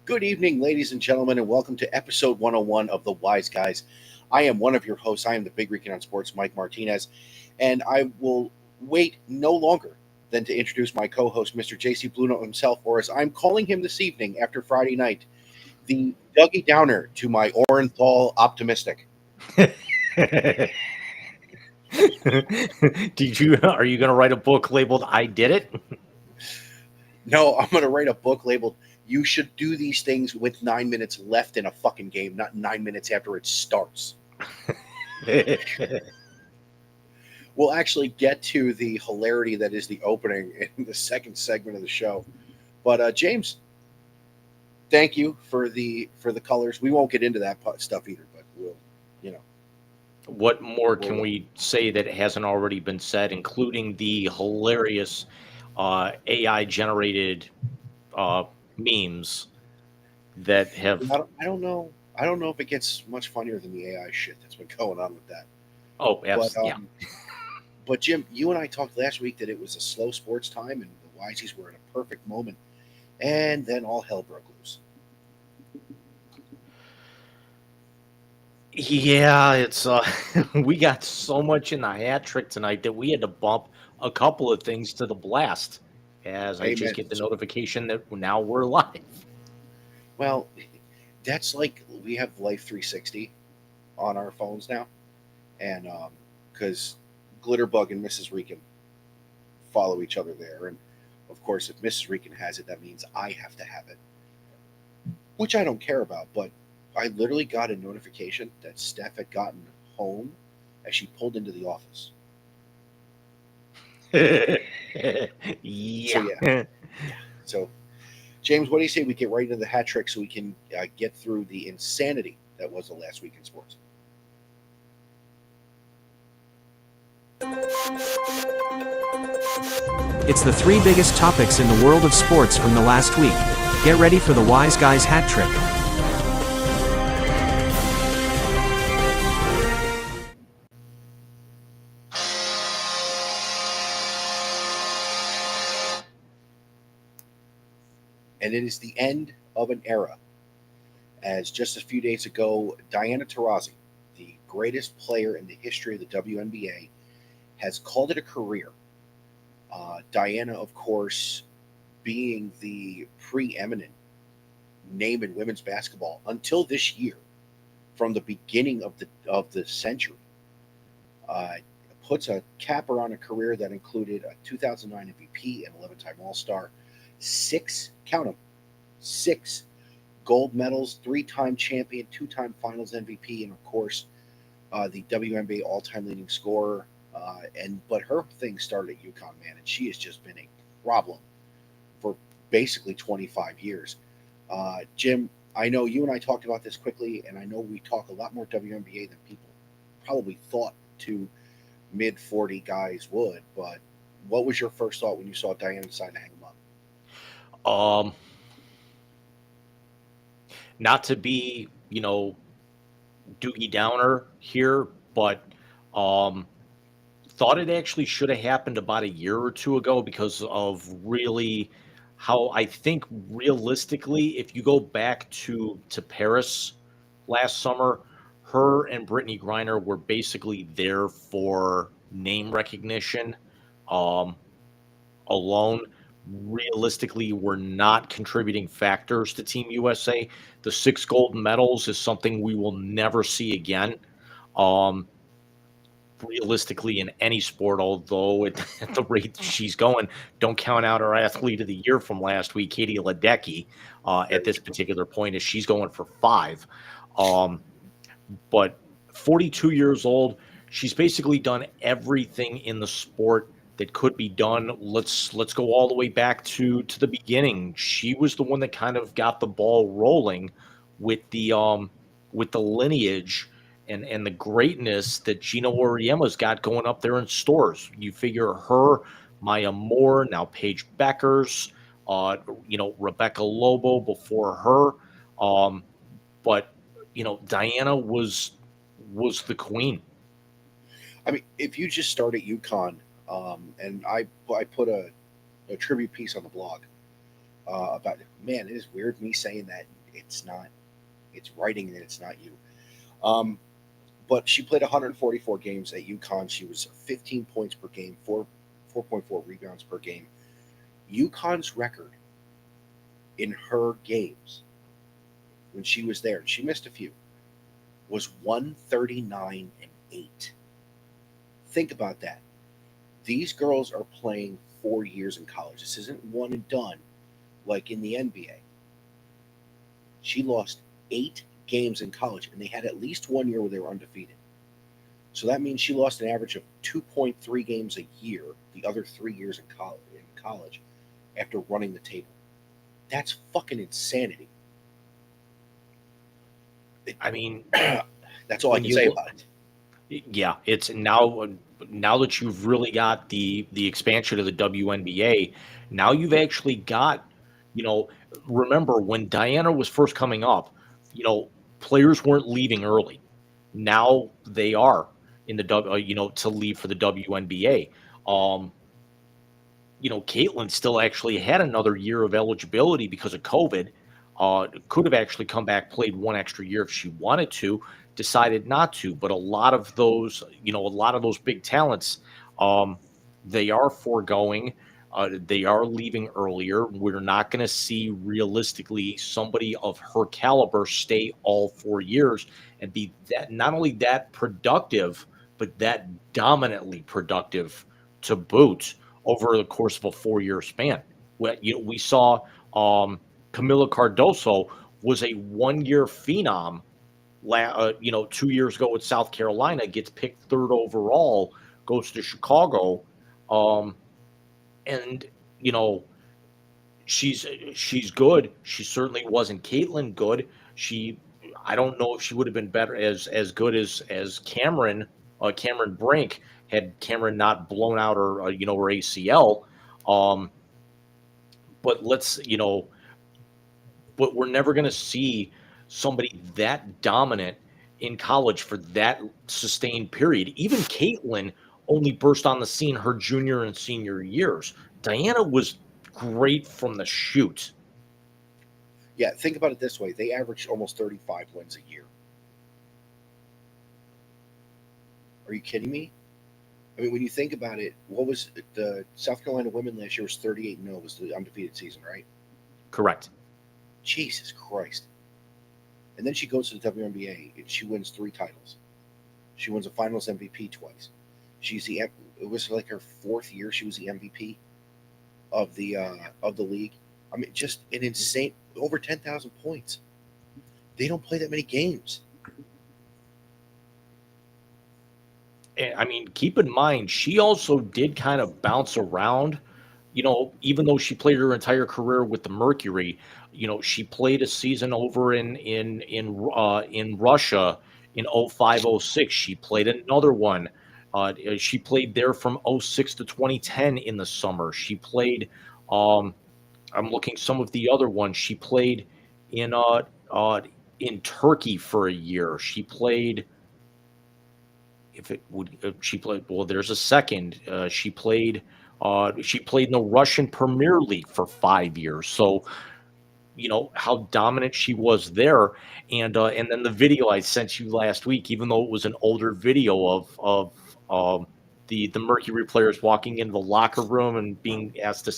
Good evening, ladies and gentlemen, and welcome to episode 101 of The Wise Guys. I am one of your hosts. I am the Big Weekend on Sports, Mike Martinez, and I will wait no longer than to introduce my co host, Mr. JC Bluno himself, or as I'm calling him this evening after Friday night, the Dougie Downer to my Orenthal optimistic. Are you going to write a book labeled I Did It? No, I'm going to write a book labeled You Should Do These Things with 9 minutes left in a fucking game, not 9 minutes after it starts. We'll actually get to the hilarity that is the opening in the second segment of the show. But James, thank you for the colors. We won't get into that stuff either, but we'll, you know. What more can we say that hasn't already been said, including the hilarious AI-generated memes that have? I don't know. I don't know if it gets much funnier than the AI shit that's been going on with that. Oh, But yeah. But Jim, you and I talked last week that it was a slow sports time and the Wiseys were in a perfect moment, and then all hell broke loose. Yeah, it's we got so much in the hat trick tonight that we had to bump a couple of things to the blast as I just Amen. get the notification that now we're live. Well, that's like we have Life 360 on our phones now, and because Glitterbug and Mrs. Rican follow each other there, and of course, if Mrs. Rican has it, that means I have to have it, which I don't care about. But I literally got a notification that Steph had gotten home as she pulled into the office. Yeah. So yeah. So, James, what do you say we get right into the hat trick so we can get through the insanity that was the last week in sports? It's the three biggest topics in the world of sports from the last week. Get ready for the Wise Guys hat trick. And it is the end of an era, as just a few days ago, Diana Taurasi, the greatest player in the history of the WNBA, has called it a career. Diana, of course, being the preeminent name in women's basketball until this year, from the beginning of the century, uh, puts a capper on a career that included a 2009 MVP, an 11-time All-Star, six, count them, six gold medals, three-time champion, two-time Finals MVP, and of course, the WNBA all-time leading scorer. But her thing started at UConn, man, and she has just been a problem for basically 25 years. Jim, I know you and I talked about this quickly, and I know we talk a lot more WNBA than people probably thought two mid 40 guys would. But what was your first thought when you saw Diana decide to hang them up? Not to be, Doogie Downer here, but thought it actually should have happened about a year or two ago because of really how I think realistically, if you go back to Paris last summer, her and Brittany Griner were basically there for name recognition alone. Realistically, were not contributing factors to Team USA. The 6 gold medals is something we will never see again. Realistically in any sport, although at the rate she's going, don't count out our athlete of the year from last week, Katie Ledecky, at this particular point, as she's going for 5. But 42 years old, she's basically done everything in the sport that could be done. Let's go all the way back to the beginning. She was the one that kind of got the ball rolling with the lineage and the greatness that Gina Oriema's got going up there in stores. You figure her, Maya Moore, now Paige Beckers, Rebecca Lobo before her. But Diana was the queen. I mean, if you just start at UConn, and I put a tribute piece on the blog about, man, it is weird me saying that It's not. It's writing that it's not you. Um, but she played 144 games at UConn. She was 15 points per game, 4.4 rebounds per game. UConn's record in her games when she was there, and she missed a few, was 139-8. Think about that. These girls are playing 4 years in college. This isn't one and done like in the NBA. She lost 8 games in college, and they had at least 1 year where they were undefeated. So that means she lost an average of 2.3 games a year the other 3 years in college after running the table. That's fucking insanity. I mean, That's all I when can you say look, about it. yeah, it's now that you've really got the expansion of the WNBA, now you've actually got, you know, remember when Diana was first coming up, you know, players weren't leaving early. Now they are in the to leave for the WNBA. Um, Caitlin still actually had another year of eligibility because of COVID. Could have actually come back, played one extra year if she wanted to, decided not to. But a lot of those big talents, um, they are foregoing. They are leaving earlier. We're not going to see realistically somebody of her caliber stay all 4 years and be that not only that productive, but that dominantly productive to boot over the course of a 4 year span. We saw Camila Cardoso was a 1 year phenom. 2 years ago with South Carolina, gets picked third overall, goes to Chicago, um, and you know she's she's good. She certainly wasn't Caitlin good. She I don't know if she would have been better as good as Cameron Brink had Cameron not blown out her ACL. Um, but but we're never going to see somebody that dominant in college for that sustained period. Even Caitlin only burst on the scene her junior and senior years. Diana was great from the shoot. Yeah, think about it this way: they averaged almost 35 wins a year. Are you kidding me? I mean, when you think about it, what was the South Carolina women last year was 38-0 was the undefeated season, right? Correct. Jesus Christ! And then she goes to the WNBA and she wins 3 titles. She wins a Finals MVP twice. She's the it was like her 4th year. She was the MVP of the league. I mean, just an insane over 10,000 points. They don't play that many games. I mean, keep in mind, she also did kind of bounce around. Even though she played her entire career with the Mercury, she played a season over in Russia in 05-06. She played another one. She played there from 06 to 2010 in the summer. She played. Um, I'm looking some of the other ones. She played in uh, uh, in Turkey for a year. She played if it would she played well there's a second she played in the Russian Premier League for 5 years, so how dominant she was there. And then the video I sent you last week, even though it was an older video of the Mercury players walking into the locker room and being asked to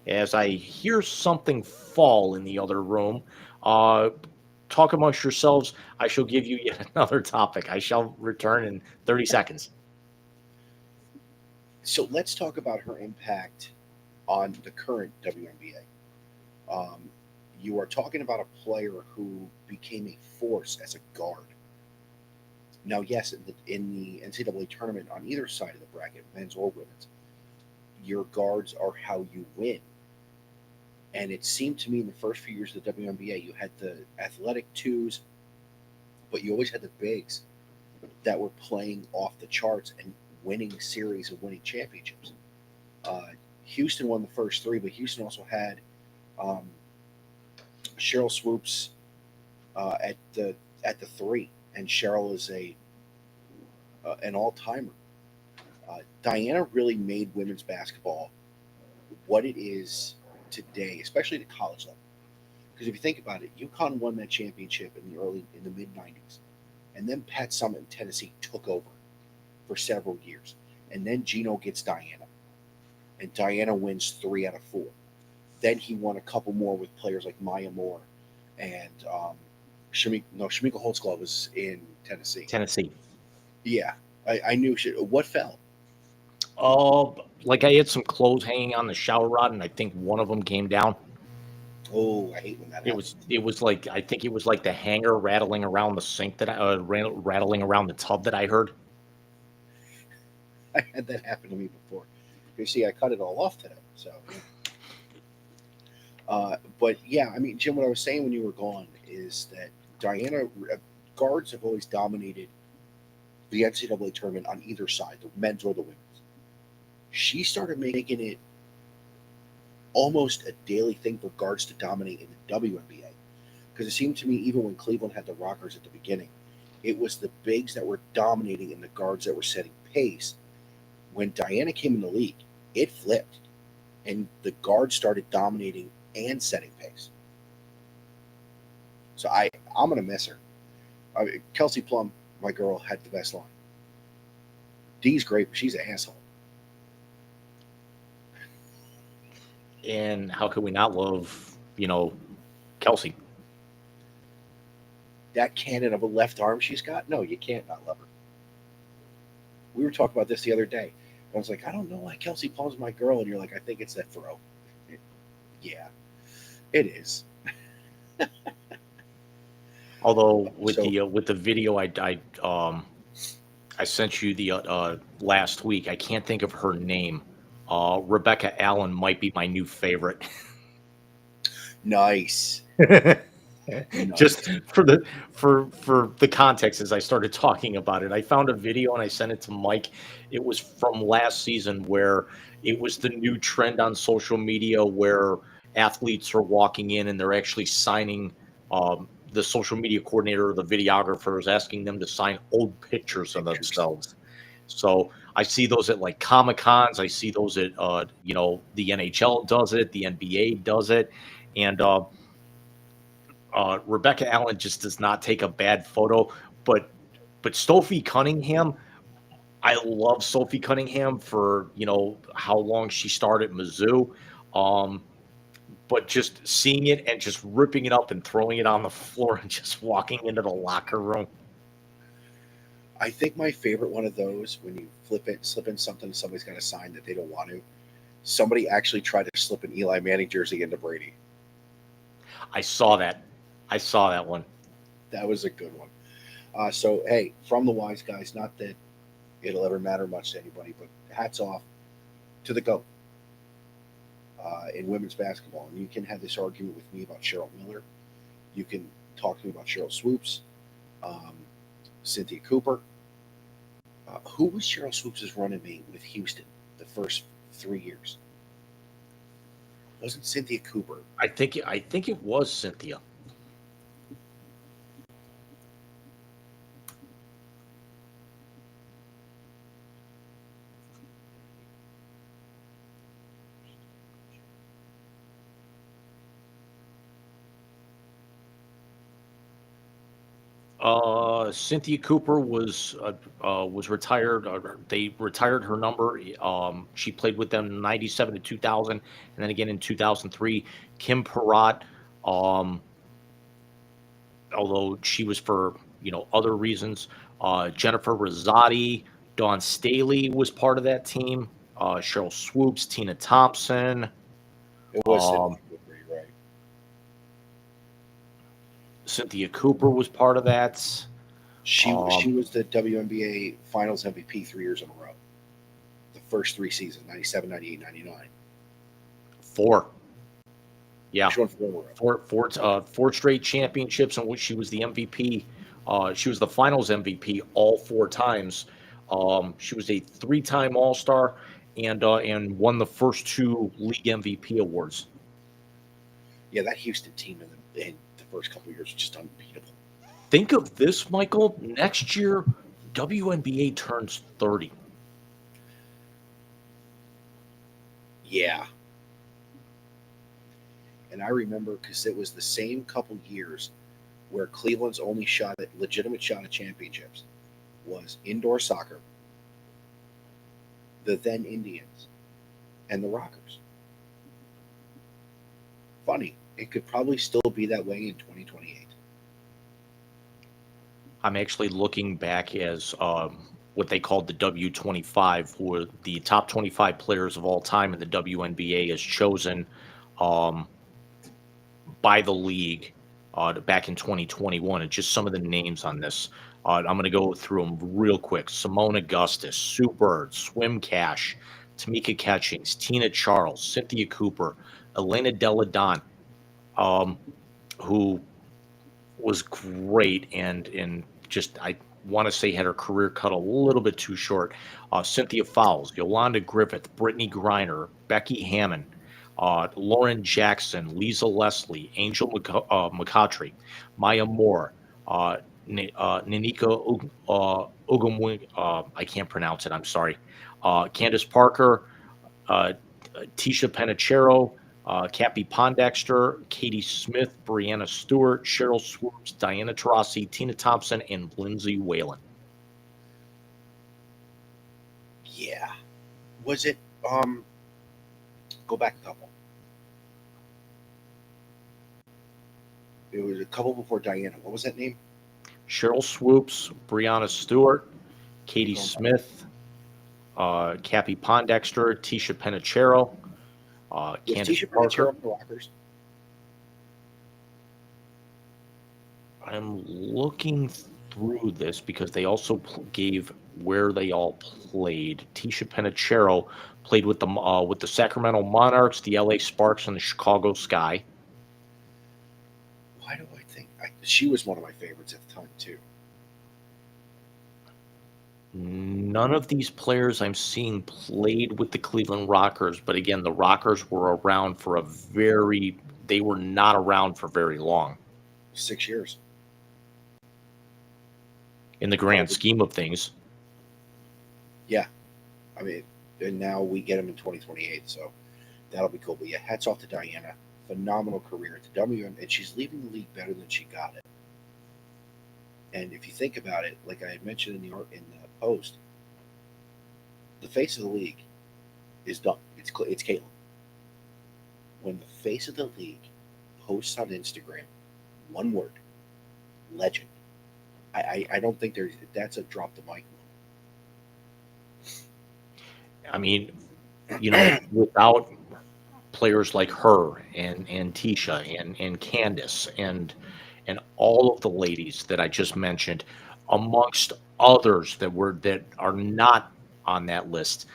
as I hear something fall in the other room. uh Talk amongst yourselves. I shall give you yet another topic. I shall return in 30 seconds. So let's talk about her impact on the current WNBA. You are talking about a player who became a force as a guard. Now, yes, in the NCAA tournament on either side of the bracket, men's or women's, your guards are how you win. And it seemed to me in the first few years of the WNBA, you had the athletic twos, but you always had the bigs that were playing off the charts and winning series and winning championships. Uh, Houston won the first 3, but Houston also had um, Cheryl Swoops at the 3, and Cheryl is a an all timer. Diana really made women's basketball what it is today, especially at the college level. Because if you think about it, UConn won that championship in the mid '90s, and then Pat Summitt in Tennessee took over for several years, and then Gino gets Diana, and Diana wins 3 out of 4. Then he won a couple more with players like Maya Moore and Shamika Holtzclaw was in Tennessee. Tennessee. Yeah, I knew what fell. Like I had some clothes hanging on the shower rod, and I think one of them came down. Oh, I hate when that happens. It was like I think it was like the hanger rattling around the sink that rattling around the tub that I heard. I had that happen to me before. You see, I cut it all off today. So, but yeah, I mean, Jim, what I was saying when you were gone is that Diana guards have always dominated the NCAA tournament on either side, the men's or the women's. She started making it almost a daily thing for guards to dominate in the WNBA. Because it seemed to me, even when Cleveland had the Rockers at the beginning, it was the bigs that were dominating and the guards that were setting pace. When Diana came in the league, it flipped. And the guards started dominating and setting pace. So I'm going to miss her. Kelsey Plum, my girl, had the best line. Dee's great, but she's an asshole. And how could we not love, Kelsey? That cannon of a left arm she's got? No, you can't not love her. We were talking about this the other day. I was like, I don't know why Kelsey Plum's my girl. And you're like, I think it's that throw. Yeah, it is. Although with the video I sent you the last week, I can't think of her name. Rebecca Allen might be my new favorite. Nice. Just for the context, as I started talking about it, I found a video and I sent it to Mike. It was from last season where it was the new trend on social media where athletes are walking in and they're actually signing. The social media coordinator or the videographer is asking them to sign old pictures of themselves. So I see those at like Comic Cons. I see those at the NHL does it, the NBA does it, and Rebecca Allen just does not take a bad photo. But Sophie Cunningham, I love Sophie Cunningham for how long she started at Mizzou. But just seeing it and just ripping it up and throwing it on the floor and just walking into the locker room. I think my favorite one of those, when you slip in something somebody's got to sign that they don't want to, somebody actually tried to slip an Eli Manning jersey into Brady. I saw that one. That was a good one. So, hey, from the wise guys, not that it'll ever matter much to anybody, but hats off to the GOAT. In women's basketball. And you can have this argument with me about Cheryl Miller. You can talk to me about Cheryl Swoops, Cynthia Cooper. Who was Cheryl Swoops' running mate with Houston the first 3 years? Wasn't Cynthia Cooper? I think it was Cynthia. Cynthia Cooper was retired. They retired her number. She played with them 97 to 2000, and then again in 2003. Kim Perrott, although she was for other reasons. Jennifer Rosati, Dawn Staley was part of that team. Cheryl Swoops, Tina Thompson. It was Cynthia Cooper, you're right. Cynthia Cooper was part of that. She was the WNBA Finals MVP 3 years in a row. The first 3 seasons, 97, 98, 99. 4. Yeah. She won 4 4 straight championships in which she was the MVP. She was the Finals MVP all 4 times. She was a 3-time All-Star and won the first 2 league MVP awards. Yeah, that Houston team in the first couple of years was just unbeatable. Think of this, Michael. Next year, WNBA turns 30. Yeah. and I remember because it was the same couple years where Cleveland's only legitimate shot at championships was indoor soccer, the then Indians, and the Rockers. Funny, it could probably still be that way in 2028. I'm actually looking back as what they called the W25, who are the top 25 players of all time in the WNBA, as chosen um, by the league back in 2021. And just some of the names on this. I'm going to go through them real quick. Simone Augustus, Sue Bird, Swim Cash, Tamika Catchings, Tina Charles, Cynthia Cooper, Elena Deladon, who was great and just I want to say had her career cut a little bit too short. Cynthia Fowles, Yolanda Griffith, Brittany Griner, Becky Hammond, Lauren Jackson, Lisa Leslie, Angel McCautry, Maya Moore, Ninika Ogumwing, I can't pronounce it, I'm sorry. Candace Parker, uh, Tisha Panachero, Cappy Pondexter, Katie Smith, Brianna Stewart, Cheryl Swoops, Diana Taurasi, Tina Thompson, and Lindsay Whalen. Yeah. Was it go back a couple. It was a couple before Diana. What was that name? Cheryl Swoops, Brianna Stewart, Katie Smith, Cappy Pondexter, Tisha Panachero, Candace Tisha Parker. Panachero, the Rockers. I'm looking through this because they also gave where they all played. Tisha Panachero played with the Sacramento Monarchs, the LA Sparks, and the Chicago Sky. Why do I think she was one of my favorites at the time too? None of these players I'm seeing played with the Cleveland Rockers, but again, the Rockers were around for they were not around for very long. 6 years. In the grand scheme of things. Yeah. I mean, and now we get them in 2028, so that'll be cool. But yeah, hats off to Diana. Phenomenal career at the WM, and she's leaving the league better than she got it. And if you think about it, like I had mentioned in the post, the face of the league is done. It's Caitlin. When the face of the league posts on Instagram, one word, legend. I don't think that's a drop the mic. I mean, without players like her and Tisha and Candace and all of the ladies that I just mentioned, amongst others that are not on that list,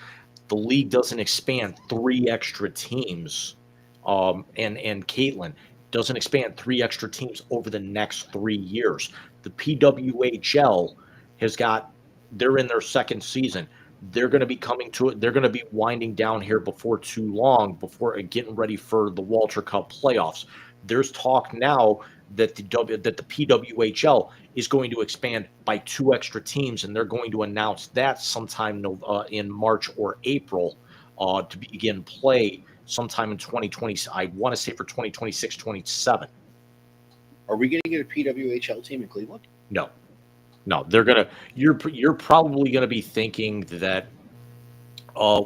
the league doesn't expand 3 extra teams. And Caitlin doesn't expand 3 extra teams over the next 3 years. The PWHL they're in their second season. They're going to be they're going to be winding down here before too long, before getting ready for the Walter Cup playoffs. There's talk now that the PWHL is going to expand by 2 extra teams, and they're going to announce that sometime in March or April to begin play sometime in 2020. I want to say for 2026, 27. Are we going to get a PWHL team in Cleveland? No, you're probably gonna be thinking that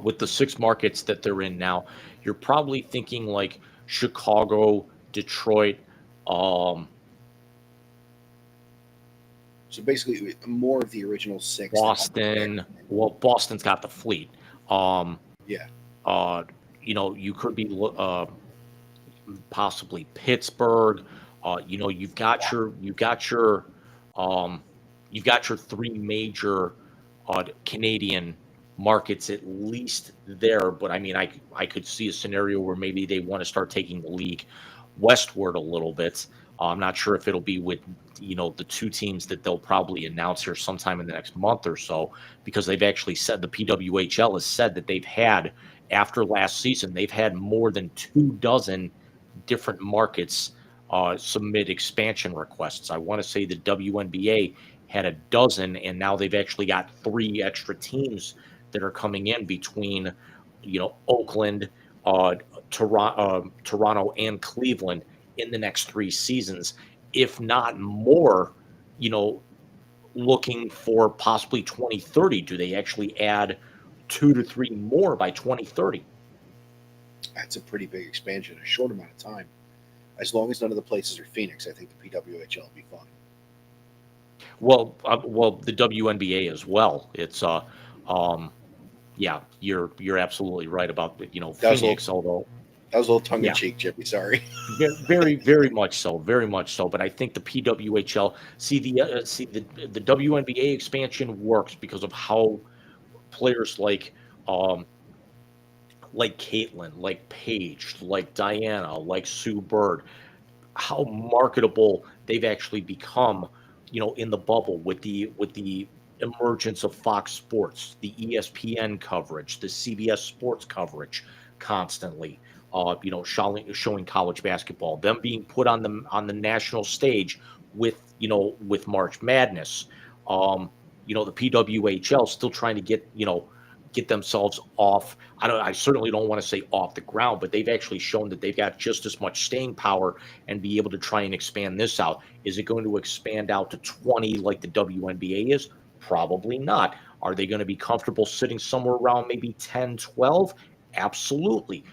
with the 6 markets that they're in now, you're probably thinking like Chicago, Detroit. So basically, more of the original 6. Boston. Well, Boston's got the fleet. Yeah. You could be possibly Pittsburgh. You've got your 3 major Canadian markets at least there. But I mean, I could see a scenario where maybe they want to start taking the league westward a little bit. I'm not sure if it'll be with the 2 teams that they'll probably announce here sometime in the next month or so, because they've actually said, the PWHL has said that they've had, after last season, they've had more than 24 different markets submit expansion requests. I want to say the WNBA had 12, and now they've actually got 3 extra teams that are coming in between, Oakland, uh, Toronto and Cleveland in the next 3 seasons, if not more. You know, looking for possibly 2030. Do they actually add 2 to 3 more by 2030? That's a pretty big expansion in a short amount of time. As long as none of the places are Phoenix, I think the PWHL will be fine. Well, the WNBA as well. Um, yeah, you're absolutely right about That was a little Phoenix. Although, that was a little tongue in yeah, cheek, Jimmy. Sorry. very, very much so, very much so. But I think the PWHL, the WNBA expansion works because of how players um, like Caitlin, like Paige, like Diana, like Sue Bird, how marketable they've actually become, in the bubble with the emergence of Fox Sports, the ESPN coverage, the CBS Sports coverage constantly, showing college basketball, them being put on the national stage with March Madness. Um, the PWHL still trying to get themselves off. I certainly don't want to say off the ground, but they've actually shown that they've got just as much staying power and be able to try and expand this out. Is it going to expand out to 20 like the WNBA is? Probably not. Are they going to be comfortable sitting somewhere around maybe 10, 12? Absolutely.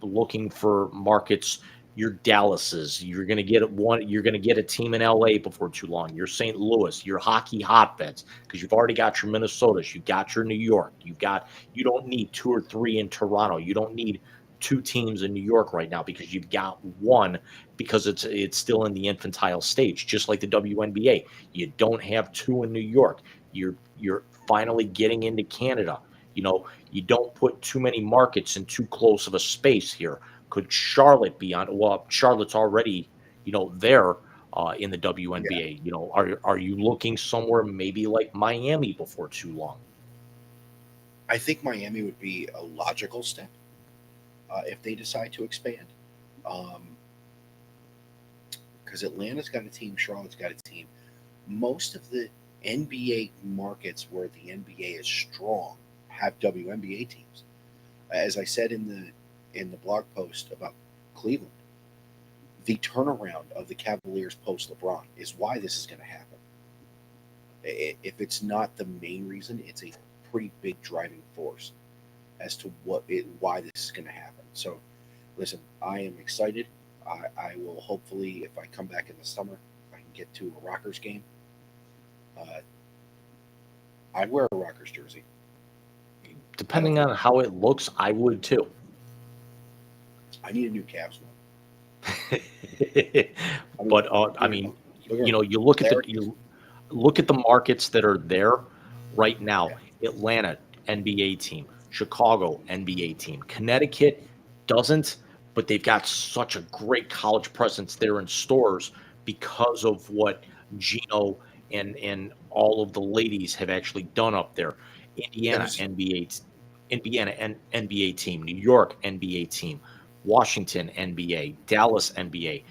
Looking for markets, your Dallases, you're going to get a team in LA before too long. Your St. Louis, your hockey hotbeds, because you've already got your Minnesotas, you've got your New York, you don't need 2 or 3 in Toronto. You don't need 2 teams in New York right now because you've got one, because it's still in the infantile stage, just like the WNBA. You don't have 2 in New York. You're finally getting into Canada. You don't put too many markets in too close of a space here. Could Charlotte be on? Well, Charlotte's already, there in the Yeah, WNBA. Are you looking somewhere maybe like Miami before too long? I think Miami would be a logical step if they decide to expand. Because Atlanta's got a team, Charlotte's got a team. Most of the NBA markets where the NBA is strong have WNBA teams. As I said in the blog post about Cleveland, the turnaround of the Cavaliers post LeBron is why this is going to happen. If it's not the main reason, it's a pretty big driving force as to why this is going to happen. So, listen, I am excited. I will hopefully, if I come back in the summer, I can get to a Rockers game. Uh, I'd wear a Rockers jersey. I don't Depending care. on how it looks, I would too. I need a new Cavs one. I mean, But I don't get me mean, wrong. Don't get me wrong. you look at the Larry, you look at the markets that are there right now. yeah, Atlanta NBA team, Chicago NBA team, Connecticut doesn't, but they've got such a great college presence there in stores because of what Gino and all of the ladies have actually done up there. Indiana there's NBA, Indiana and NBA team, New York NBA team, Washington NBA, Dallas NBA,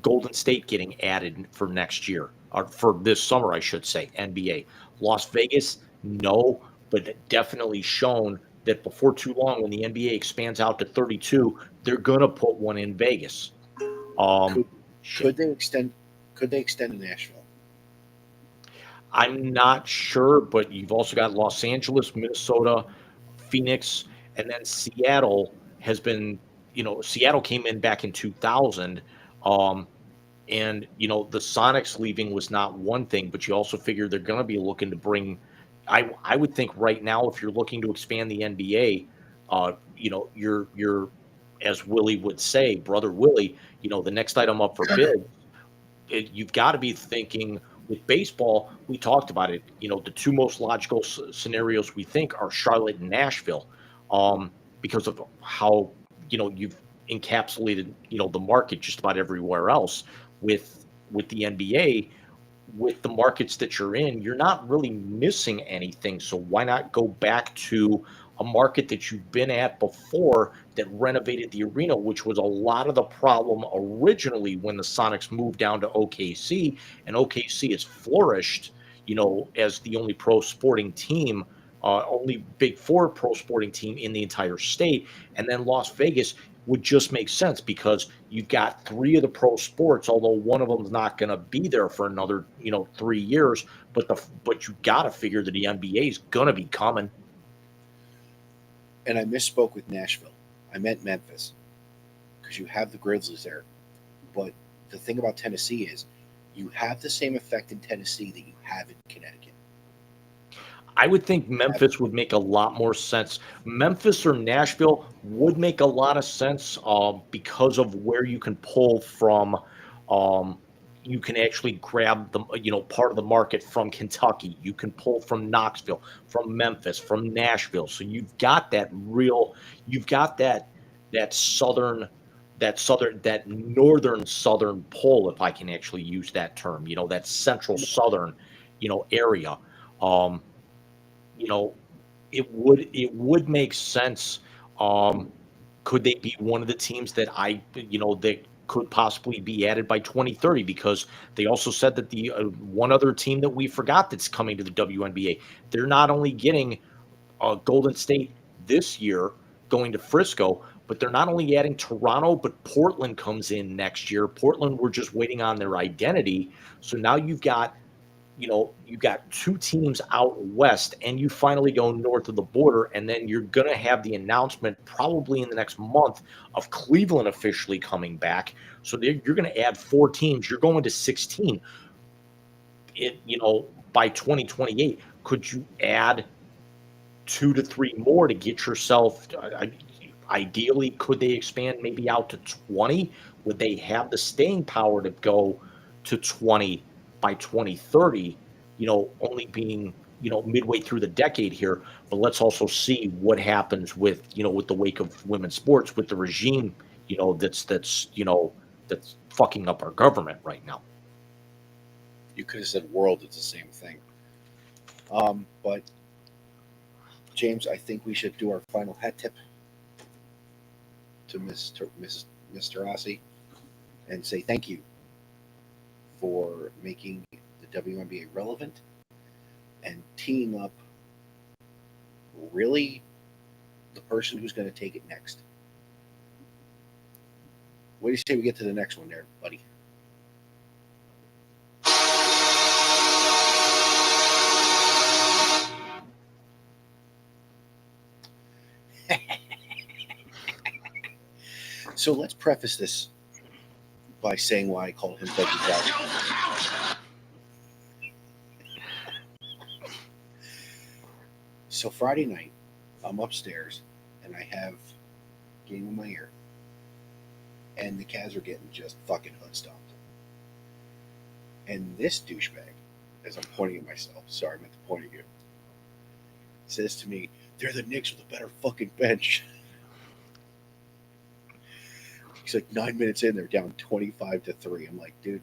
Golden State getting added for next year, or for this summer, I should say, NBA. Las Vegas, no, but definitely shown that before too long, when the NBA expands out to 32, they're gonna put one in Vegas. Um, could shit. could they extend could they extend to Nashville? I'm not sure, but you've also got Los Angeles, Minnesota, Phoenix, and then Seattle has been, Seattle came in back in 2000. Um, And, the Sonics leaving was not one thing, but you also figure they're going to be looking to bring. I would think right now, if you're looking to expand the NBA, you're, as Willie would say, brother Willie, the next item up for bid, you've got to be thinking with baseball. We talked about it. The 2 most logical scenarios we think are Charlotte and Nashville, because of how you've encapsulated the market just about everywhere else with the NBA. With the markets that you're in, you're not really missing anything. So why not go back to a market that you've been at before that renovated the arena, which was a lot of the problem originally when the Sonics moved down to OKC, and OKC has flourished, as the only pro sporting team only Big Four pro sporting team in the entire state, and then Las Vegas would just make sense because you've got three of the pro sports, although one of them is not going to be there for another 3 years. But you got to figure that the NBA is going to be coming. And I misspoke with Nashville. I meant Memphis because you have the Grizzlies there. But the thing about Tennessee is you have the same effect in Tennessee that you have in Connecticut. I would think Memphis would make a lot more sense. Memphis or Nashville would make a lot of sense because of where you can pull from. You can actually grab the part of the market from Kentucky. You can pull from Knoxville, from Memphis, from Nashville. So you've got that that northern southern pull, if I can actually use that term. That central southern area. It would make sense. Could they be one of the teams that that could possibly be added by 2030? Because they also said that the one other team that we forgot that's coming to the WNBA, they're not only getting Golden State this year going to Frisco, but they're not only adding Toronto, but Portland comes in next year. Portland, we're just waiting on their identity. So now you've got two teams out west, and you finally go north of the border, and then you're going to have the announcement probably in the next month of Cleveland officially coming back. So you're going to add 4 teams. You're going to 16. By 2028, could you add 2 to 3 more to get yourself? Ideally, could they expand maybe out to 20? Would they have the staying power to go to 20 by 2030, only being, midway through the decade here? But let's also see what happens with the wake of women's sports, with the regime, that's fucking up our government right now. You could have said world, it's the same thing. But James, I think we should do our final hat tip to Mr. Rossi and say thank you for making the WNBA relevant and teeing up really the person who's going to take it next. What do you say we get to the next one there, buddy? So let's preface this by saying why I called him Dougie Dougie. So Friday night, I'm upstairs and I have game in my ear, and the Cavs are getting just fucking hood stomped. And this douchebag, as I'm pointing at myself, sorry, I meant to point at you, says to me, "They're the Knicks with a better fucking bench." He's like 9 minutes in, they're down 25-3. I'm like, dude,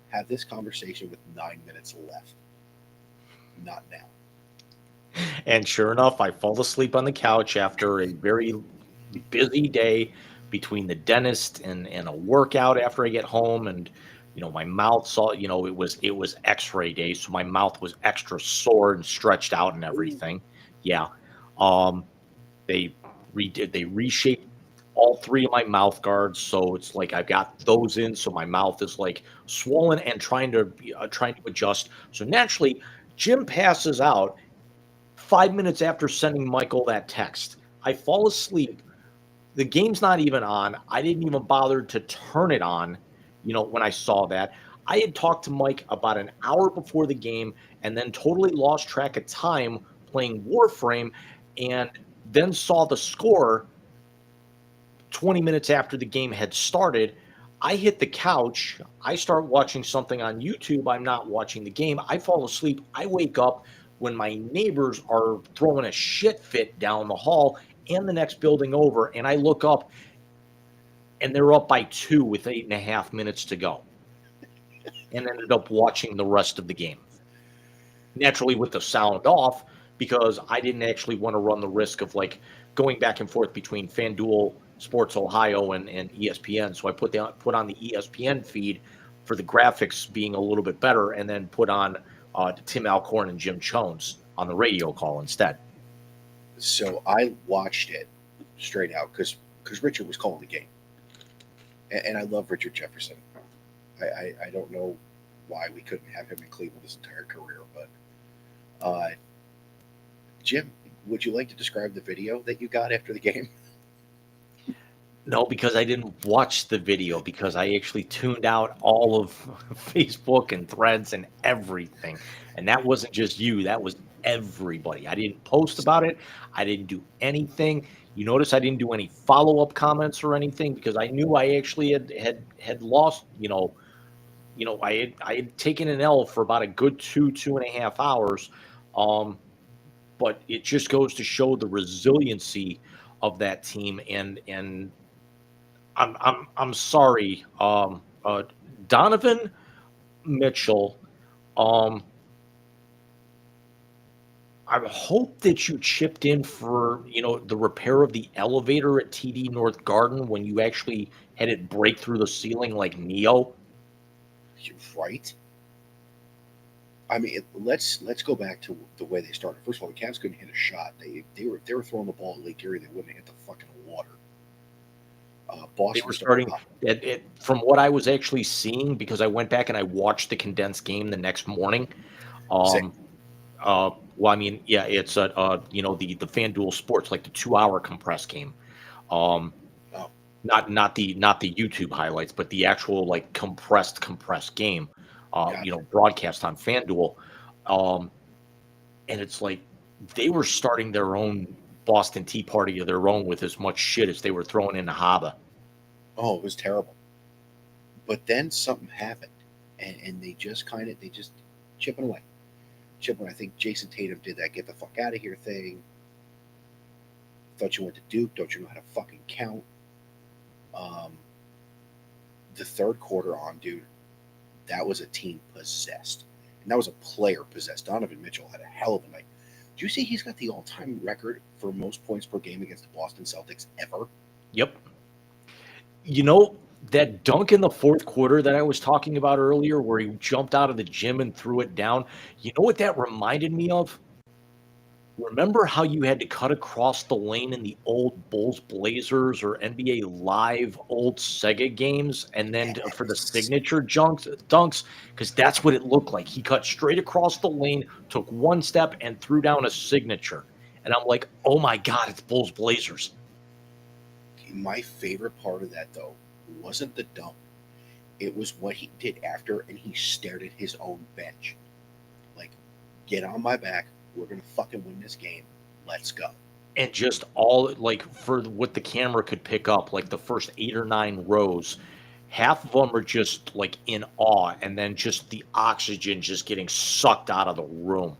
have this conversation with 9 minutes left. Not now. And sure enough, I fall asleep on the couch after a very busy day between the dentist and a workout after I get home. And, my mouth it was x-ray day. So my mouth was extra sore and stretched out and everything. Yeah. They reshaped all 3 of my mouth guards, so it's like I've got those in, so my mouth is like swollen and trying to adjust. So naturally, Jim passes out 5 minutes after sending Michael that text. I fall asleep. The game's not even on. I didn't even bother to turn it on, when I saw that. I had talked to Mike about an hour before the game and then totally lost track of time playing Warframe, and then saw the score 20 minutes after the game had started. I hit the couch. I start watching something on YouTube. I'm not watching the game. I fall asleep. I wake up when my neighbors are throwing a shit fit down the hall and the next building over. And I look up and they're up by 2 with 8.5 minutes to go. And ended up watching the rest of the game. Naturally with the sound off, because I didn't actually want to run the risk of going back and forth between FanDuel, Sports Ohio, and ESPN. So I put on the ESPN feed for the graphics being a little bit better, and then put on Tim Alcorn and Jim Jones on the radio call instead. So I watched it straight out because Richard was calling the game, and I love Richard Jefferson. I don't know why we couldn't have him in Cleveland his entire career, but Jim, would you like to describe the video that you got after the game? No, because I didn't watch the video, because I actually tuned out all of Facebook and Threads and everything. And that wasn't just you, that was everybody. I didn't post about it. I didn't do anything. You notice I didn't do any follow-up comments or anything, because I knew I actually had lost, I had taken an L for about a good 2.5 hours. But it just goes to show the resiliency of that team, and I'm sorry, Donovan Mitchell. I hope that you chipped in for the repair of the elevator at TD North Garden when you actually had it break through the ceiling like Neo. You're right. I mean, let's go back to the way they started. First of all, the Cavs couldn't hit a shot. They were throwing the ball at Lake Erie. They wouldn't hit the fucking water. Boston They were starting from what I was actually seeing, because I went back and I watched the condensed game the next morning. Well, I mean, yeah, it's the FanDuel Sports, like the 2-hour compressed game. Not the YouTube highlights, but the actual like compressed game. Gotcha. Broadcast on FanDuel. And it's like they were starting their own Boston Tea Party of their own with as much shit as they were throwing into Haba. Oh, it was terrible. But then something happened, and they just chipping away. I think Jason Tatum did that get the fuck out of here thing. Thought you went to Duke, don't you know how to fucking count? The third quarter on, dude, that was a team possessed. And that was a player possessed. Donovan Mitchell had a hell of a night. Do you see he's got the all-time record for most points per game against the Boston Celtics ever? Yep. That dunk in the fourth quarter that I was talking about earlier, where he jumped out of the gym and threw it down, you know what that reminded me of? Remember how you had to cut across the lane in the old Bulls Blazers or NBA Live old Sega games, and then for the signature dunks? Because that's what it looked like. He cut straight across the lane, took one step, and threw down a signature. And I'm like, oh my God, it's Bulls Blazers. My favorite part of that, though, wasn't the dunk. It was what he did after, and he stared at his own bench. Like, get on my back. We're going to fucking win this game. Let's go. And just all, like, for what the camera could pick up, like the first 8 or 9 rows, half of them are just, like, in awe, and then just the oxygen just getting sucked out of the room.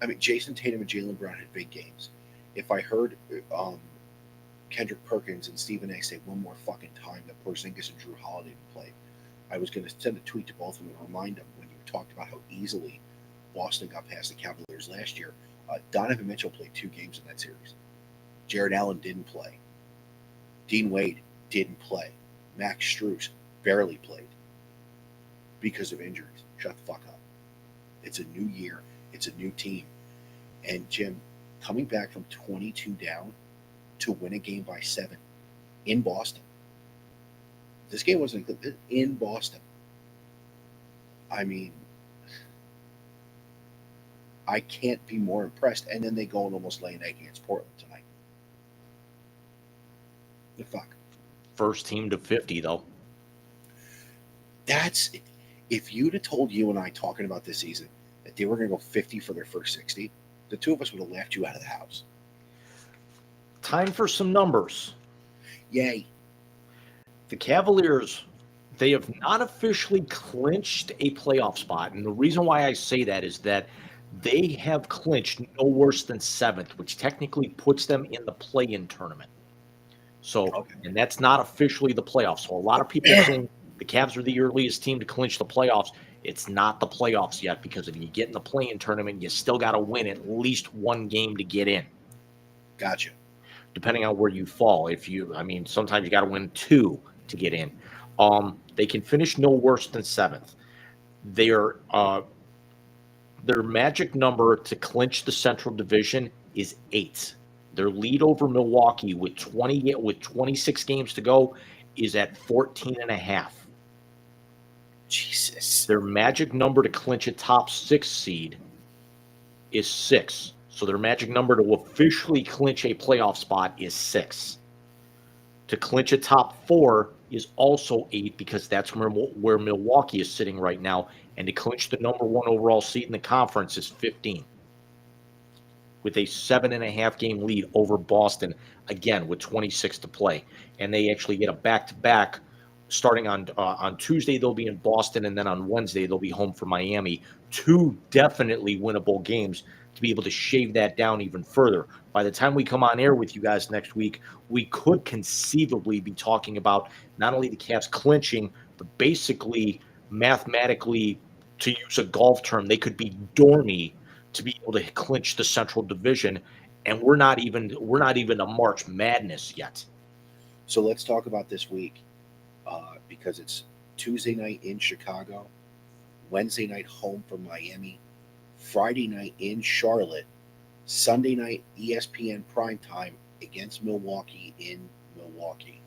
I mean, Jason Tatum and Jaylen Brown had big games. If I heard Kendrick Perkins and Stephen A say one more fucking time that Porzingis and Drew Holiday would play, I was going to send a tweet to both of them and remind them when you talked about how easily Boston got past the Cavaliers last year. Donovan Mitchell played 2 games in that series. Jared Allen didn't play. Dean Wade didn't play. Max Strus barely played because of injuries. Shut the fuck up. It's a new year. It's a new team. And Jim, coming back from 22 down to win a game by 7 in Boston. This game wasn't in Boston. I mean, I can't be more impressed. And then they go and almost lay an egg against Portland tonight. The fuck. First team to 50, though. That's it. If you'd have told you and I talking about this season that they were going to go 50 for their first 60, the two of us would have laughed you out of the house. Time for some numbers. Yay. The Cavaliers, they have not officially clinched a playoff spot. And the reason why I say that is that they have clinched no worse than 7th, which technically puts them in the play-in tournament. So, okay. And that's not officially the playoffs. So a lot of people are saying the Cavs are the earliest team to clinch the playoffs. It's not the playoffs yet, because if you get in the play-in tournament, you still got to win at least 1 game to get in. Gotcha. Depending on where you fall. Sometimes you got to win 2 to get in. They can finish no worse than 7th. They're Their magic number to clinch the Central Division is 8. Their lead over Milwaukee with 26 games to go is at 14 and a half. Jesus. Their magic number to clinch a top 6 seed is 6. So their magic number to officially clinch a playoff spot is 6. To clinch a top 4 is also 8 because that's where Milwaukee is sitting right now. And to clinch the number 1 overall seed in the conference is 15. With a 7.5 game lead over Boston, again with 26 to play. And they actually get a back-to-back starting on Tuesday. They'll be in Boston, and then on Wednesday they'll be home for Miami. 2 definitely winnable games to be able to shave that down even further. By the time we come on air with you guys next week, we could conceivably be talking about not only the Cavs clinching, but basically mathematically, to use a golf term, they could be dormy to be able to clinch the Central Division, and we're not even a March Madness yet. So let's talk about this week, because it's Tuesday night in Chicago, Wednesday night home for Miami, Friday night in Charlotte, Sunday night ESPN primetime against Milwaukee in Milwaukee.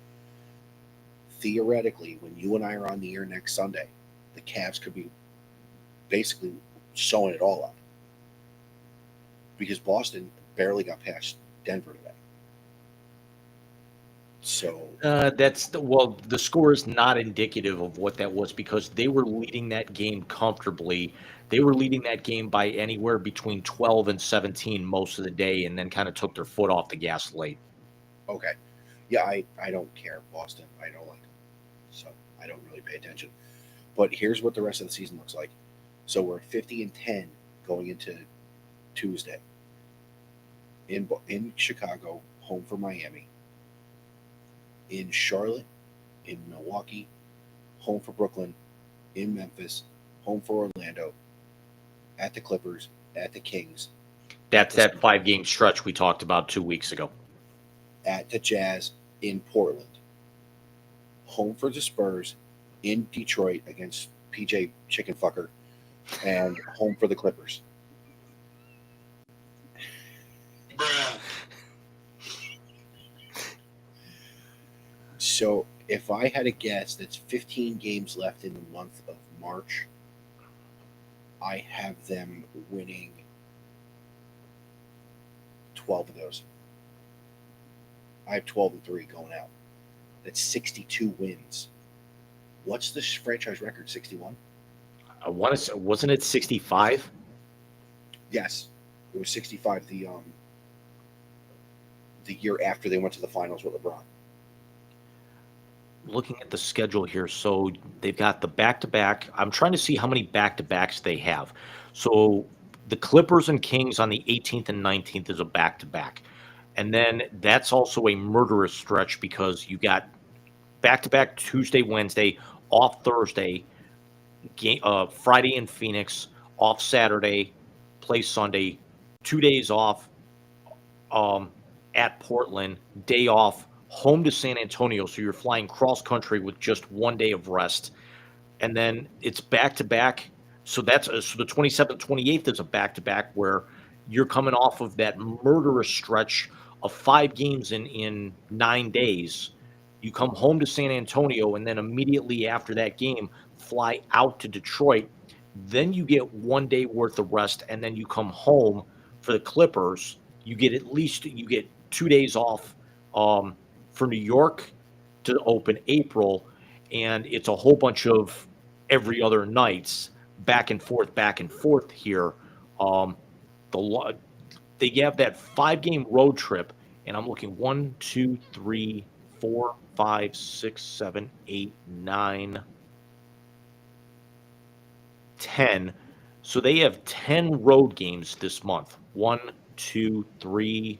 Theoretically, when you and I are on the air next Sunday, the Cavs could be basically sewing it all up, because Boston barely got past Denver today. So the score is not indicative of what that was because they were leading that game comfortably. They were leading that game by anywhere between 12 and 17 most of the day, and then kind of took their foot off the gas late. okay, yeah, I don't care, Boston. I don't like them, so I don't really pay attention. But here's what the rest of the season looks like. So we're 50-10 going into Tuesday. In Chicago, home for Miami. In Charlotte, in Milwaukee, home for Brooklyn. In Memphis, home for Orlando. At the Clippers, at the Kings. That's that 5-game stretch we talked about 2 weeks ago. At the Jazz, in Portland. Home for the Spurs, in Detroit against PJ Chickenfucker. And home for the Clippers. So if I had a guess, that's 15 games left in the month of March. I have them winning 12 of those. I have 12-3 going out. That's 62 wins. What's the franchise record? 61? I want to say, wasn't it 65? Yes, it was 65. The year after they went to the finals with LeBron. Looking at the schedule here, so they've got the back-to-back. I'm trying to see how many back-to-backs they have. So the Clippers and Kings on the 18th and 19th is a back-to-back. And then that's also a murderous stretch because you got back-to-back Tuesday, Wednesday, off Thursday, Friday in Phoenix, off Saturday, play Sunday, 2 days off at Portland, day off, home to San Antonio. So you're flying cross country with just 1 day of rest. And then it's back to back. So that's so the 27th, 28th is a back to back where you're coming off of that murderous stretch of 5 games in 9 days. You come home to San Antonio, and then immediately after that game, fly out to Detroit. Then you get 1 day worth of rest, and then you come home for the Clippers. You get 2 days off for New York to open April, and it's a whole bunch of every other nights back and forth here. They have that 5-game road trip, and I'm looking 1, 2, 3, 4, 5, 6, 7, 8, 9, 10. So they have 10 road games this month. 1, 2, 3,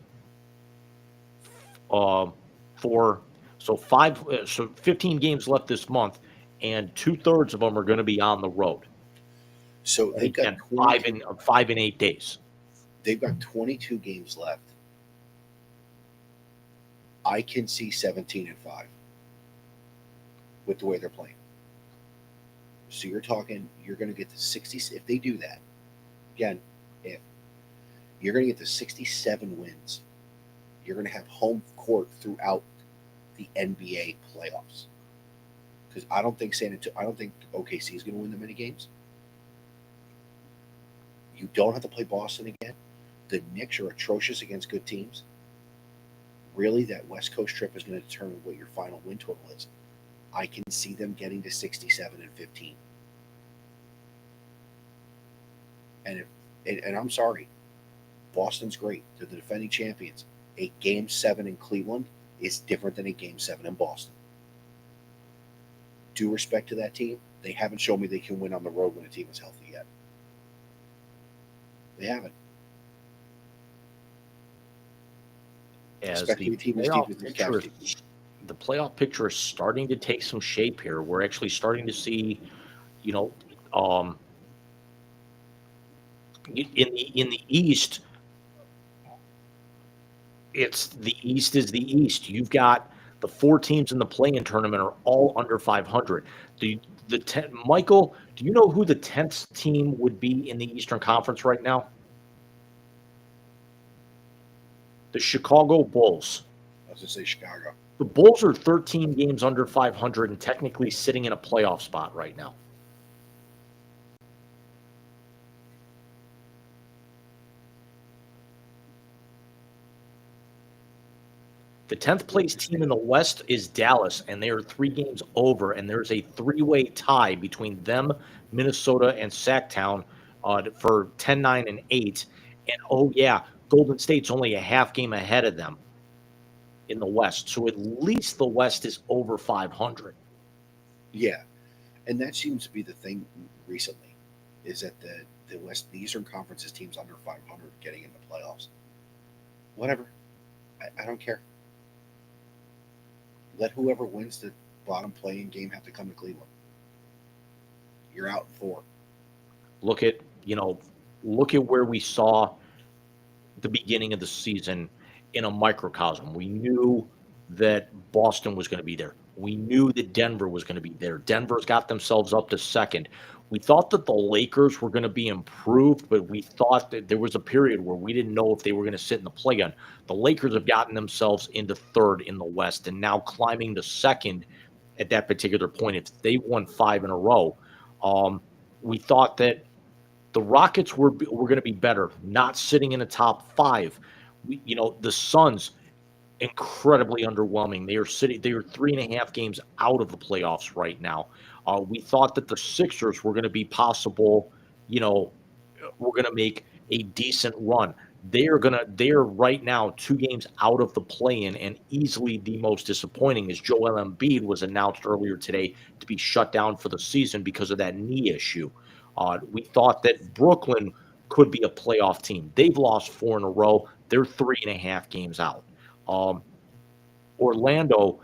4. So 15 games left this month, and 2/3 of them are going to be on the road. So they've got 5 and 8 days. They've got 22 games left. I can see 17-5 with the way they're playing. So you're going to get to 60. If they do that, again, if you're going to get to 67 wins, you're going to have home court throughout the NBA playoffs. Because I don't think OKC is going to win that many games. You don't have to play Boston again. The Knicks are atrocious against good teams. Really, that West Coast trip is going to determine what your final win total is. I can see them getting to 67 and 15. And I'm sorry, Boston's great. They're the defending champions. A Game 7 in Cleveland is different than a Game 7 in Boston. Due respect to that team, they haven't shown me they can win on the road when a team is healthy yet. They haven't. As Especially the a team as deep playoff as this picture, Cavs team. the playoff picture is starting to take some shape here. We're actually starting to see, you know, in the East, the East is the East. You've got the 4 teams in the play-in tournament are all under 500. Michael, do you know who the 10th team would be in the Eastern Conference right now? The Chicago Bulls. I was going to say Chicago. The Bulls are 13 games under 500 and technically sitting in a playoff spot right now. The 10th place team in the West is Dallas, and they are 3 games over, and there's a 3-way tie between them, Minnesota, and Sacktown for 10, 9, and 8. And, oh, yeah, Golden State's only a half game ahead of them in the West. So at least the West is over 500. Yeah, and that seems to be the thing recently, is that the Eastern Conference's teams under 500 getting into playoffs. Whatever. I don't care. Let whoever wins the bottom play-in game have to come to Cleveland. You're out in 4. Look at where we saw the beginning of the season in a microcosm. We knew that Boston was going to be there. We knew that Denver was going to be there. Denver's got themselves up to second. We thought that the Lakers were going to be improved, but we thought that there was a period where we didn't know if they were going to sit in the play-in. The Lakers have gotten themselves into third in the West and now climbing to second at that particular point. If they won 5 in a row, we thought that the Rockets were going to be better, not sitting in the top 5. The Suns, incredibly underwhelming. They are 3.5 games out of the playoffs right now. We thought that the Sixers were going to be possible, we're going to make a decent run. They're right now 2 games out of the play-in, and easily the most disappointing is Joel Embiid was announced earlier today to be shut down for the season because of that knee issue. We thought that Brooklyn could be a playoff team. They've lost 4 in a row. They're 3.5 games out. Orlando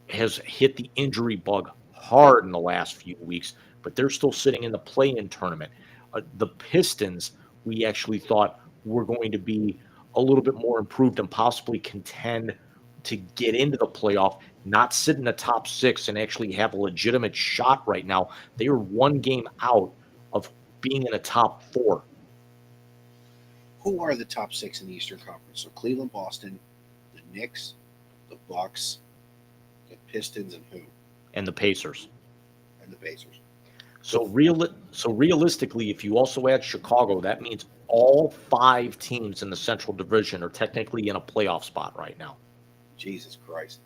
has hit the injury bug hard in the last few weeks, but they're still sitting in the play-in tournament. The Pistons, we actually thought were going to be a little bit more improved and possibly contend to get into the playoff, not sit in the top 6 and actually have a legitimate shot right now. They are 1 game out of being in the top 4. Who are the top 6 in the Eastern Conference? So Cleveland, Boston, the Knicks, the Bucks, the Pistons, and who? And the Pacers. And the Pacers. So realistically, if you also add Chicago, that means all 5 teams in the Central Division are technically in a playoff spot right now. Jesus Christ.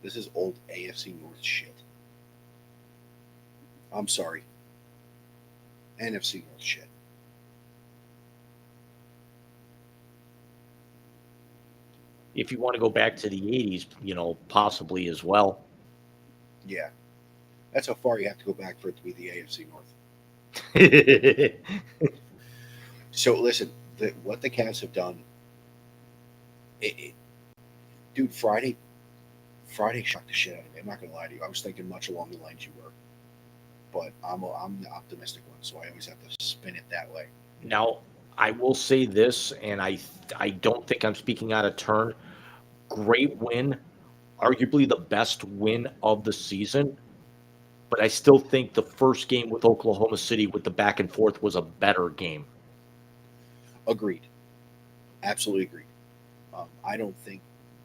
This is old AFC North shit. I'm sorry. NFC North shit. If you want to go back to the 80s, possibly as well. Yeah. That's how far you have to go back for it to be the AFC North. So listen, what the Cavs have done, dude, Friday shocked the shit out of me. I'm not going to lie to you. I was thinking much along the lines you were. But I'm the optimistic one, so I always have to spin it that way. Now, I will say this, and I don't think I'm speaking out of turn. Great win, arguably the best win of the season. but I still think the first game with Oklahoma City with the back and forth was a better game. Agreed. Absolutely agreed. I don't think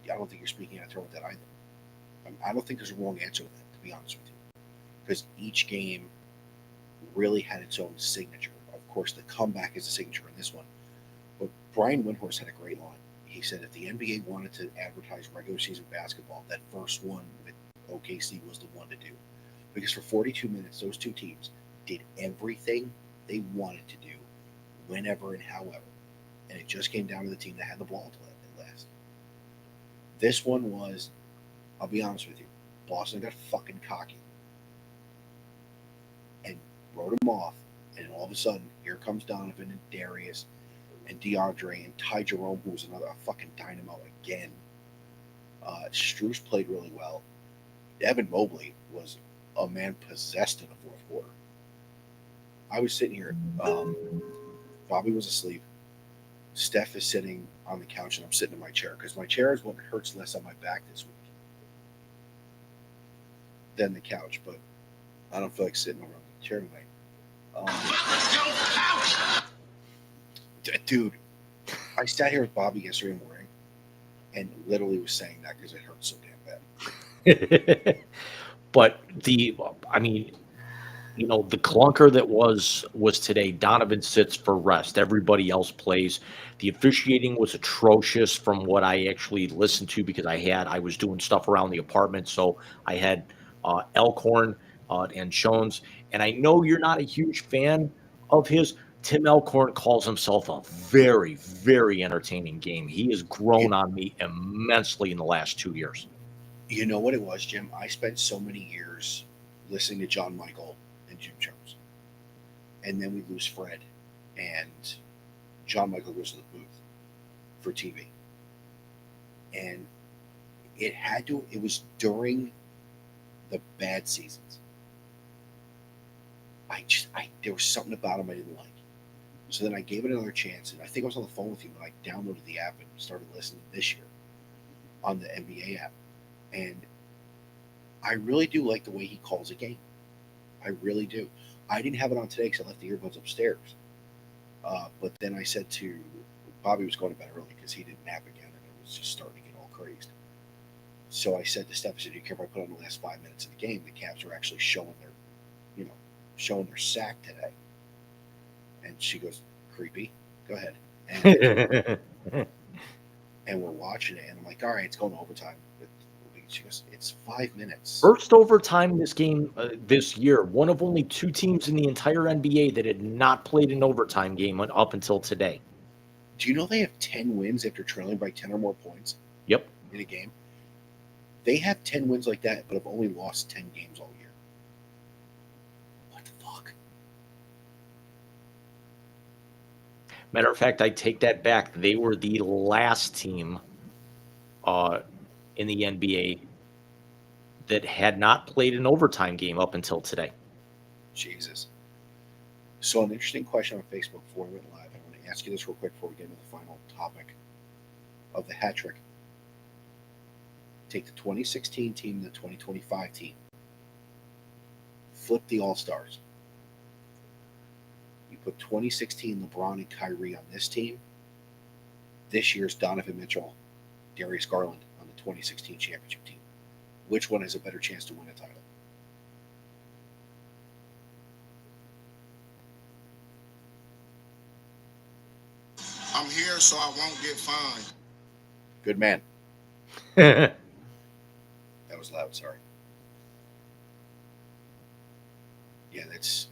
you're speaking out of turn with that either. I don't think there's a wrong answer with that, to be honest with you, because each game really had its own signature. Of course, the comeback is a signature in this one, but Brian Windhorst had a great line. He said if the NBA wanted to advertise regular season basketball, that first one with OKC was the one to do, because for 42 minutes, those two teams did everything they wanted to do, whenever and however, and it just came down to the team that had the ball at last. This one was, I'll be honest with you, Boston got fucking cocky and wrote him off, and all of a sudden, here comes Donovan and Darius and DeAndre and Ty Jerome, who was another fucking dynamo again. Strus played really well. Evan Mobley was a man possessed in the fourth quarter. I was sitting here. Bobby was asleep. Steph is sitting on the couch, and I'm sitting in my chair because my chair is what hurts less on my back this week than the couch. But I don't feel like sitting over on the chair tonight. Dude, I sat here with Bobby yesterday morning and literally was saying that because it hurt so damn bad. But the clunker that was today, Donovan sits for rest. Everybody else plays. The officiating was atrocious from what I actually listened to because I was doing stuff around the apartment. So I had Elkhorn and Jones. And I know you're not a huge fan of his. Tim Elkhorn calls himself a very, very entertaining game. He has grown on me immensely in the last 2 years. You know what it was, Jim? I spent so many years listening to John Michael and Jim Jones. And then we lose Fred. And John Michael goes to the booth for TV. And it was during the bad seasons. There was something about him I didn't like. So then I gave it another chance, and I think I was on the phone with you when I downloaded the app and started listening this year on the NBA app. And I really do like the way he calls a game. I really do. I didn't have it on today because I left the earbuds upstairs. But then I said to Bobby was going to bed early because he didn't nap again, and it was just starting to get all crazed. So I said to Steph, I said, do you care if I put on the last 5 minutes of the game? The Cavs are actually showing their sack today. And she goes, creepy. Go ahead. And we're watching it, and I'm like, all right, it's going to overtime. She goes, it's 5 minutes. First overtime this game this year. One of only two teams in the entire NBA that had not played an overtime game up until today. Do you know they have 10 wins after trailing by 10 or more points? Yep. In a game? They have 10 wins like that, but have only lost 10 games all year. What the fuck? Matter of fact, I take that back. They were the last team in the NBA that had not played an overtime game up until today. Jesus. So an interesting question on Facebook before we went live. I want to ask you this real quick before we get into the final topic of the hat trick. Take the 2016 team and the 2025 team. Flip the All-Stars. You put 2016 LeBron and Kyrie on this team. This year's Donovan Mitchell, Darius Garland on the 2016 championship team. Which one has a better chance to win a title? I'm here so I won't get fined. Good man. That was loud, sorry. Yeah, that's...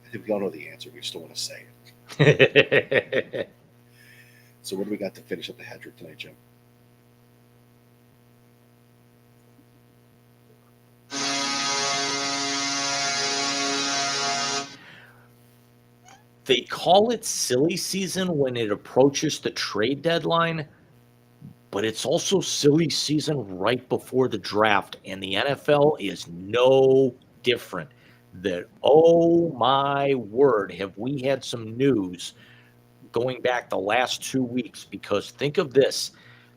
I think we all know the answer. We just don't want to say it. So what do we got to finish up the hat trick tonight, Jim? They call it silly season when it approaches the trade deadline, but it's also silly season right before the draft, and the NFL is no different. That, oh my word, have we had some news going back the last 2 weeks? Because think of this,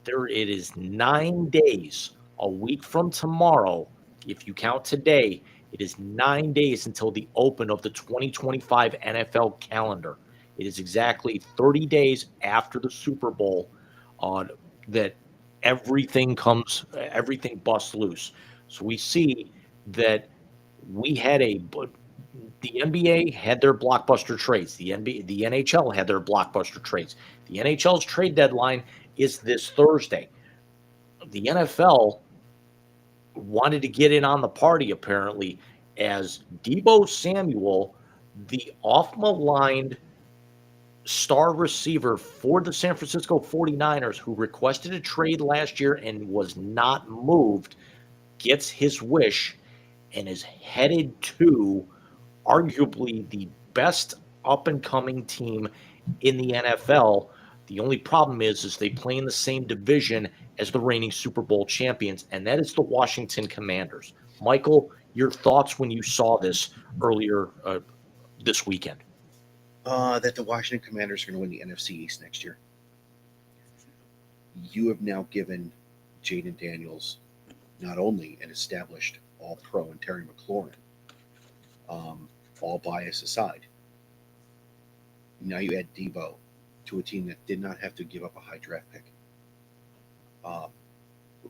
it is 9 days A week from tomorrow, if you count today, it is 9 days until the open of the 2025 NFL calendar. It is exactly 30 days after the Super Bowl that everything busts loose. So we see that we had the NBA had their blockbuster trades. The NHL had their blockbuster trades. The NHL's trade deadline is this Thursday. The NFL wanted to get in on the party apparently as Debo Samuel, the off-maligned star receiver for the San Francisco 49ers who requested a trade last year and was not moved, gets his wish and is headed to arguably the best up-and-coming team in the NFL. The only problem is they play in the same division as the reigning Super Bowl champions, and that is the Washington Commanders. Michael, your thoughts when you saw this earlier this weekend? That the Washington Commanders are going to win the NFC East next year. You have now given Jaden Daniels not only an established All-Pro and Terry McLaurin, all bias aside. Now you add Debo to a team that did not have to give up a high draft pick,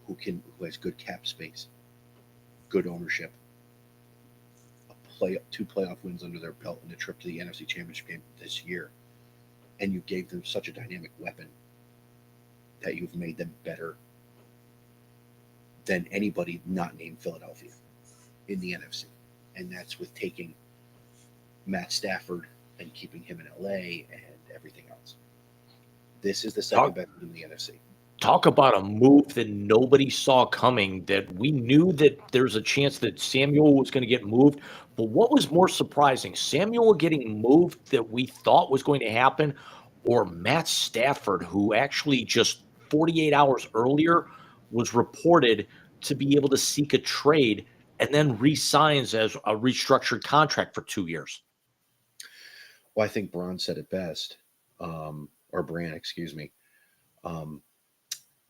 who has good cap space, good ownership, two playoff wins under their belt, and a trip to the NFC Championship game this year, and you gave them such a dynamic weapon that you've made them better than anybody not named Philadelphia in the NFC, and that's with taking Matt Stafford and keeping him in LA and everything else. This is the second best in the NFC. Talk about a move that nobody saw coming, that we knew that there's a chance that Samuel was going to get moved. But what was more surprising, Samuel getting moved that we thought was going to happen, or Matt Stafford, who actually just 48 hours earlier was reported to be able to seek a trade and then re-signs as a restructured contract for 2 years? Well, I think Braun said it best, or Bran, excuse me.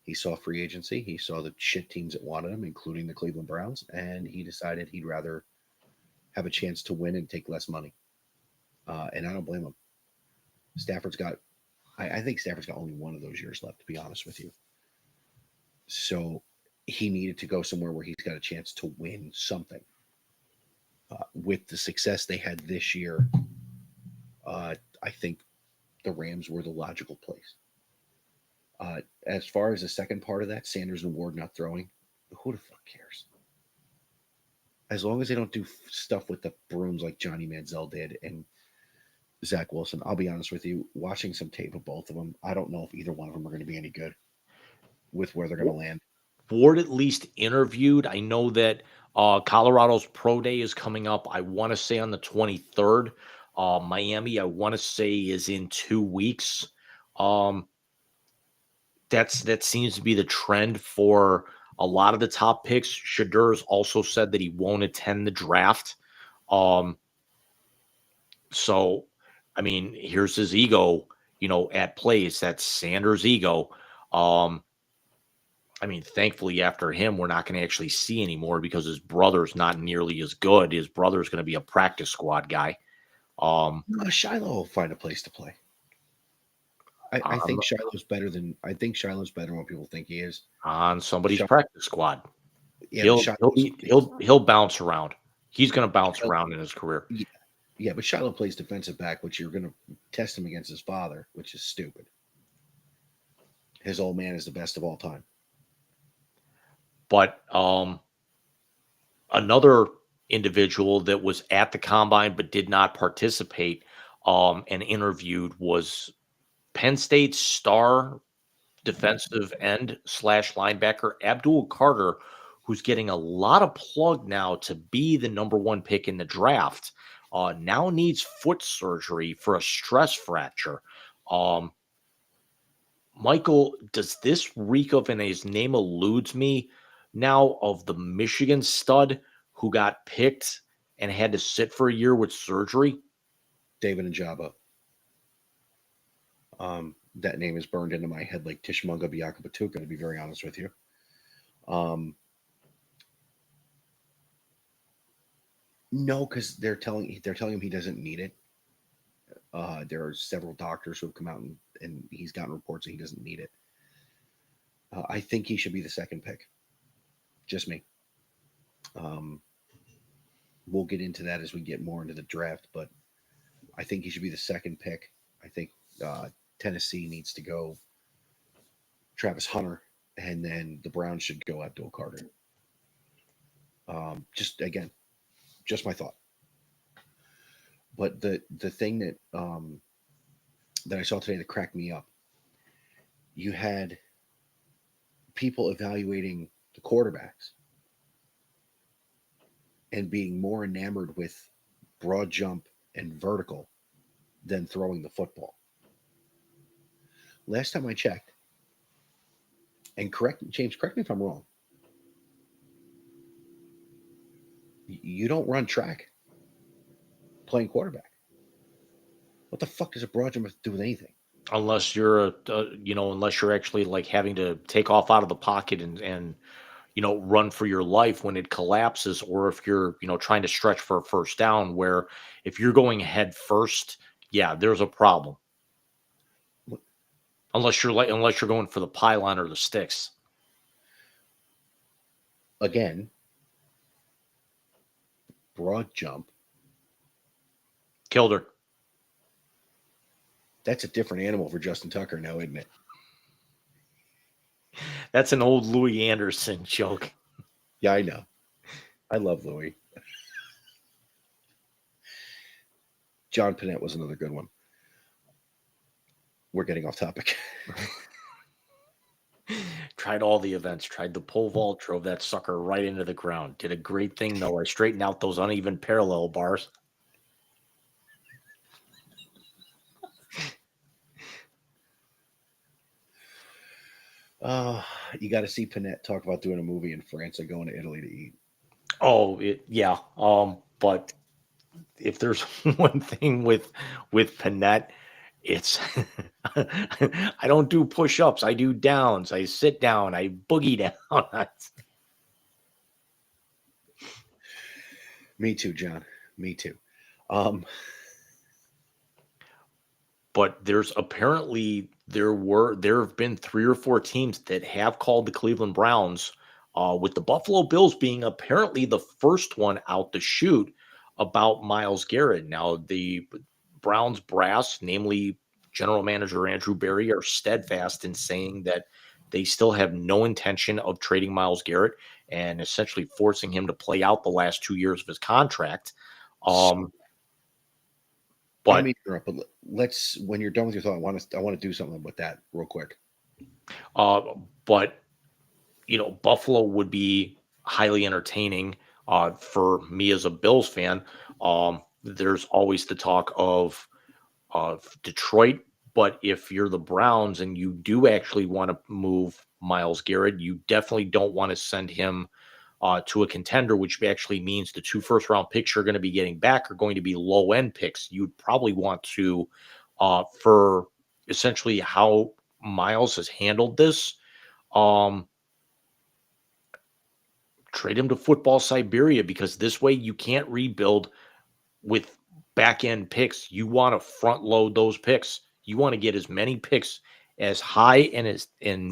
He saw free agency. He saw the shit teams that wanted him, including the Cleveland Browns, and he decided he'd rather have a chance to win and take less money. And I don't blame him. I think Stafford's got only one of those years left, to be honest with you. So he needed to go somewhere where he's got a chance to win something. With the success they had this year, I think the Rams were the logical place. As far as the second part of that, Sanders and Ward not throwing, who the fuck cares? As long as they don't do stuff with the brooms like Johnny Manziel did and Zach Wilson. I'll be honest with you, watching some tape of both of them, I don't know if either one of them are going to be any good with where they're going to land. Ward at least interviewed. I know that Colorado's Pro Day is coming up, I want to say on the 23rd. Miami, I want to say, is in 2 weeks. That seems to be the trend for a lot of the top picks. Shadur's also said that he won't attend the draft. So, I mean, here's his ego, at play. That's Sanders' ego. I mean, thankfully, after him, we're not going to actually see anymore because his brother's not nearly as good. His brother's going to be a practice squad guy. No, Shiloh will find a place to play. I think Shiloh's better than what people think he is. On somebody's practice squad. Yeah, he'll bounce around. He's going to bounce around in his career. Yeah, but Shiloh plays defensive back, which you're going to test him against his father, which is stupid. His old man is the best of all time. But another individual that was at the combine but did not participate and interviewed was Penn State's star defensive end / linebacker Abdul Carter, who's getting a lot of plug now to be the number 1 pick in the draft. Now needs foot surgery for a stress fracture. Michael, does this reek of, and his name eludes me now, of the Michigan stud who got picked and had to sit for a year with surgery? David Njaba. That name is burned into my head like Tishmunga Biakabatuka, to be very honest with you. No, because they're telling him he doesn't need it. There are several doctors who have come out and he's gotten reports that he doesn't need it. I think he should be the second pick. Just me. Um, we'll get into that as we get more into the draft, but I think he should be the second pick. I think Tennessee needs to go Travis Hunter, and then the Browns should go Abdul Carter. Just again, just my thought. But the thing that I saw today that cracked me up, you had people evaluating the quarterbacks and being more enamored with broad jump and vertical than throwing the football. Last time I checked, and James, correct me if I'm wrong. You don't run track playing quarterback. What the fuck does a broad jump have to do with anything? Unless you're unless you're actually like having to take off out of the pocket and run for your life when it collapses, or if you're, trying to stretch for a first down, where if you're going head first, yeah, there's a problem. Unless you're going for the pylon or the sticks. Again, broad jump. Killed her. That's a different animal for Justin Tucker now, isn't it? That's an old Louis Anderson joke. Yeah, I know. I love Louis. John Panette was another good one. We're getting off topic. Tried all the events. Tried the pole vault. Drove that sucker right into the ground. Did a great thing, though. I straightened out those uneven parallel bars. You got to see Panette talk about doing a movie in France and going to Italy to eat. Oh, yeah. But if there's one thing with Panette, it's I don't do push-ups. I do downs. I sit down. I boogie down. Me too, John. Me too. But there have been 3 or 4 teams that have called the Cleveland Browns, with the Buffalo Bills being apparently the first one out the chute about Myles Garrett. Now, the Browns brass, namely general manager Andrew Berry, are steadfast in saying that they still have no intention of trading Myles Garrett and essentially forcing him to play out the last 2 years of his contract. But let me interrupt, but let's, when you're done with your thought, I want to do something with that real quick. But Buffalo would be highly entertaining for me as a Bills fan. There's always the talk of Detroit, but if you're the Browns and you do actually want to move Myles Garrett, you definitely don't want to send him to a contender, which actually means the 2 first-round picks you're going to be getting back are going to be low-end picks. You'd probably want to, for essentially how Myles has handled this, trade him to Football Siberia, because this way you can't rebuild with back-end picks. You want to front-load those picks. You want to get as many picks as high and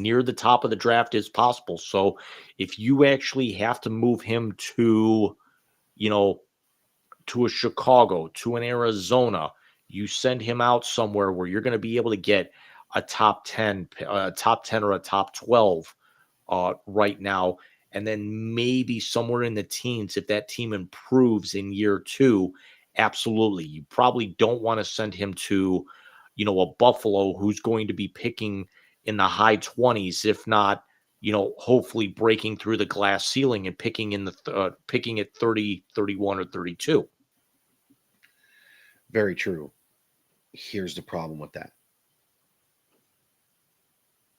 near the top of the draft as possible. So if you actually have to move him to, to a Chicago, to an Arizona, you send him out somewhere where you're going to be able to get a top 10 or a top 12 right now. And then maybe somewhere in the teens, if that team improves in year 2, absolutely. You probably don't want to send him to, a Buffalo who's going to be picking in the high 20s, if not, hopefully breaking through the glass ceiling and picking picking at 30, 31, or 32. Very true. Here's the problem with that.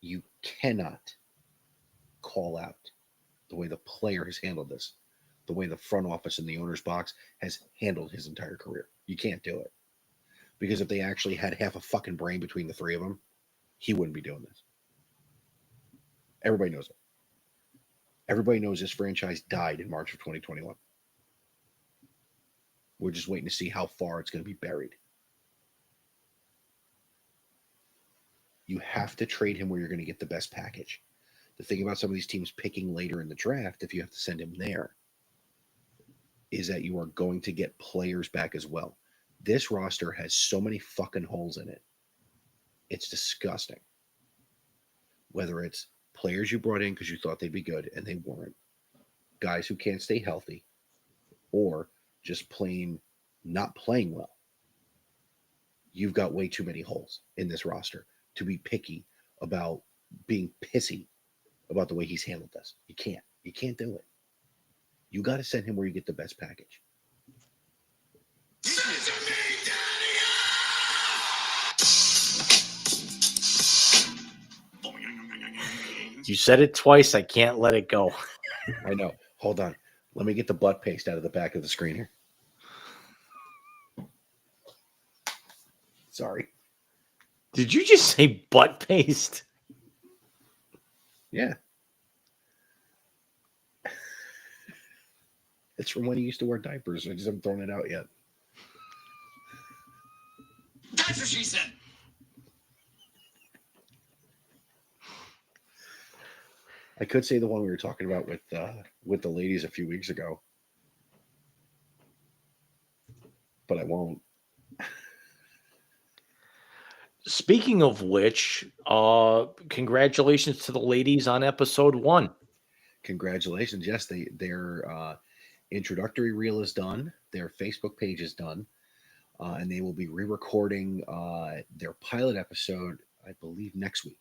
You cannot call out the way the player has handled this, the way the front office in the owner's box has handled his entire career. You can't do it. Because if they actually had half a fucking brain between the 3 of them, he wouldn't be doing this. Everybody knows it. Everybody knows this franchise died in March of 2021. We're just waiting to see how far it's going to be buried. You have to trade him where you're going to get the best package. The thing about some of these teams picking later in the draft, if you have to send him there, is that you are going to get players back as well. This roster has so many fucking holes in it. It's disgusting. Whether it's players you brought in because you thought they'd be good and they weren't, guys who can't stay healthy, or just plain not playing well. You've got way too many holes in this roster to be picky about being pissy about the way he's handled this. You can't. You can't do it. You got to send him where you get the best package. You said it twice. I can't let it go. I know. Hold on. Let me get the butt paste out of the back of the screen here. Sorry. Did you just say butt paste? Yeah. It's from when he used to wear diapers. I just haven't thrown it out yet. That's what she said. I could say the one we were talking about with the ladies a few weeks ago, but I won't. Speaking of which, congratulations to the ladies on episode 1. Congratulations. Yes, their introductory reel is done. Their Facebook page is done. And they will be re-recording their pilot episode, I believe, next week.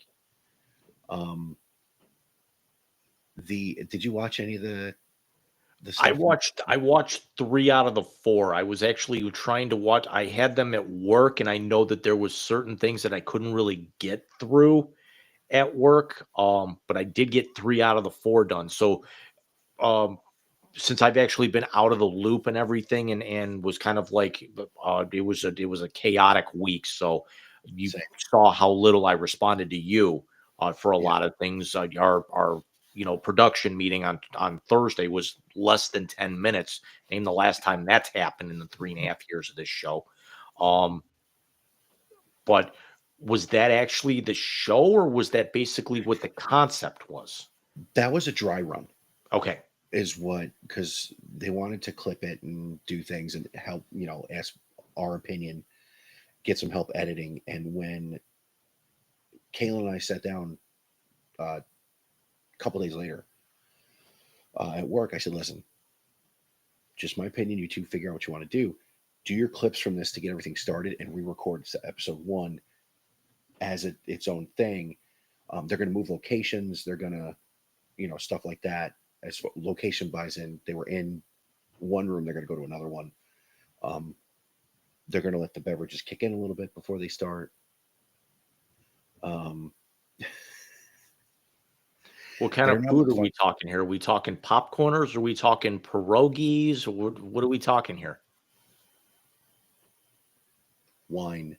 Did you watch any of the I stuff? watched 3 out of the 4. I was actually trying to watch. I had them at work, and I know that there was certain things that I couldn't really get through at work. But I did get 3 out of the 4 done. So, since I've actually been out of the loop and everything, and was kind of like, it was a chaotic week. So you Same. saw how little I responded to you for a Yeah. lot of things. Our production meeting on Thursday was less than 10 minutes. Name the last time that's happened in the 3.5 years of this show. But was that actually the show, or was that basically what the concept was? That was a dry run. Okay. Is what, because they wanted to clip it and do things and help, ask our opinion, get some help editing. And when Kayla and I sat down a couple days later at work, I said, listen, just my opinion, you two figure out what you want to do. Do your clips from this to get everything started and re-record episode 1 as its own thing. They're going to move locations. They're going to, stuff like that. As location buys in, they were in one room. They're going to go to another one. They're going to let the beverages kick in a little bit before they start. What kind of food are we talking here? Are we talking popcorners? Are we talking pierogies? What are we talking here? Wine.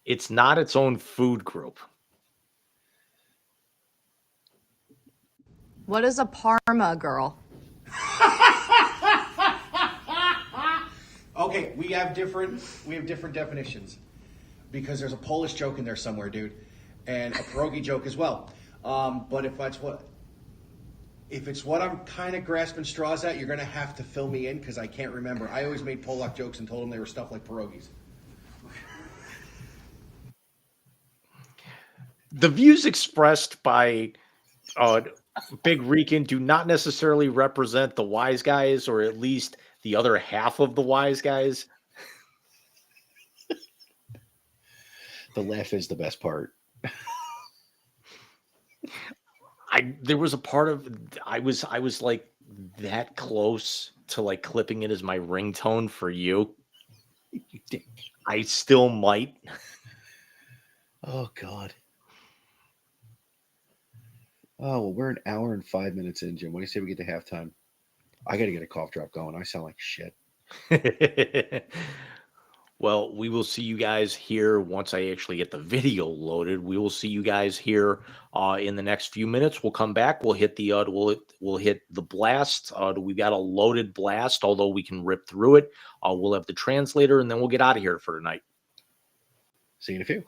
It's not its own food group. What is a Parma girl? Okay, we have different definitions, because there's a Polish joke in there somewhere, dude, and a pierogi joke as well. But if it's what I'm kind of grasping straws at, you're gonna have to fill me in, because I can't remember. I always made Polak jokes and told them they were stuff like pierogies. The views expressed by Big Rican do not necessarily represent the wise guys, or at least the other half of the wise guys. The laugh is the best part. There was a part of I was like that close to like clipping it as my ringtone for you. I still might. Oh God. Oh, well, we're an hour and 5 minutes in, Jim. What do you say we get to halftime? I got to get a cough drop going. I sound like shit. Well, we will see you guys here once I actually get the video loaded. We will see you guys here in the next few minutes. We'll come back. We'll hit the we'll hit the blast. We got a loaded blast, although we can rip through it. We'll have the translator, and then we'll get out of here for tonight. See you in a few.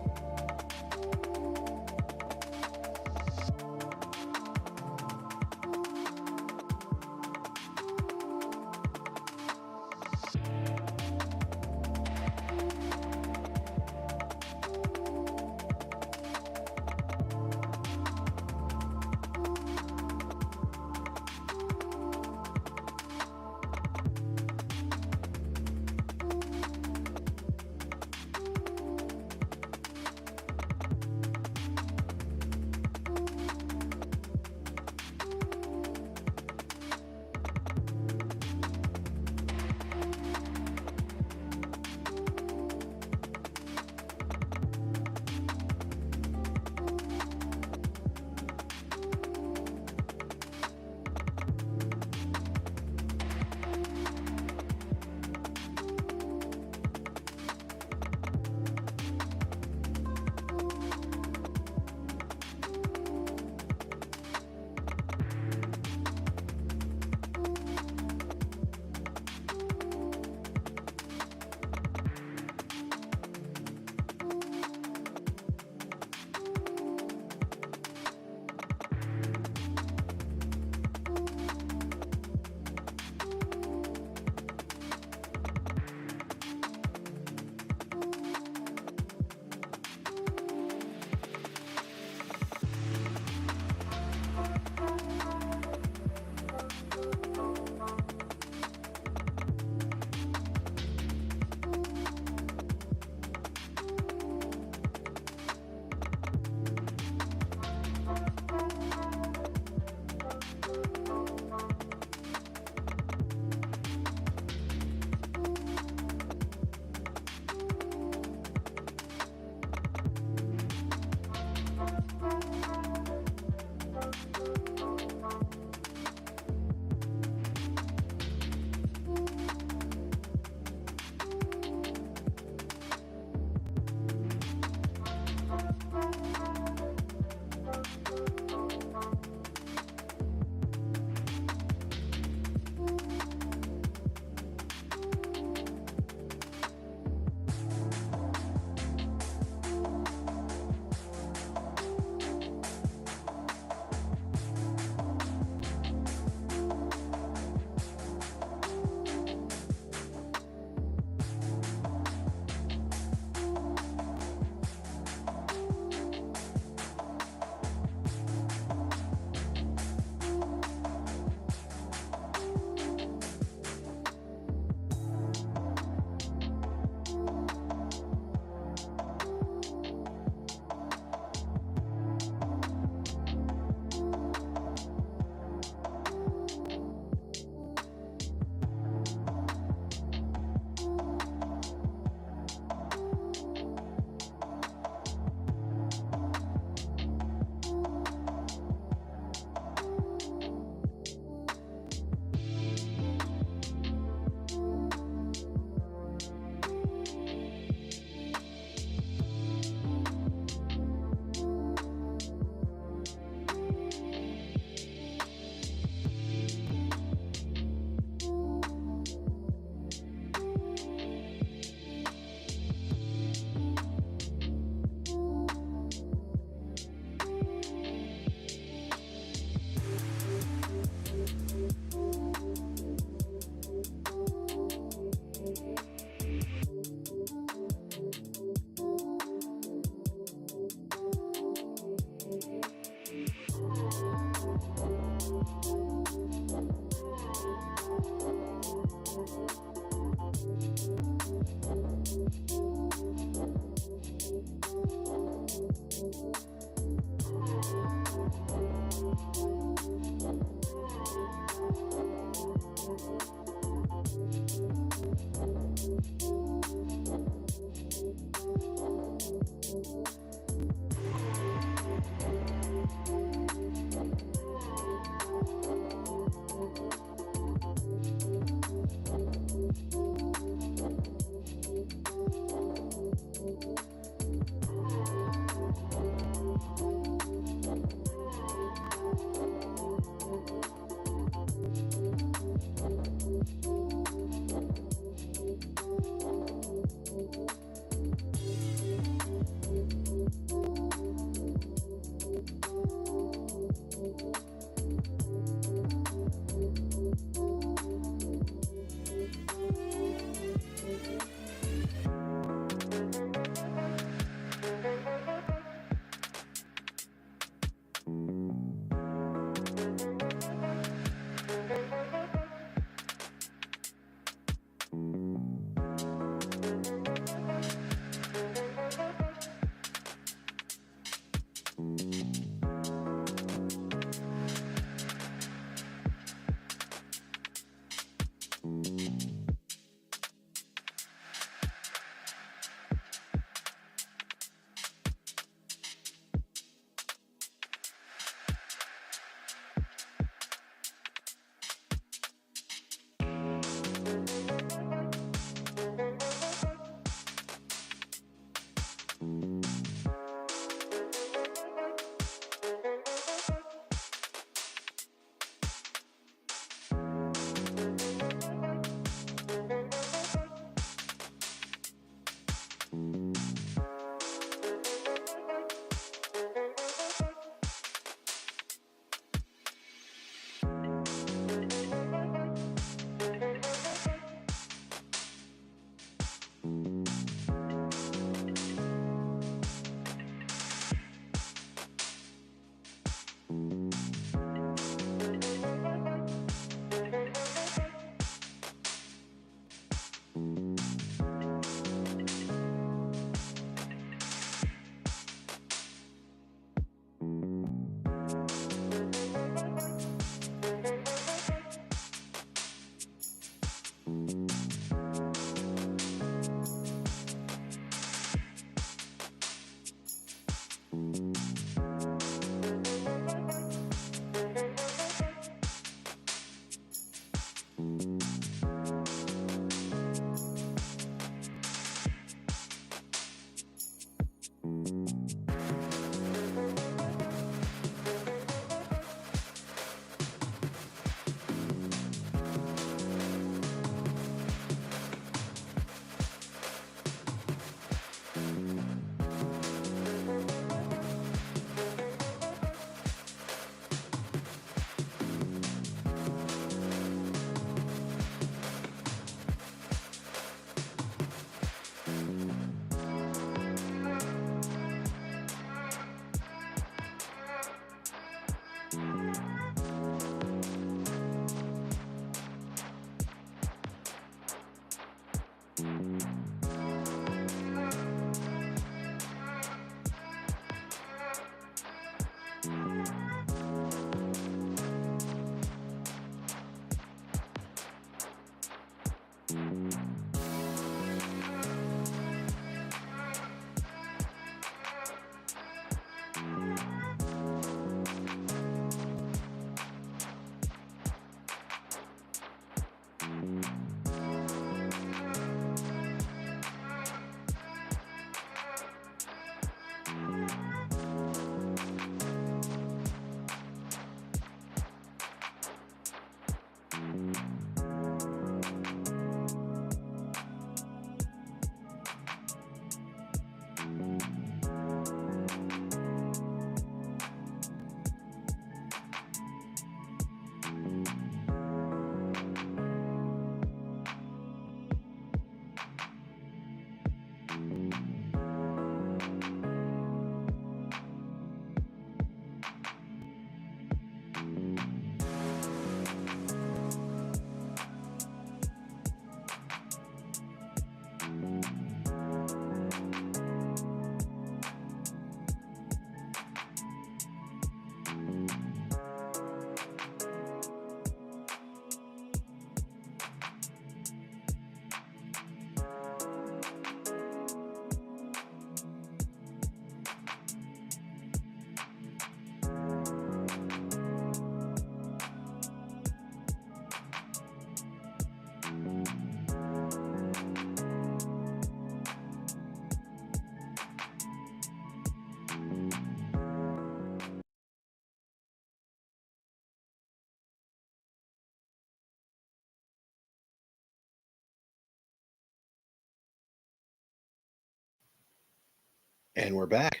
And we're back.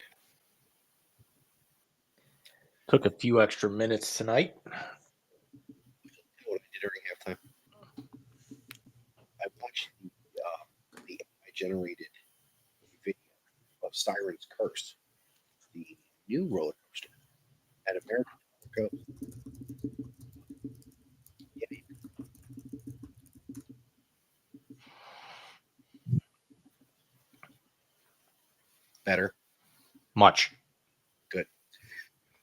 Took a few extra minutes tonight. You know what I did during halftime? I watched the AI generated video of Siren's Curse, the new roller coaster at American Coast. Yeah, better. Much. Good.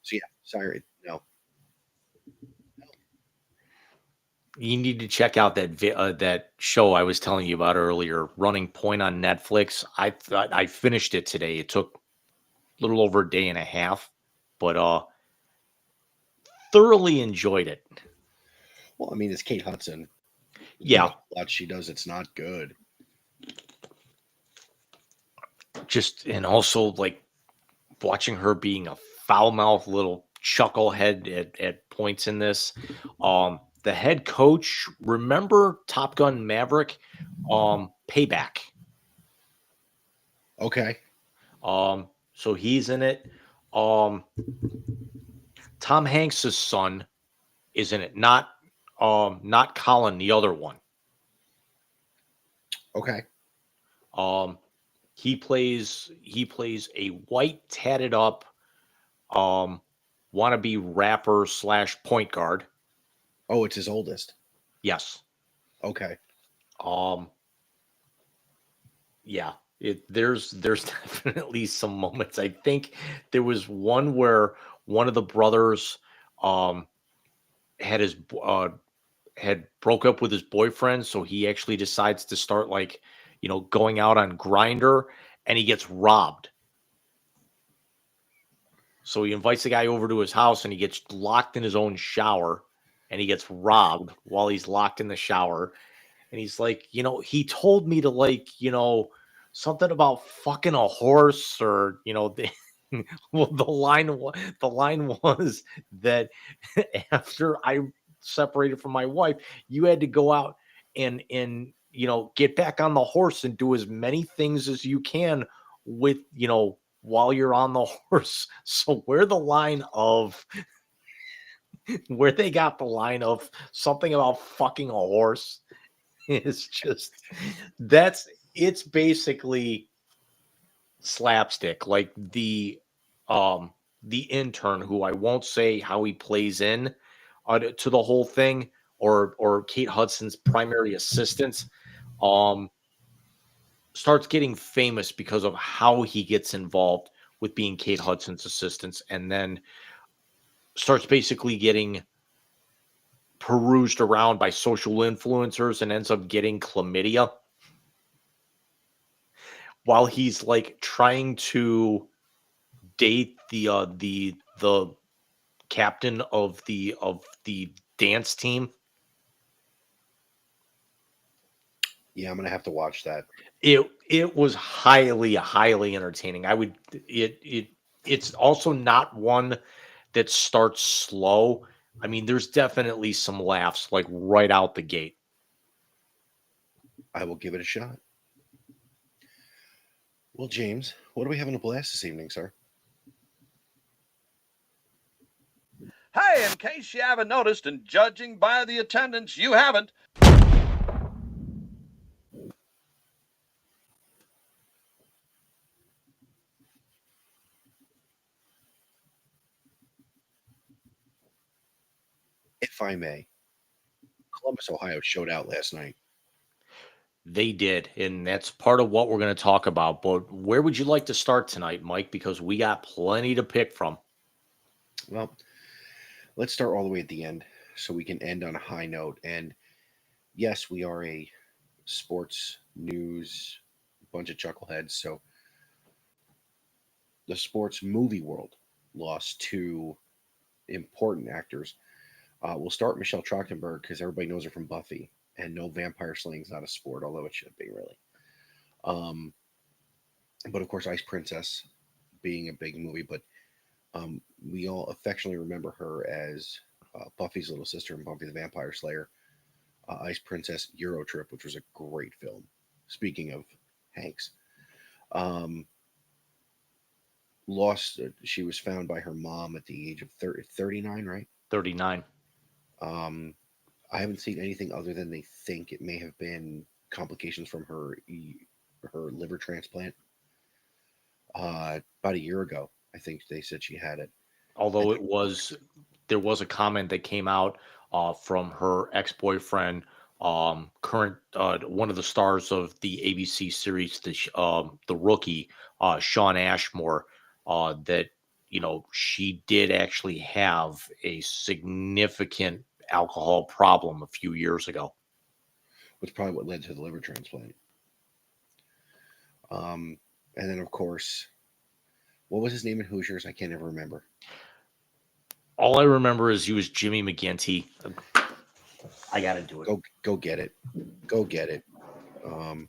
So yeah, Siren. No. You need to check out that show I was telling you about earlier, Running Point on Netflix. I thought I finished it today. It took a little over a day and a half, but thoroughly enjoyed it. Well, I mean, it's Kate Hudson. Yeah, A lot she does, it's not good. just and also like watching her being a foul-mouthed little chucklehead at points in this. The head coach, remember Top Gun Maverick? Payback. Okay. So he's in it. Tom Hanks's son is in it, not Colin, the other one. Okay. He plays a white tatted up wannabe rapper / point guard. Oh, it's his oldest. Yes. Okay. Yeah. There's definitely some moments. I think there was one where one of the brothers had his had broke up with his boyfriend, so he actually decides to start going out on Grinder, and he gets robbed. So he invites the guy over to his house, and he gets locked in his own shower, and he gets robbed while he's locked in the shower. And he's like, he told me to something about fucking a horse, or well, the line was that after I separated from my wife, you had to go out and get back on the horse and do as many things as you can with while you're on the horse. So where they got the line of something about fucking a horse is just it's basically slapstick. Like the intern, who I won't say how he plays in to the whole thing, or Kate Hudson's primary assistant, starts getting famous because of how he gets involved with being Kate Hudson's assistants, and then starts basically getting perused around by social influencers and ends up getting chlamydia while he's like trying to date the captain of the dance team. Yeah, I'm gonna have to watch that. It was highly entertaining. It's also not one that starts slow. I mean, there's definitely some laughs like right out the gate. I will give it a shot. Well, James, what are we having a blast this evening, sir? Hey, in case you haven't noticed, and judging by the attendance, you haven't. If I may, Columbus, Ohio showed out last night. They did, and that's part of what we're going to talk about. But where would you like to start tonight, Mike? Because we got plenty to pick from. Well, let's start all the way at the end so we can end on a high note. And yes, we are a sports news bunch of chuckleheads. So the sports movie world lost two important actors. We'll start Michelle Trachtenberg because everybody knows her from Buffy, and no, vampire slaying is not a sport, although it should be really. Um, but of course, Ice Princess being a big movie, but we all affectionately remember her as Buffy's little sister in Buffy the Vampire Slayer, Ice Princess Euro Trip, which was a great film. Speaking of Hanks, um, lost. She was found by her mom at the age of 39, right? 39. Um, I haven't seen anything other than they think it may have been complications from her liver transplant. About a year ago, I think they said she had it. And Although there was a comment that came out from her ex-boyfriend, current one of the stars of the ABC series, the Rookie, Sean Ashmore, that she did actually have a significant alcohol problem a few years ago. was probably what led to the liver transplant. And then, of course, what was his name in Hoosiers? I can't ever remember. All I remember is he was Jimmy McGinty. I got to do it. Go get it. Go get it. Um,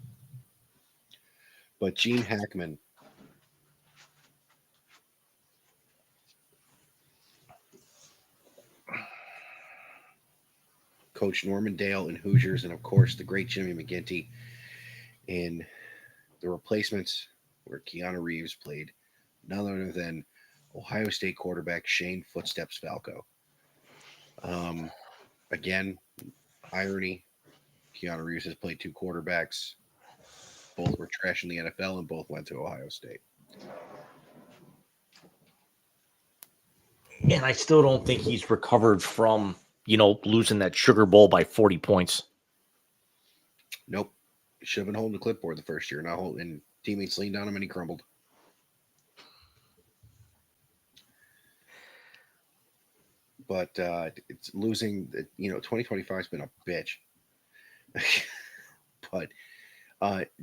but Gene Hackman, Coach Norman Dale in Hoosiers, and of course the great Jimmy McGinty in The Replacements, where Keanu Reeves played none other than Ohio State quarterback Shane Footsteps Falco. Um, Again, irony. Keanu Reeves has played two quarterbacks. Both were trash in the NFL and both went to Ohio State. And I still don't think he's recovered from, losing that Sugar Bowl by 40 points. Nope. Should have been holding the clipboard the first year, not holding. And teammates leaned on him and he crumbled. But it's losing. 2025 has been a bitch. But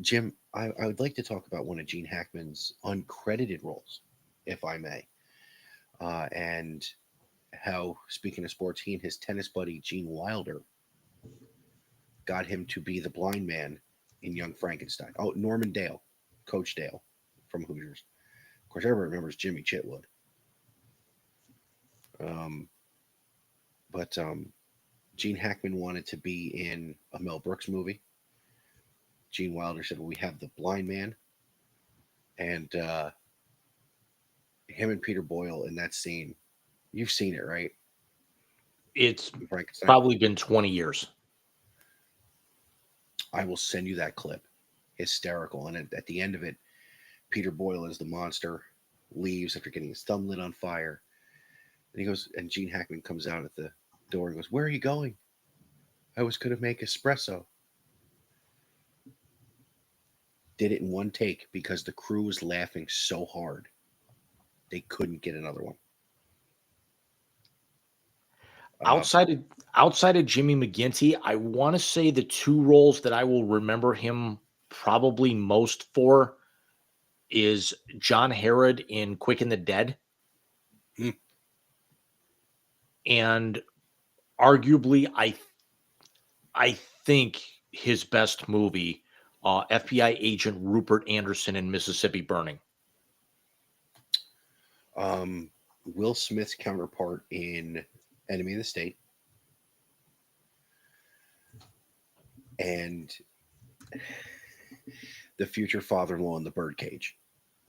Jim, I would like to talk about one of Gene Hackman's uncredited roles, if I may, and how, speaking of sports, he and his tennis buddy Gene Wilder got him to be the blind man in Young Frankenstein. Oh, Norman Dale, Coach Dale from Hoosiers. Of course, everybody remembers Jimmy Chitwood. But Gene Hackman wanted to be in a Mel Brooks movie. Gene Wilder said, "Well, we have the blind man," and him and Peter Boyle in that scene. You've seen it, right? It's Frankenstein. probably been 20 years. I will send you that clip. Hysterical. And at the end of it, Peter Boyle as the monster leaves after getting his thumb lit on fire. And he goes, and Gene Hackman comes out at the door and goes, "Where are you going?" "I was going to make espresso." Did it in one take because the crew was laughing so hard they couldn't get another one. Outside of outside of Jimmy McGinty, I want to say the two roles that I will remember him probably most for is John Herod in Quick and the Dead, Hmm. and arguably, I think his best movie, FBI agent Rupert Anderson in Mississippi Burning. Will Smith's counterpart in Enemy of the State, and the future father-in-law in The Birdcage.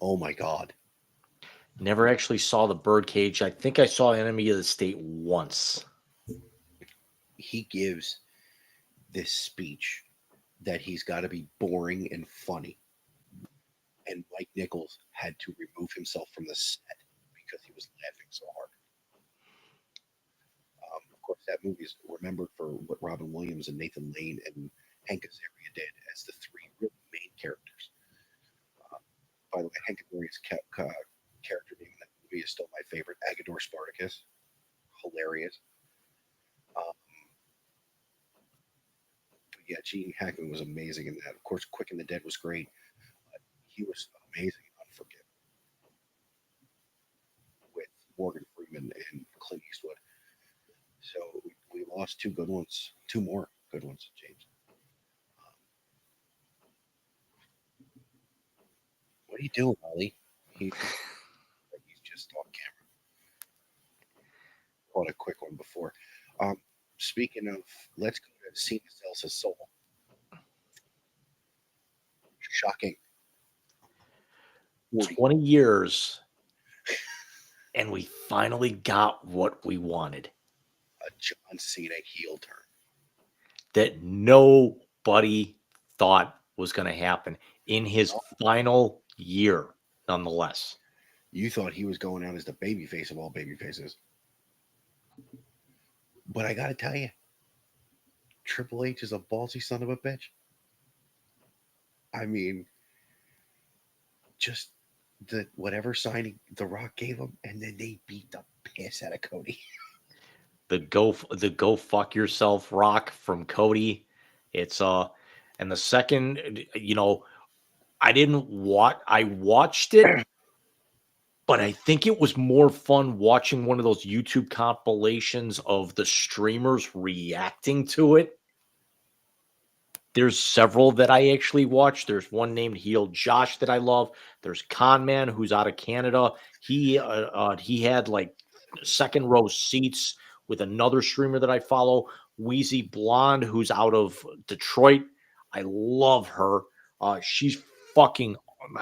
Oh my God. Never actually saw The Birdcage. I think I saw Enemy of the State once. He gives this speech that he's got to be boring and funny. And Mike Nichols had to remove himself from the set because he was laughing so hard. Of course, that movie is remembered for what Robin Williams and Nathan Lane and Hank Azaria did as the three real main characters. By the way, Hank Azaria's character name in that movie is still my favorite, Agador Spartacus. Hilarious. Yeah, Gene Hackman was amazing in that. Of course, Quick and the Dead was great. He was amazing in Unforgiven with Morgan Freeman and Clint Eastwood. So we lost two good ones, two more good ones, James. What are you doing, Ollie? He's just on camera. Caught a quick one before. Speaking of, let's go to Cena Celsa's Soul. Shocking. 20 years, and we finally got what we wanted. A John Cena heel turn. That nobody thought was going to happen in his final year, nonetheless. You thought he was going out as the babyface of all babyfaces. But I got to tell you, Triple H is a ballsy son of a bitch. I mean, just the whatever signing The Rock gave him, and then they beat the piss out of Cody. The go fuck yourself Rock from Cody. It's and the second, I watched it, but I think it was more fun watching one of those YouTube compilations of the streamers reacting to it. There's several that I actually watched. There's one named Heel Josh that I love. There's Con Man, who's out of Canada. He had like second row seats with another streamer that I follow, Wheezy Blonde, who's out of Detroit. I love her. She's fucking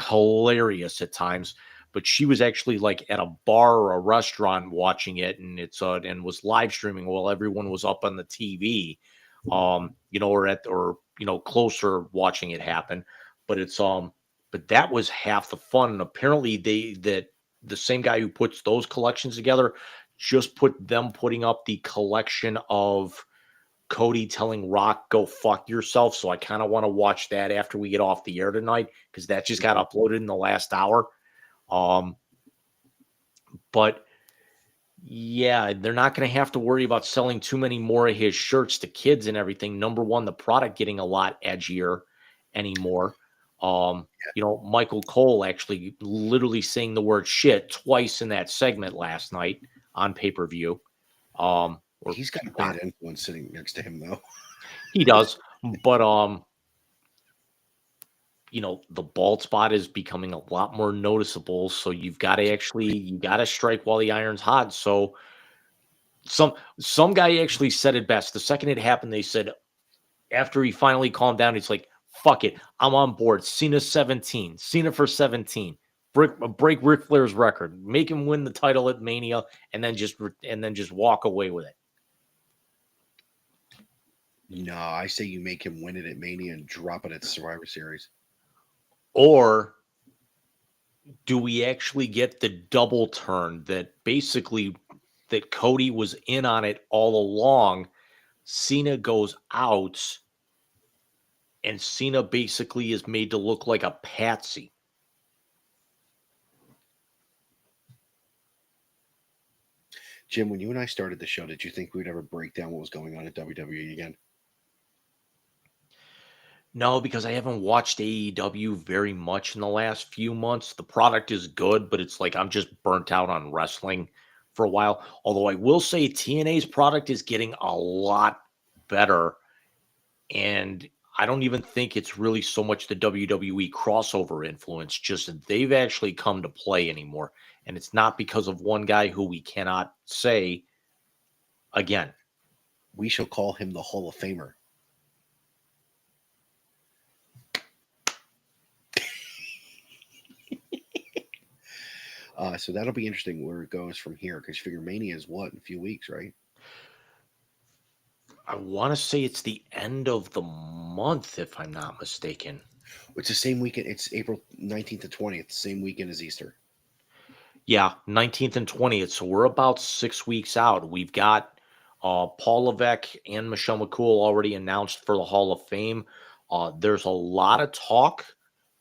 hilarious at times. But she was actually like at a bar or a restaurant watching it, and and was live streaming while everyone was up on the TV, or closer watching it happen. But but that was half the fun. And apparently the same guy who puts those collections together just putting up the collection of Cody telling Rock, go fuck yourself. So I kind of want to watch that after we get off the air tonight, because that just got uploaded in the last hour. But yeah, they're not going to have to worry about selling too many more of his shirts to kids and everything. Number one, the product getting a lot edgier anymore. Michael Cole actually literally saying the word shit twice in that segment last night on pay-per-view. He's got a bad influence sitting next to him, though. He does, but the bald spot is becoming a lot more noticeable. So you got to strike while the iron's hot. So some guy actually said it best. The second it happened, they said after he finally calmed down, it's like, fuck it, I'm on board. Cena 17, Cena for 17. Break Ric Flair's record, make him win the title at Mania, and then just walk away with it. No, I say you make him win it at Mania and drop it at the Survivor Series. Or do we actually get the double turn that Cody was in on it all along? Cena goes out, and Cena basically is made to look like a patsy. Jim, when you and I started the show, did you think we'd ever break down what was going on at WWE again? No, because I haven't watched AEW very much in the last few months. The product is good, but it's like I'm just burnt out on wrestling for a while. Although I will say TNA's product is getting a lot better. And I don't even think it's really so much the WWE crossover influence, just that they've actually come to play anymore. And it's not because of one guy who we cannot say again. We shall call him the Hall of Famer. So that'll be interesting where it goes from here, because you figure Mania is what, in a few weeks, right? I want to say it's the end of the month, if I'm not mistaken. It's the same weekend. It's April 19th to 20th, same weekend as Easter. Yeah, 19th and 20th. So we're about 6 weeks out. We've got Paul Levesque and Michelle McCool already announced for the Hall of Fame. There's a lot of talk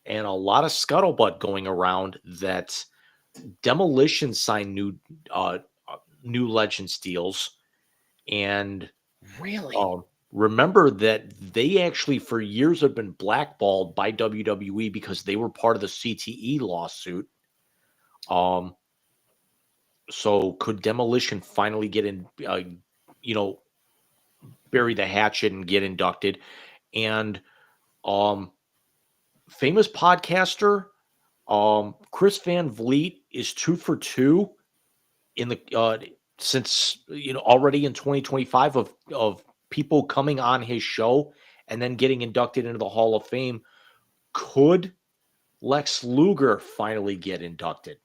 and a lot of scuttlebutt going around that Demolition signed new Legends deals. And Really? remember that they actually for years have been blackballed by WWE because they were part of the CTE lawsuit. So could Demolition finally get in, you know, bury the hatchet and get inducted? And famous podcaster Chris Van Vliet is 2 for 2 in the since already in 2025 of people coming on his show and then getting inducted into the Hall of Fame. Could Lex Luger finally get inducted?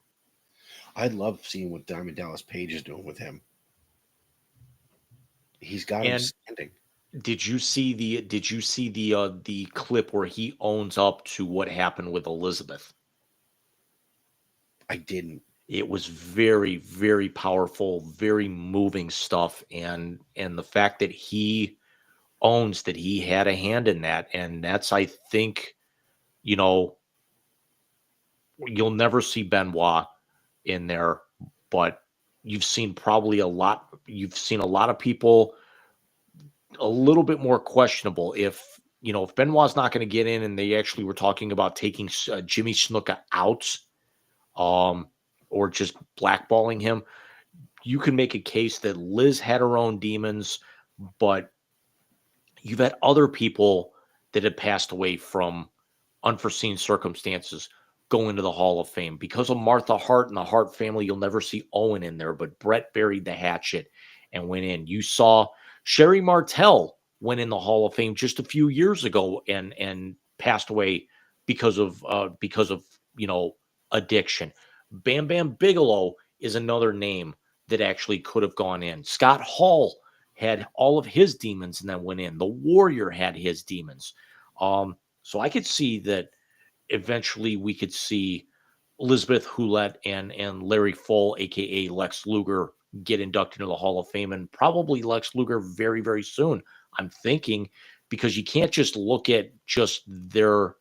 I'd love seeing what Diamond Dallas Page is doing with him. He's got him And standing. did you see the clip where he owns up to what happened with Elizabeth? I didn't. It was very, very powerful, very moving stuff, and the fact that he owns that he had a hand in that, and that's, I think, you'll never see Benoit in there, but you've seen a lot of people a little bit more questionable if Benoit's not going to get in, and they actually were talking about taking Jimmy Snuka out, or just blackballing him. You can make a case that Liz had her own demons, but you've had other people that had passed away from unforeseen circumstances go into the Hall of Fame. Because of Martha Hart and the Hart family, you'll never see Owen in there, but Brett buried the hatchet and went in. You saw Sherry Martel went in the Hall of Fame just a few years ago and passed away because of addiction. Bam Bam Bigelow is another name that actually could have gone in. Scott Hall had all of his demons and then went in. The Warrior had his demons. So I could see that eventually we could see Elizabeth Hulett and Larry Full, aka Lex Luger, get inducted into the Hall of Fame, and probably Lex Luger very, very soon. I'm thinking, because you can't just look at just their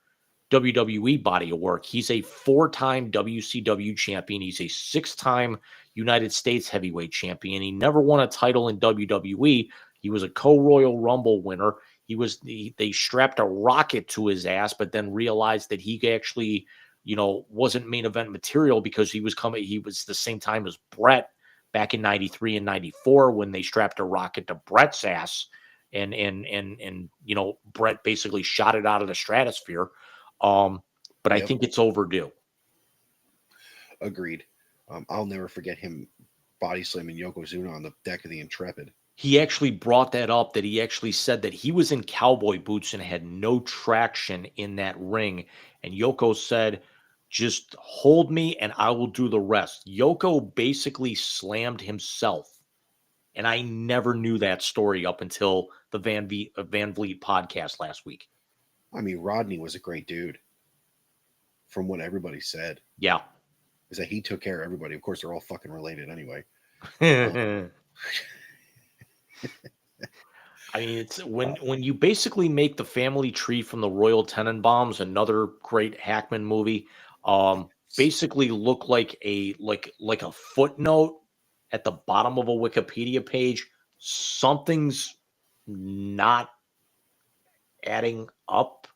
WWE body of work. He's a 4-time WCW champion. He's a 6-time United States heavyweight champion. He never won a title in WWE. He was a co-Royal Rumble winner. They strapped a rocket to his ass, but then realized that he actually, wasn't main event material because he was the same time as Brett back in 93 and 94 when they strapped a rocket to Brett's ass and Brett basically shot it out of the stratosphere. But I think it's overdue. Agreed. I'll never forget him body slamming Yokozuna on the deck of the Intrepid. He actually brought that up, that he actually said that he was in cowboy boots and had no traction in that ring. And Yoko said, just hold me and I will do the rest. Yoko basically slammed himself. And I never knew that story up until the Van Vliet podcast last week. I mean, Rodney was a great dude, from what everybody said. Yeah. Is that he took care of everybody. Of course, they're all fucking related anyway. I mean, it's when you basically make the family tree from the Royal Tenenbaums, another great Hackman movie, basically look like a footnote at the bottom of a Wikipedia page, something's not adding up.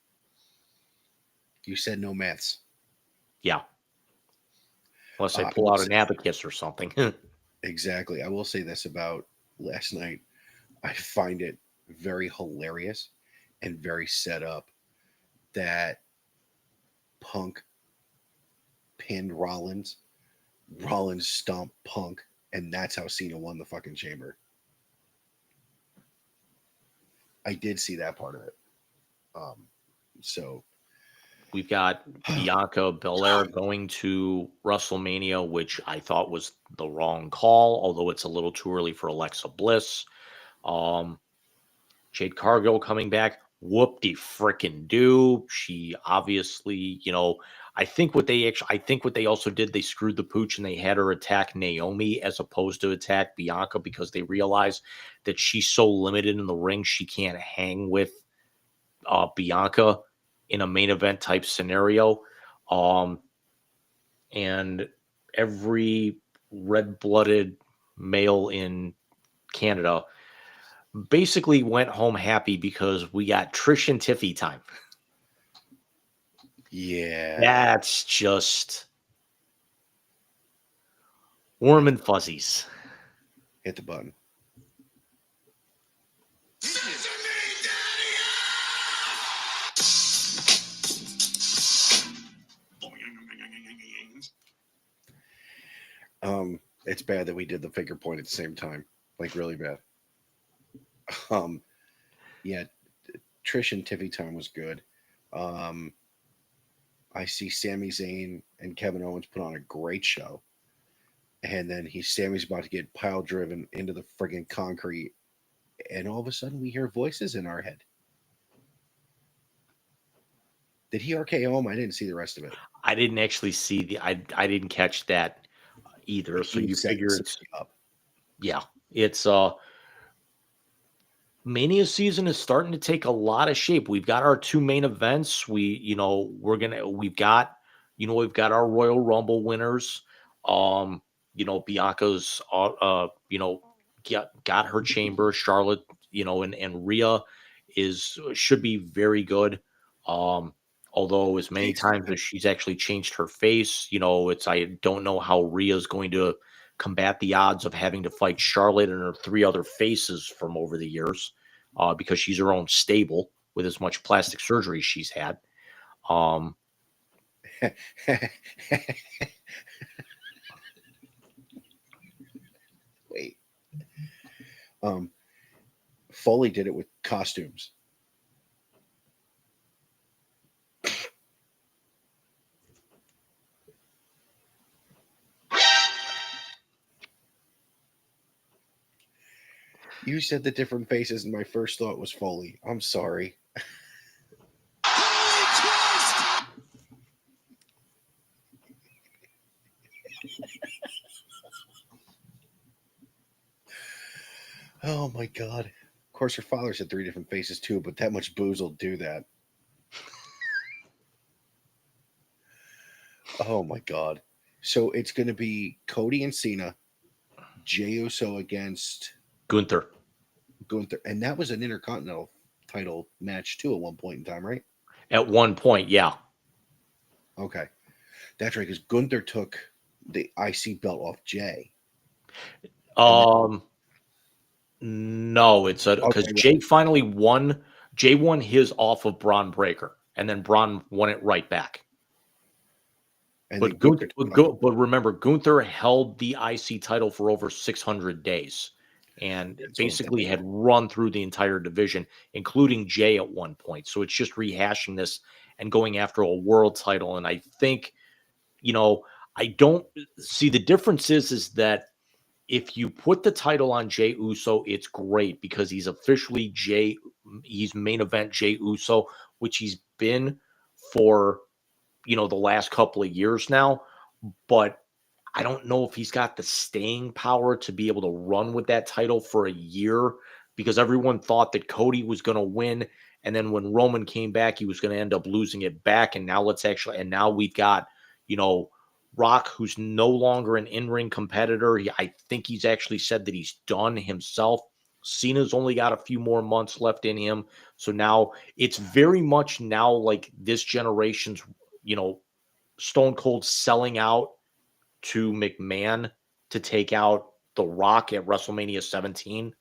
You said no maths. Yeah. Unless I I pull will out say- an abacus or something. Exactly. I will say this about last night. I find it very hilarious and very set up that Punk pinned Rollins, Rollins stomped Punk, and that's how Cena won the fucking Chamber. I did see that part of it. So We've got Bianca Belair going to WrestleMania, which I thought was the wrong call, although it's a little too early for Alexa Bliss. Jade Cargill coming back. Whoop-de-frickin'-do. She obviously, I think what they also did, they screwed the pooch and they had her attack Naomi as opposed to attack Bianca because they realized that she's so limited in the ring, she can't hang with Bianca in a main event type scenario. And every red-blooded male in Canada basically went home happy because we got Trish and Tiffy time. yeah, That's just warm and fuzzies. hit the button. It's bad that we did the finger point at the same time. Like really bad. Yeah, Trish and Tiffy time was good. I see Sami Zayn and Kevin Owens put on a great show. And then Sammy's about to get pile driven into the friggin' concrete. And all of a sudden we hear voices in our head. Did he RKO him? I didn't see the rest of it. I didn't actually see I didn't catch that either. So you figure it's up. Yeah. It's Mania season is starting to take a lot of shape. We've got our two main events. We've got our Royal Rumble winners. Bianca's got her chamber. Charlotte, and Rhea should be very good. Although as many times as she's actually changed her face, I don't know how Rhea's going to combat the odds of having to fight Charlotte and her three other faces from over the years, because she's her own stable with as much plastic surgery she's had. Wait. Foley did it with costumes. You said the different faces, and my first thought was Foley. I'm sorry. Oh my god. Of course, her father said three different faces too, but that much booze will do that. Oh my god. So it's going to be Cody and Cena, Jey Uso against Gunther. And that was an Intercontinental title match too at one point in time, right? At one point, yeah. Okay. That's right, because Gunther took the IC belt off Jey. No, it's because Okay, Jay finally won. Jay won his off of Braun Breaker, and then Braun won it right back. and But then but remember, Gunther held the IC title for over 600 days, and basically had run through the entire division, including Jay at one point. So it's just rehashing this and going after a world title. And I think, I don't see the difference is that if you put the title on Jey Uso, it's great because he's officially he's main event Jey Uso, which he's been for, the last couple of years now. But I don't know if he's got the staying power to be able to run with that title for a year, because everyone thought that Cody was going to win. And then when Roman came back, he was going to end up losing it back. And now now we've got, Rock, who's no longer an in-ring competitor. I think he's actually said that he's done himself. Cena's only got a few more months left in him. So now it's very much now like this generation's, Stone Cold selling out to McMahon to take out The Rock at WrestleMania 17.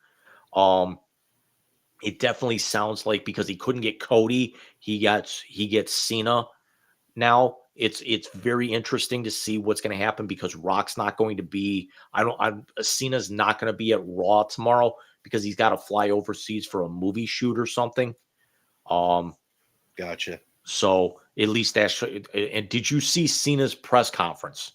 It definitely sounds like because he couldn't get Cody, he gets Cena. Now it's very interesting to see what's going to happen because Rock's not going to be. Cena's not going to be at Raw tomorrow because he's got to fly overseas for a movie shoot or something. Gotcha. So at least that's. And did you see Cena's press conference?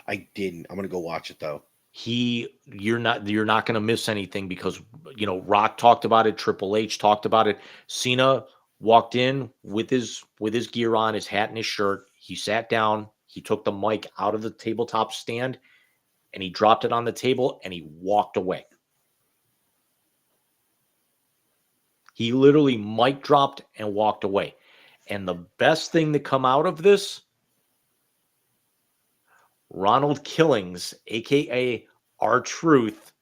I didn't. I'm gonna go watch it though. You're not going to miss anything because Rock talked about it, Triple H talked about it. Cena walked in with his gear on, his hat and his shirt. He sat down, he took the mic out of the tabletop stand and he dropped it on the table and he walked away. He literally mic dropped and walked away. And the best thing to come out of this, Ronald Killings, aka R-Truth,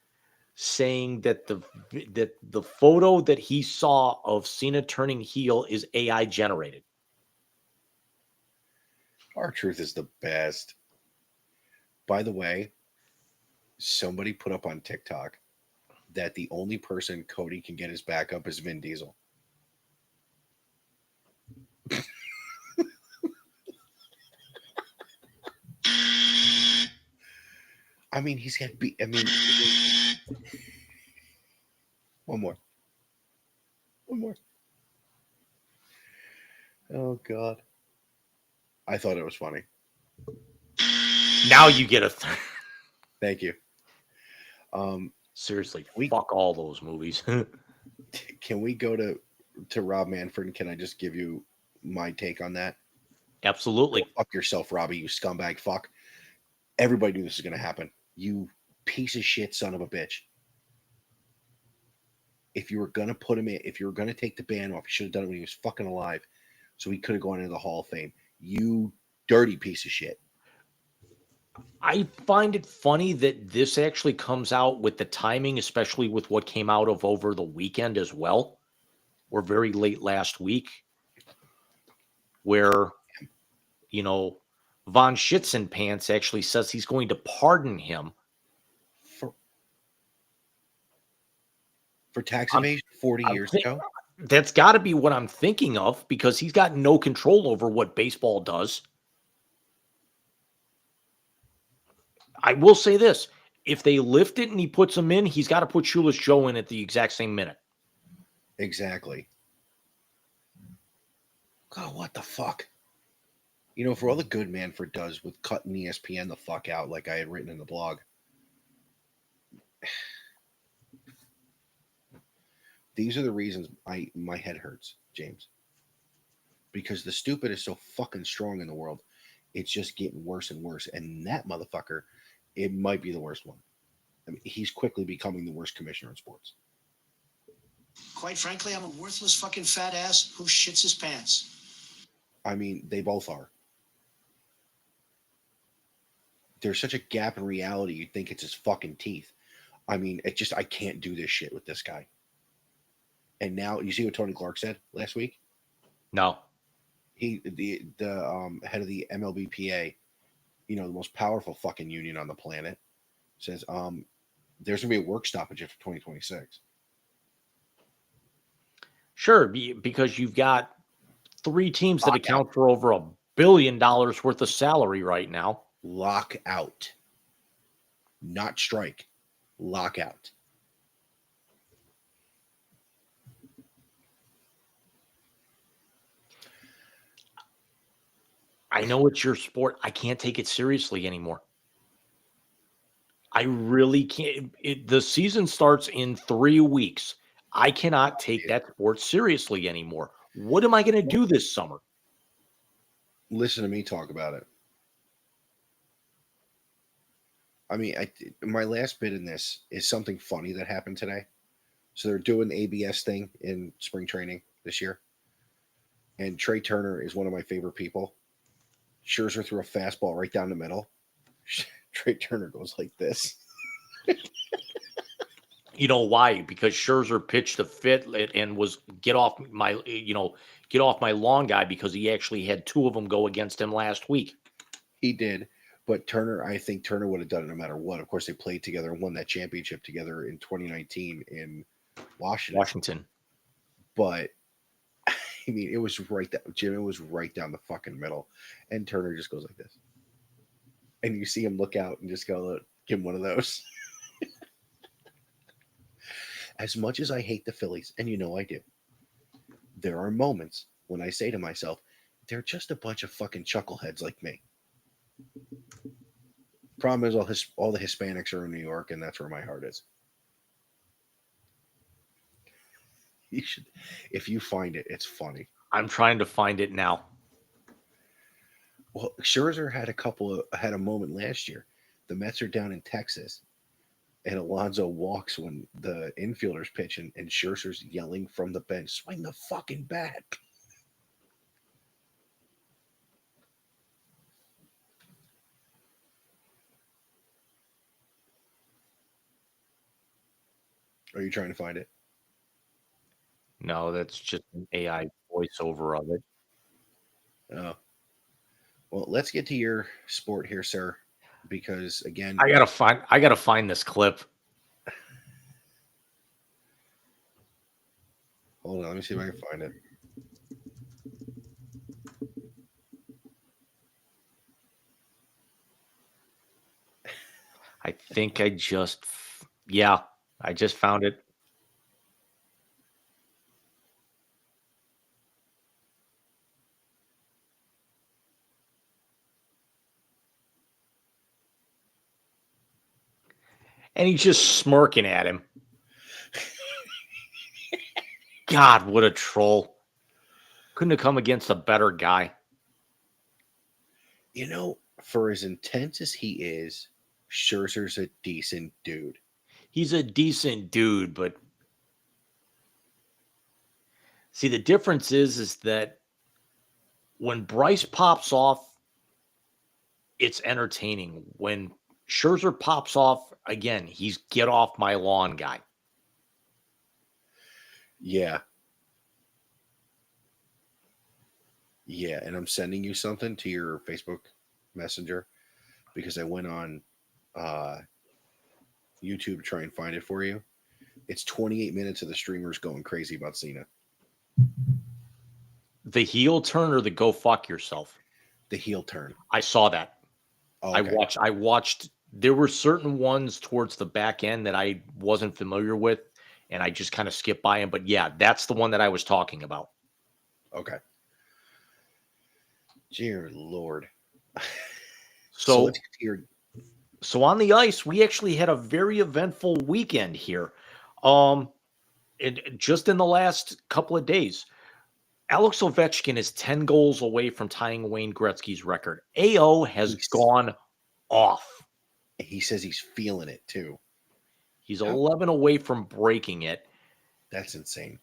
saying that the photo that he saw of Cena turning heel is AI generated. R-Truth is the best. By the way, somebody put up on TikTok that the only person Cody can get his back up is Vin Diesel. I mean, he's got one more. Oh God. I thought it was funny. Now you get a Thank you. Seriously, fuck all those movies. Can we go to Rob Manfred and can I just give you my take on that? Absolutely. Go fuck yourself, Robbie, you scumbag fuck. Everybody knew this was going to happen. You piece of shit son of a bitch. If you were going to put him in, if you were going to take the ban off, you should have done it when he was fucking alive so he could have gone into the Hall of Fame. You dirty piece of shit. I find it funny that this actually comes out with the timing, especially with what came out of over the weekend as well, or very late last week, where, Von Schitzenpants actually says he's going to pardon him. For tax evasion 40 years ago? That's got to be what I'm thinking of because he's got no control over what baseball does. I will say this. If they lift it and he puts him in, he's got to put Shoeless Joe in at the exact same minute. Exactly. God, what the fuck? For all the good Manfred does with cutting ESPN the fuck out like I had written in the blog. These are the reasons my head hurts, James. Because the stupid is so fucking strong in the world. It's just getting worse and worse. And that motherfucker, it might be the worst one. I mean, he's quickly becoming the worst commissioner in sports. Quite frankly, I'm a worthless fucking fat ass who shits his pants. I mean, they both are. There's such a gap in reality, you'd think it's his fucking teeth. I mean, I can't do this shit with this guy. And now, you see what Tony Clark said last week? No. The head of the MLBPA, the most powerful fucking union on the planet, says there's going to be a work stoppage after 2026. Sure, because you've got 3 teams that account for over $1 billion worth of salary right now. Lockout. Not strike. Lockout. I know it's your sport. I can't take it seriously anymore. I really can't. The season starts in 3 weeks. I cannot take that sport seriously anymore. What am I going to do this summer? Listen to me talk about it. I mean, my last bit in this is something funny that happened today. So they're doing the ABS thing in spring training this year. And Trey Turner is one of my favorite people. Scherzer threw a fastball right down the middle. Trey Turner goes like this. You know why? Because Scherzer pitched a fit and was get off my lawn guy, because he actually had two of them go against him last week. He did. But Turner, I think Turner would have done it no matter what. Of course, they played together and won that championship together in 2019 in Washington. But I mean, it was right down. Jim, it was right down the fucking middle, and Turner just goes like this, and you see him look out and just go, give him one of those. As much as I hate the Phillies, and you know I do, there are moments when I say to myself, they're just a bunch of fucking chuckleheads like me. Problem is, all the Hispanics are in New York, and that's where my heart is. You should, if you find it, it's funny. I'm trying to find it now. Well, Scherzer had a moment last year. The Mets are down in Texas, and Alonso walks when the infielders pitch, and Scherzer's yelling from the bench, "Swing the fucking bat!" Are you trying to find it? No, that's just an AI voiceover of it. Oh. Well, let's get to your sport here, sir, because again, I gotta find this clip. hold on, let me see if I can find it. I think I just found it. And he's just smirking at him. God, what a troll. Couldn't have come against a better guy. You know, for as intense as he is, Scherzer's a decent dude. He's a decent dude, but see, the difference is that when Bryce pops off, it's entertaining. When Scherzer pops off, again, he's get off my lawn guy. Yeah. Yeah, and I'm sending you something to your Facebook Messenger because I went on YouTube to try and find it for you. It's 28 minutes of the streamers going crazy about Cena. The heel turn or the go fuck yourself? The heel turn. I saw that. Oh, okay. I watched. There were certain ones towards the back end that I wasn't familiar with, and I just kind of skipped by them. But yeah, that's the one that I was talking about. Okay. Dear Lord. So let's get to your... So on the ice, we actually had a very eventful weekend here. Just in the last couple of days, Alex Ovechkin is 10 goals away from tying Wayne Gretzky's record. AO has gone off. He says he's feeling it too. He's 11 away from breaking it. That's insane.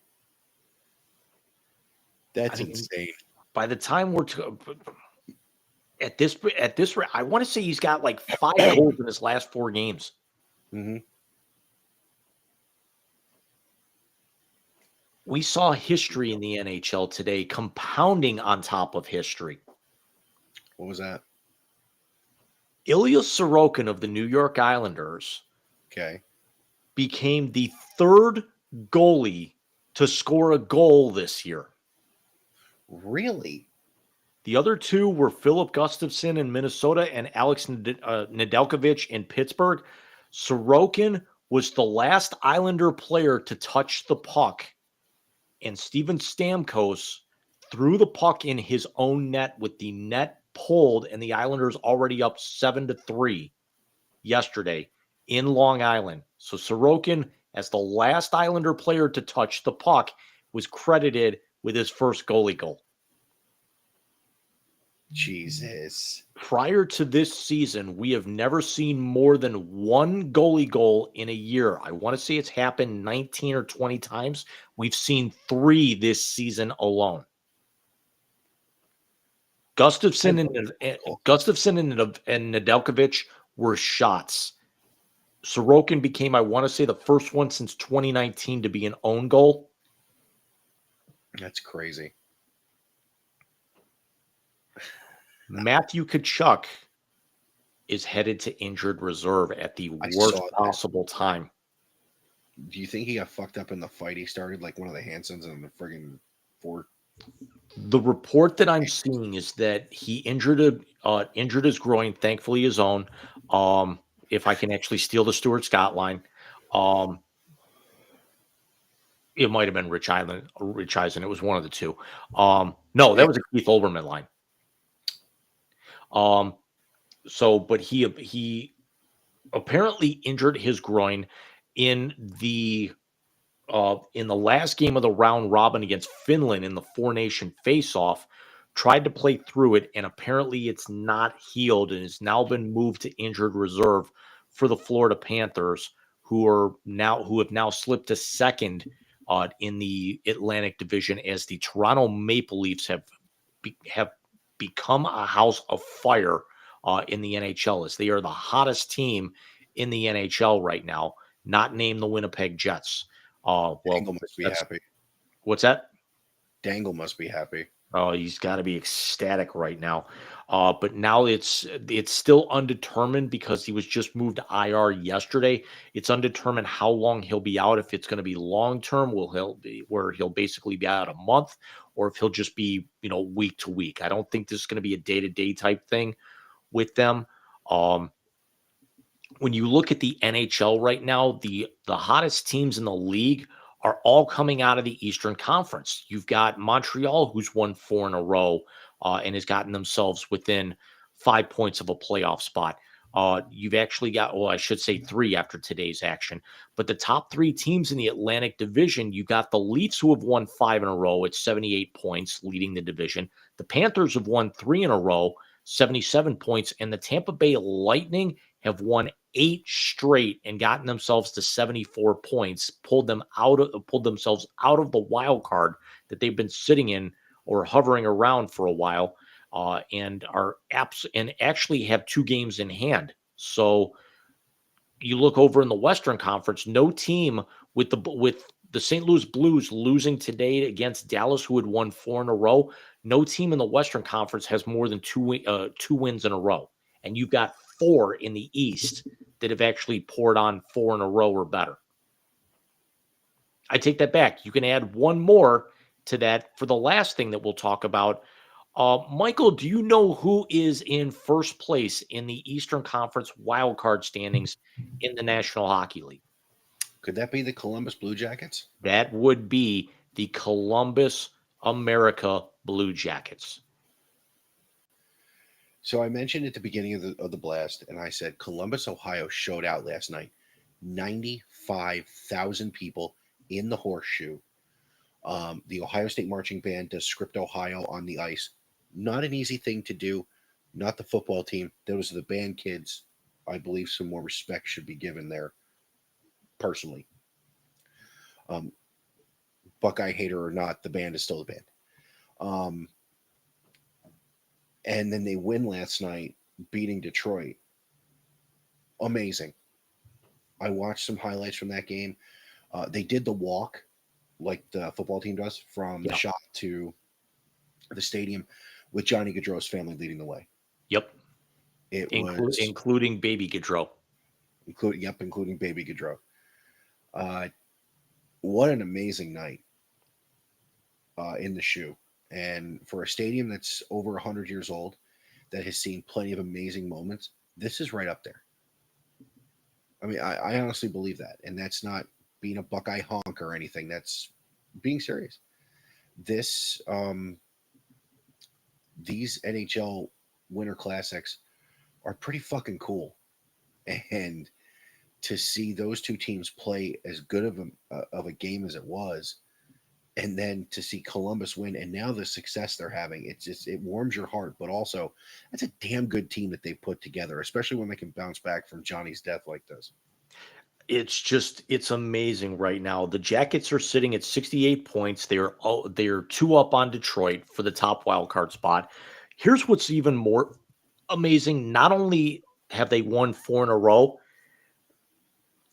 That's insane. By the time we're at this rate, I want to say he's got like 5 goals in his last 4 games. Mm-hmm. We saw history in the NHL today, compounding on top of history. What was that? Ilya Sorokin of the New York Islanders became the 3rd goalie to score a goal this year. Really? The other 2 were Philip Gustafson in Minnesota and Alex Nedeljkovic in Pittsburgh. Sorokin was the last Islander player to touch the puck, and Steven Stamkos threw the puck in his own net with the net pulled, and the Islanders already up 7-3 yesterday in Long Island. So Sorokin, as the last Islander player to touch the puck, was credited with his first goalie goal. Jesus. Prior to this season, we have never seen more than 1 goalie goal in a year. I want to say it's happened 19 or 20 times. We've seen 3 this season alone. Gustafson and Nedeljkovic were shots. Sorokin became, I want to say, the first one since 2019 to be an own goal. That's crazy. Matthew Tkachuk is headed to injured reserve at the worst possible time. Do you think he got fucked up in the fight he started, like one of the Hansons in the friggin' fort? The report that I'm seeing is that he injured his groin, thankfully his own. If I can actually steal the Stuart Scott line, it might have been Rich Eisen. It was one of the two. No, that was a Keith Olbermann line. But he apparently injured his groin in the last game of the round robin against Finland in the Four Nation face-off. Tried to play through it, and apparently it's not healed and has now been moved to injured reserve for the Florida Panthers, who have now slipped to second in the Atlantic Division, as the Toronto Maple Leafs have become a house of fire in the NHL, as they are the hottest team in the NHL right now, not named the Winnipeg Jets. Dangle must be happy. What's that? Dangle must be happy. Oh, he's got to be ecstatic right now. But now it's still undetermined because he was just moved to IR yesterday. It's undetermined how long he'll be out. If it's going to be long term, he'll basically be out a month, or if he'll just be week to week. I don't think this is going to be a day to day type thing with them. When you look at the NHL right now, the hottest teams in the league are all coming out of the Eastern Conference. You've got Montreal, who's won 4 in a row and has gotten themselves within 5 points of a playoff spot. You've actually got, I should say 3 after today's action. But the top 3 teams in the Atlantic Division, you got the Leafs, who have won 5 in a row at 78 points, leading the division. The Panthers have won 3 in a row, 77 points. And the Tampa Bay Lightning have won 8 straight and gotten themselves to 74 points, pulled themselves out of the wild card that they've been sitting in or hovering around for a while, and actually have 2 games in hand. So you look over in the Western Conference, no team with the St. Louis Blues losing today against Dallas, who had won 4 in a row. No team in the Western Conference has more than 2 wins in a row. And you've got 4 in the East that have actually poured on 4 in a row or better. I take that back. You can add 1 more to that for the last thing that we'll talk about. Michael, do you know who is in first place in the Eastern Conference wildcard standings in the National Hockey League? Could that be the Columbus Blue Jackets? That would be the Columbus America Blue Jackets. So I mentioned at the beginning of the blast, and I said Columbus, Ohio showed out last night. 95,000 people in the Horseshoe. The Ohio State Marching Band does Script Ohio on the ice. Not an easy thing to do. Not the football team. Those are the band kids. I believe some more respect should be given there, personally. Buckeye hater or not, the band is still the band. And then they win last night, beating Detroit. Amazing. I watched some highlights from that game. They did the walk like the football team does from the shop to the stadium with Johnny Gaudreau's family leading the way. Yep. Including baby Gaudreau. Including baby Gaudreau. What an amazing night in the shoe. And for a stadium that's over 100 years old, that has seen plenty of amazing moments, this is right up there. I mean, I honestly believe that. And that's not being a Buckeye honk or anything. That's being serious. These NHL Winter Classics are pretty fucking cool. And to see those 2 teams play as good of a game as it was, and then to see Columbus win, and now the success they're having, it warms your heart. But also, that's a damn good team that they put together, especially when they can bounce back from Johnny's death like this. It's amazing right now. The Jackets are sitting at 68 points. They're 2 up on Detroit for the top wild card spot. Here's what's even more amazing. Not only have they won 4 in a row,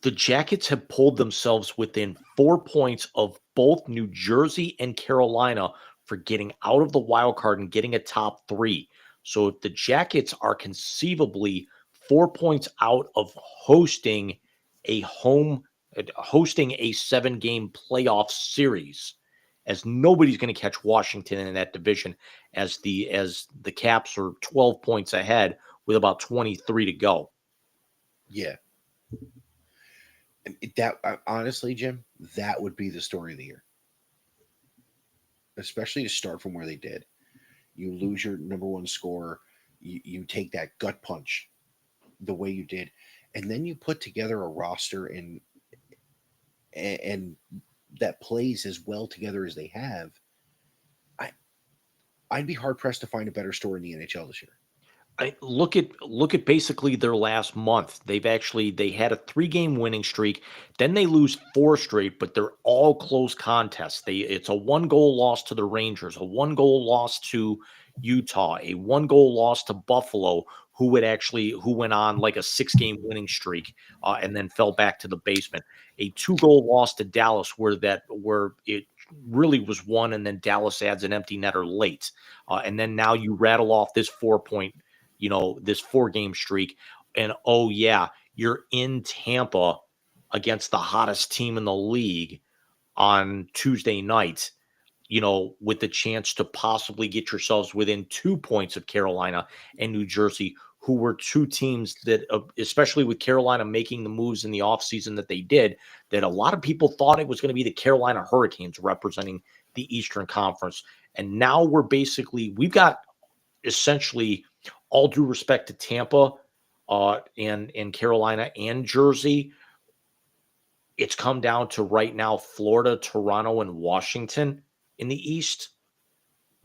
the Jackets have pulled themselves within 4 points of both New Jersey and Carolina for getting out of the wild card and getting a top 3. So if the Jackets are conceivably 4 points out of a home hosting a 7-game playoff series, as nobody's going to catch Washington in that division, as the Caps are 12 points ahead with about 23 to go. Yeah. And that honestly, Jim, that would be the story of the year, especially to start from where they did. You lose your number one scorer, you take that gut punch the way you did, and then you put together a roster and that plays as well together as they have. I'd be hard pressed to find a better story in the NHL this year. Look at basically their last month. They had a 3-game winning streak. Then they lose 4 straight, but they're all close contests. It's a 1-goal loss to the Rangers, a 1-goal loss to Utah, a 1-goal loss to Buffalo, who went on like a 6-game winning streak, and then fell back to the basement. A 2-goal loss to Dallas, where it really was won, and then Dallas adds an empty netter late, and then now you rattle off this 4-point. This 4-game streak. And oh, yeah, you're in Tampa against the hottest team in the league on Tuesday night, with the chance to possibly get yourselves within 2 points of Carolina and New Jersey, who were 2 teams that, especially with Carolina making the moves in the offseason that they did, that a lot of people thought it was going to be the Carolina Hurricanes representing the Eastern Conference. And now we've got essentially, all due respect to Tampa and Carolina and Jersey, it's come down to right now Florida, Toronto, and Washington in the East.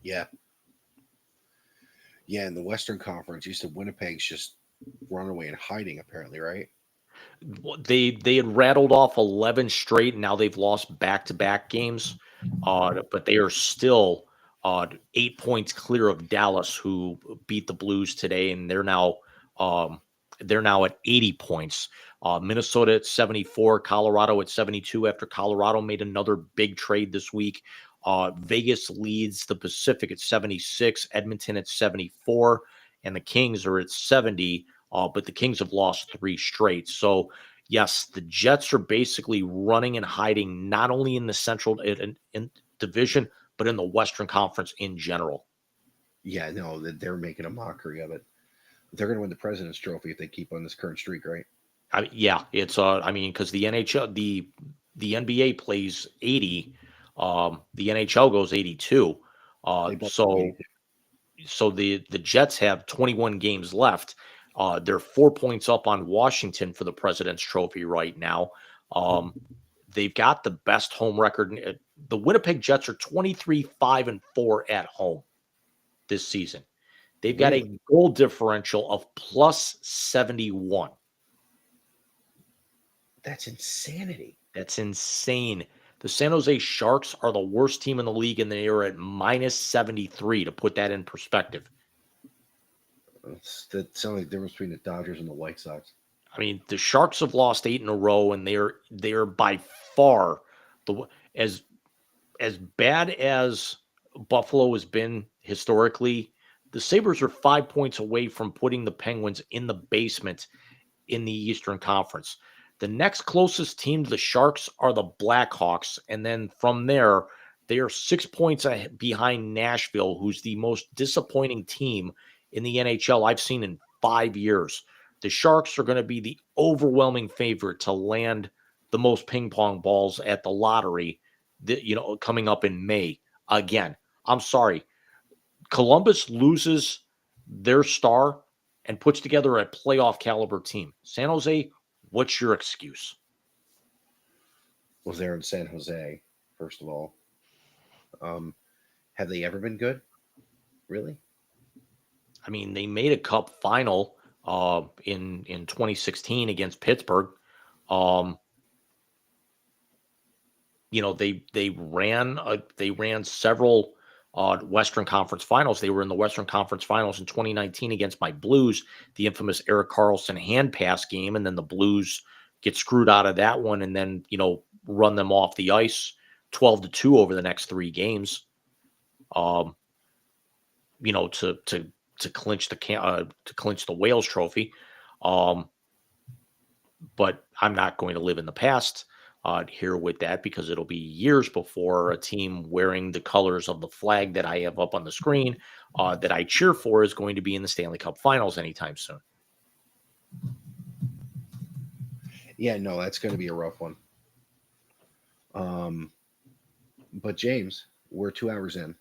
Yeah. Yeah, in the Western Conference, you said Winnipeg's just run away and hiding, apparently, right? They had rattled off 11 straight, and now they've lost back-to-back games. But they are still 8 points clear of Dallas, who beat the Blues today, and they're now at 80 points. Minnesota at 74, Colorado at 72 after Colorado made another big trade this week. Vegas leads the Pacific at 76, Edmonton at 74, and the Kings are at 70. But the Kings have lost 3 straight. So, yes, the Jets are basically running and hiding not only in the Central in division, but in the Western Conference in general. Yeah, no, they're making a mockery of it. They're going to win the President's Trophy if they keep on this current streak, right? It's because the NHL, the NBA plays 80, the NHL goes 82. So the Jets have 21 games left. They're 4 points up on Washington for the President's Trophy right now. They've got the best home record. The Winnipeg Jets are 23-5-4 at home this season. They've got a goal differential of plus 71. That's insanity. That's insane. The San Jose Sharks are the worst team in the league, and they are at minus 73, to put that in perspective. That sounds like the difference between the Dodgers and the White Sox. The Sharks have lost 8 in a row, and they are by far as bad as Buffalo has been historically. The Sabres are 5 points away from putting the Penguins in the basement in the Eastern Conference. The next closest team to the Sharks are the Blackhawks, and then from there, they are 6 points behind Nashville, who's the most disappointing team in the NHL I've seen in 5 years. The Sharks are going to be the overwhelming favorite to land the most ping pong balls at the lottery, coming up in May. Again, I'm sorry. Columbus loses their star and puts together a playoff caliber team. San Jose, what's your excuse? Well, they're in San Jose, first of all. Have they ever been good? Really? They made a cup final in 2016 against Pittsburgh. They ran several Western Conference Finals. They were in the Western Conference Finals in 2019 against my Blues, the infamous Erik Karlsson hand pass game, and then the Blues get screwed out of that one and then, run them off the ice 12-2 over the next 3 games. To clinch the Wales Trophy. But I'm not going to live in the past here with that, because it'll be years before a team wearing the colors of the flag that I have up on the screen that I cheer for is going to be in the Stanley Cup Finals anytime soon. Yeah, no, that's going to be a rough one. But James, we're 2 hours in.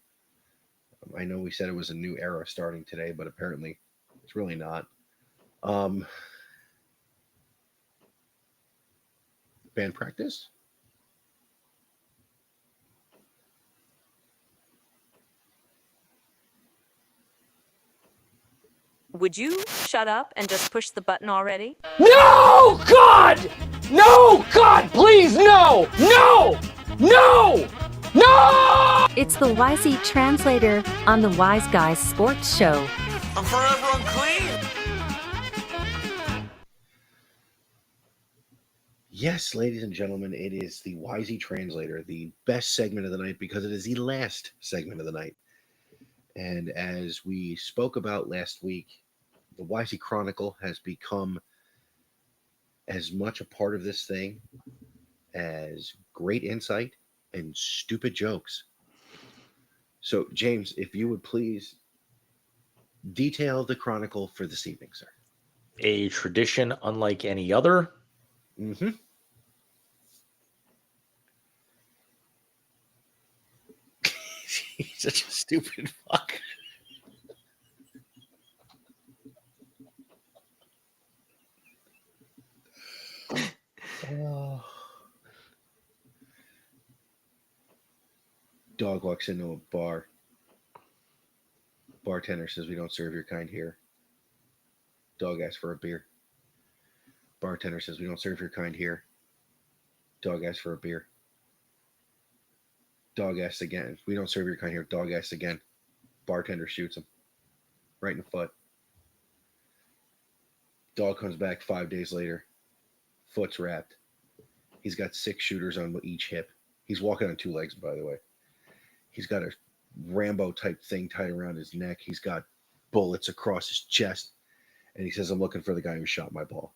I know we said it was a new era starting today, but apparently it's really not. Band practice? Would you shut up and just push the button already? No, God! No, God, please, no! No! No! No! It's the YZ Translator on the Wise Guys Sports Show. I'm forever unclean. Yes, ladies and gentlemen, it is the YZ Translator, the best segment of the night because it is the last segment of the night. And as we spoke about last week, the YZ Chronicle has become as much a part of this thing as great insight and stupid jokes. So, James, if you would please detail the Chronicle for this evening, sir. A tradition unlike any other. Mm-hmm. He's such a stupid fuck. Oh. Dog walks into a bar. Bartender says, "We don't serve your kind here." Dog asks for a beer. Bartender says, "We don't serve your kind here." Dog asks for a beer. Dog asks again. "We don't serve your kind here." Dog asks again. Bartender shoots him right in the foot. Dog comes back 5 days later. Foot's wrapped. He's got 6 shooters on each hip. He's walking on 2 legs, by the way. He's got a Rambo type thing tied around his neck. He's got bullets across his chest. And he says, "I'm looking for the guy who shot my ball."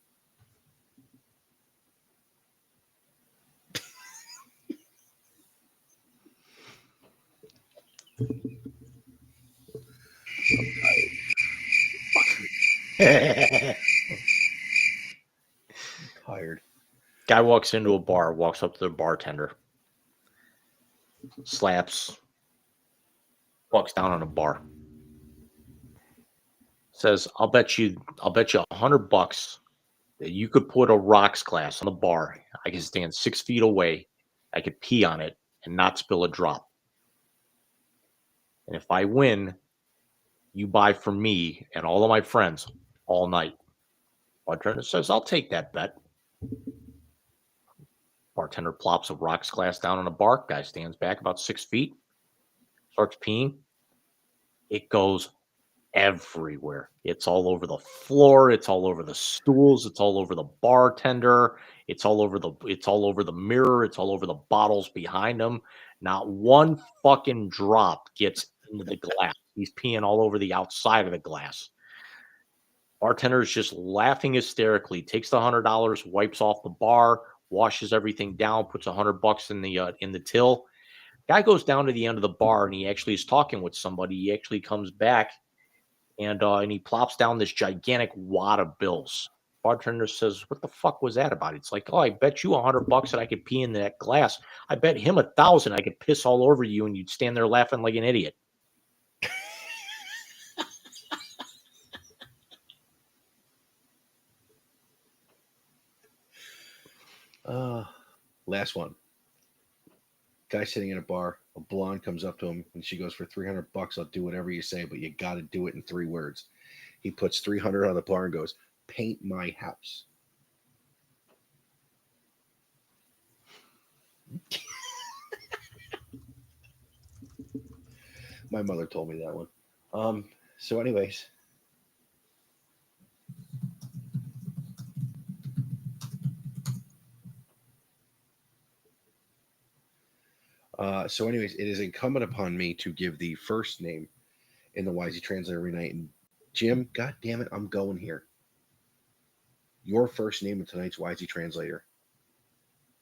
I'm tired. Guy walks into a bar, walks up to the bartender, slaps, walks down on a bar. Says, I'll bet you $100 that you could put a rocks glass on the bar. I can stand 6 feet away. I could pee on it and not spill a drop. And if I win, you buy for me and all of my friends all night. Bartender says, I'll take that bet. Bartender plops a rocks glass down on a bar. Guy stands back about 6 feet, starts peeing. It goes everywhere. It's all over the floor. It's all over the stools. It's all over the bartender. It's all over the mirror. It's all over the bottles behind him. Not one fucking drop gets into the glass. He's peeing all over the outside of the glass. Bartender is just laughing hysterically. Takes the $100, wipes off the bar, washes everything down, puts $100 in the till. Guy goes down to the end of the bar and he actually is talking with somebody. He actually comes back and he plops down this gigantic wad of bills. Bartender says, "What the fuck was that about?" It's like, "Oh, I bet you $100 that I could pee in that glass. I bet him 1,000 I could piss all over you and you'd stand there laughing like an idiot." Last one. Guy sitting in a bar. A blonde comes up to him and she goes, "For $300, I'll do whatever you say, but you got to do it in 3 words." He puts 300 on the bar and goes, "Paint my house." My mother told me that one. So, anyways, it is incumbent upon me to give the first name in the YZ Translator every night. And Jim, God damn it, I'm going here. Your first name in tonight's YZ Translator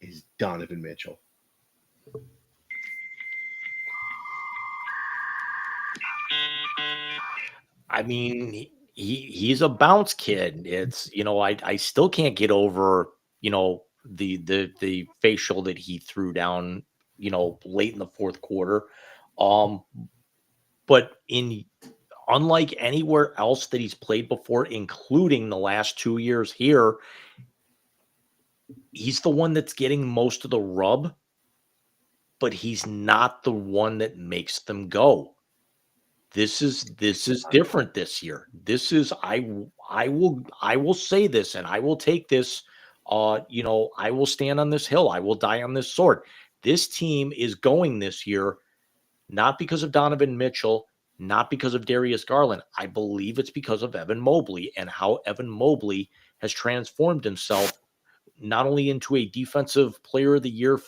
is Donovan Mitchell. I mean, he's a bounce kid. It's I still can't get over the facial that he threw down late in the fourth quarter. Um, but in unlike anywhere else that he's played before, including the last 2 years here, he's the one that's getting most of the rub, but he's not the one that makes them go. This is different this year. This is I will say this, and I will take this. I will stand on this hill. I will die on this sword. This team is going this year not because of Donovan Mitchell, not because of Darius Garland. I believe it's because of Evan Mobley and how Evan Mobley has transformed himself not only into a defensive player of the year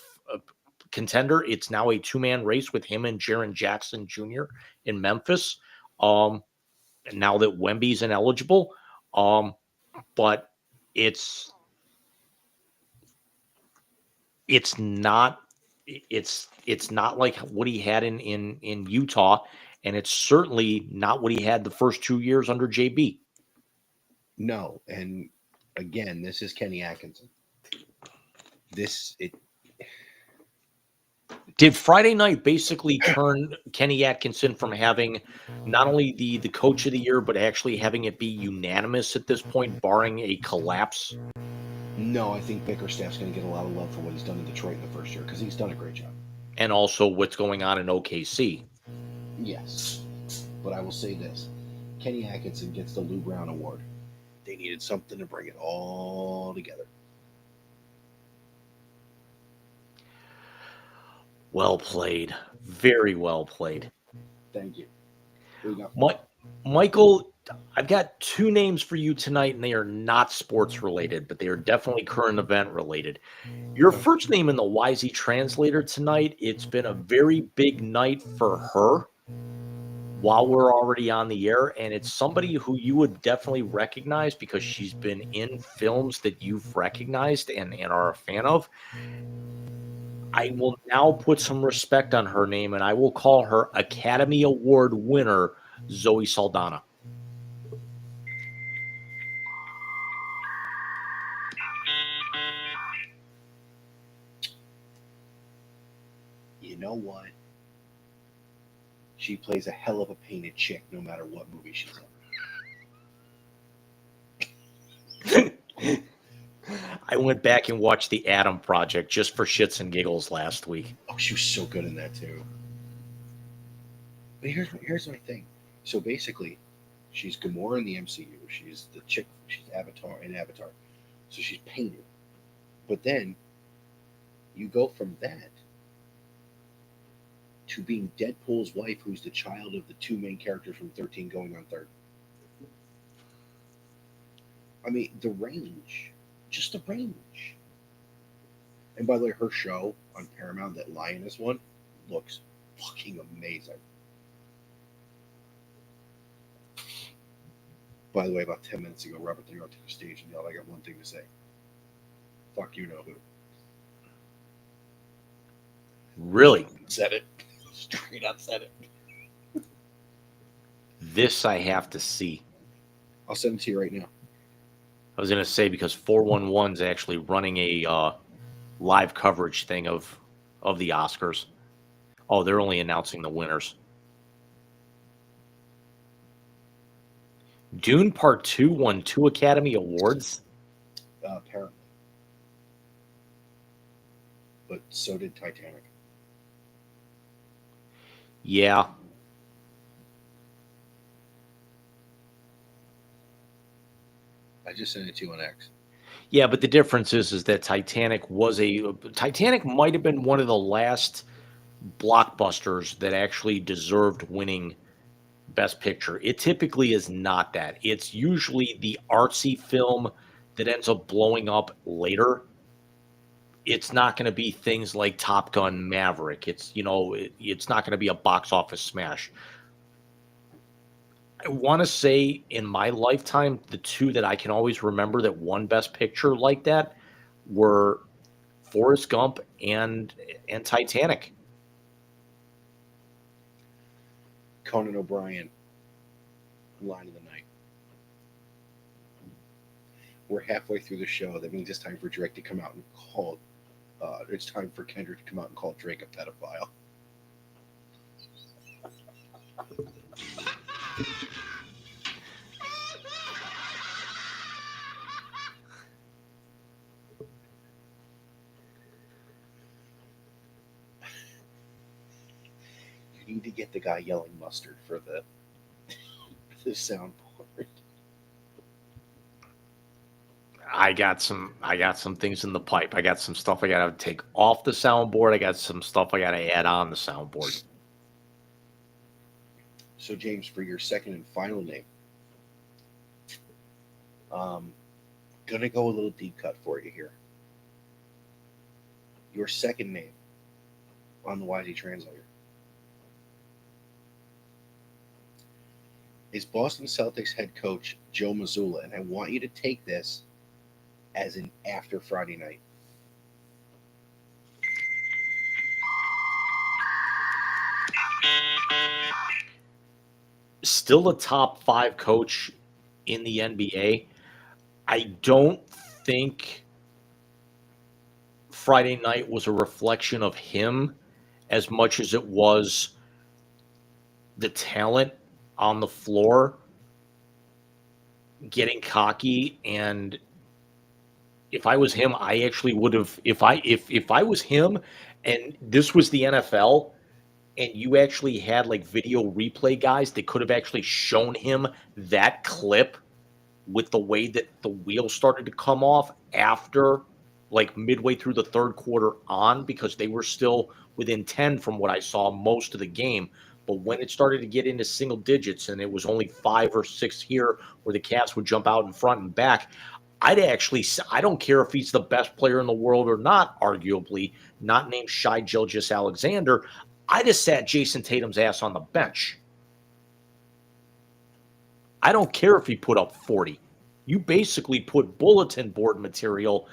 contender, it's now a two-man race with him and Jaren Jackson Jr. in Memphis. Now that Wemby's ineligible, but it's not like what he had in Utah, and it's certainly not what he had the first 2 years under JB. No, and again, this is Kenny Atkinson. Did Friday night basically turn Kenny Atkinson from having not only the coach of the year, but actually having it be unanimous at this point, barring a collapse? No, I think Bickerstaff's going to get a lot of love for what he's done in Detroit in the first year because he's done a great job. And also what's going on in OKC. Yes. But I will say this. Kenny Atkinson gets the Lou Brown Award. They needed something to bring it all together. Well played. Very well played. Thank you. There you go. Michael, I've got two names for you tonight, and they are not sports related, but they are definitely current event related. Your first name in the YZ Translator tonight, it's been a very big night for her while we're already on the air, and it's somebody who you would definitely recognize because she's been in films that you've recognized and are a fan of. I will now put some respect on her name, and I will call her Academy Award winner, Zoe Saldana. You know what? She plays a hell of a painted chick no matter what movie she's in. I went back and watched The Adam Project just for shits and giggles last week. Oh, she was so good in that too. But here's my thing. So basically, she's Gamora in the MCU. She's the chick. She's Avatar in Avatar. So she's painted. But then you go from that to being Deadpool's wife, who's the child of the two main characters from 13 going on 30. I mean, the range. Just the range. And by the way, her show on Paramount, that Lioness one, looks fucking amazing. By the way, about 10 minutes ago, Robert De Niro took the stage and yelled, "I got one thing to say. Fuck you know who." Really? Said it. Straight up said it. This I have to see. I'll send it to you right now. I was going to say because 411's actually running a live coverage thing of the Oscars. Oh, they're only announcing the winners. Dune Part 2 won 2 Academy Awards? Apparently. But so did Titanic. Yeah. I just sent it to you on X. Yeah, but the difference is that Titanic might have been one of the last blockbusters that actually deserved winning Best Picture. It typically is not that. It's usually the artsy film that ends up blowing up later. It's not going to be things like Top Gun Maverick. It's not going to be a box office smash. I want to say in my lifetime, the two that I can always remember that won Best Picture like that were Forrest Gump and Titanic. Conan O'Brien, line of the night. We're halfway through the show. That means it's time for Drake to come out and call. It's time for Kendrick to come out and call Drake a pedophile. You need to get the guy yelling mustard for the soundboard. I got some things in the pipe. I got some stuff I got to take off the soundboard. I got some stuff I got to add on the soundboard. So, James, for your second and final name, gonna go a little deep cut for you here. Your second name on the YZ Translator is Boston Celtics head coach Joe Mazzulla, and I want you to take this as an after Friday night. Still a top 5 coach in the NBA. I don't think Friday night was a reflection of him as much as it was the talent on the floor getting cocky. And if I was him, I actually would have, if I was him and this was the NFL and you actually had like video replay guys that could have actually shown him that clip with the way that the wheels started to come off after like midway through the third quarter on, because they were still within 10 from what I saw most of the game. But when it started to get into single digits and it was only 5 or 6 here where the Cavs would jump out in front and back, I don't care if he's the best player in the world or not, arguably, not named Shai Gilgeous-Alexander. I just sat Jason Tatum's ass on the bench. I don't care if he put up 40. You basically put bulletin board material,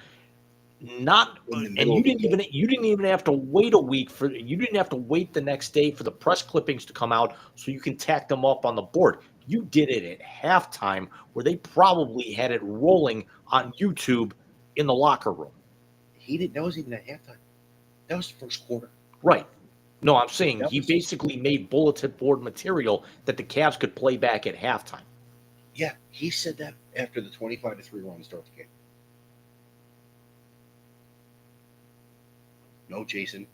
and you didn't even have to wait a week you didn't have to wait the next day for the press clippings to come out so you can tack them up on the board. You did it at halftime where they probably had it rolling on YouTube in the locker room. That wasn't even at halftime. That was the first quarter. Right. No, I'm saying he basically made bulletin board material that the Cavs could play back at halftime. Yeah, he said that after the 25-3 run to start the game. No, Jason,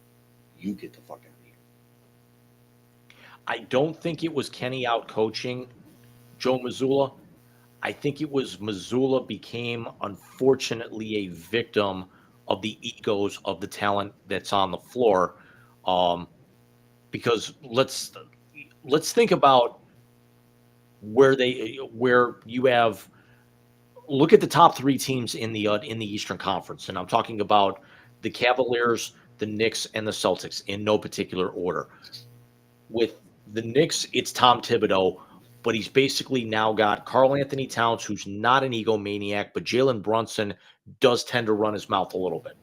you get the fuck out of here. I don't think it was Kenny out coaching Joe Mazzulla. I think it was Mazzulla became, unfortunately, a victim of the egos of the talent that's on the floor. Because let's think about where you have, look at the top 3 teams in the Eastern Conference, and I'm talking about the Cavaliers, the Knicks, and the Celtics in no particular order. With the Knicks, it's Tom Thibodeau, but he's basically now got Karl Anthony Towns, who's not an egomaniac, but Jalen Brunson does tend to run his mouth a little bit.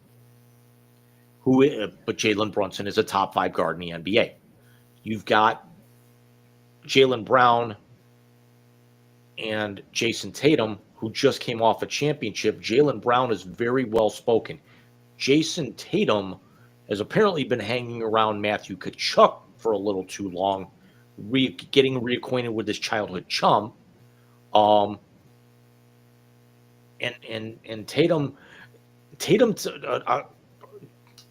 But Jalen Brunson is a top 5 guard in the NBA. You've got Jaylen Brown and Jason Tatum, who just came off a championship. Jaylen Brown is very well spoken. Jason Tatum has apparently been hanging around Matthew Tkachuk for a little too long, getting reacquainted with his childhood chum. And Tatum,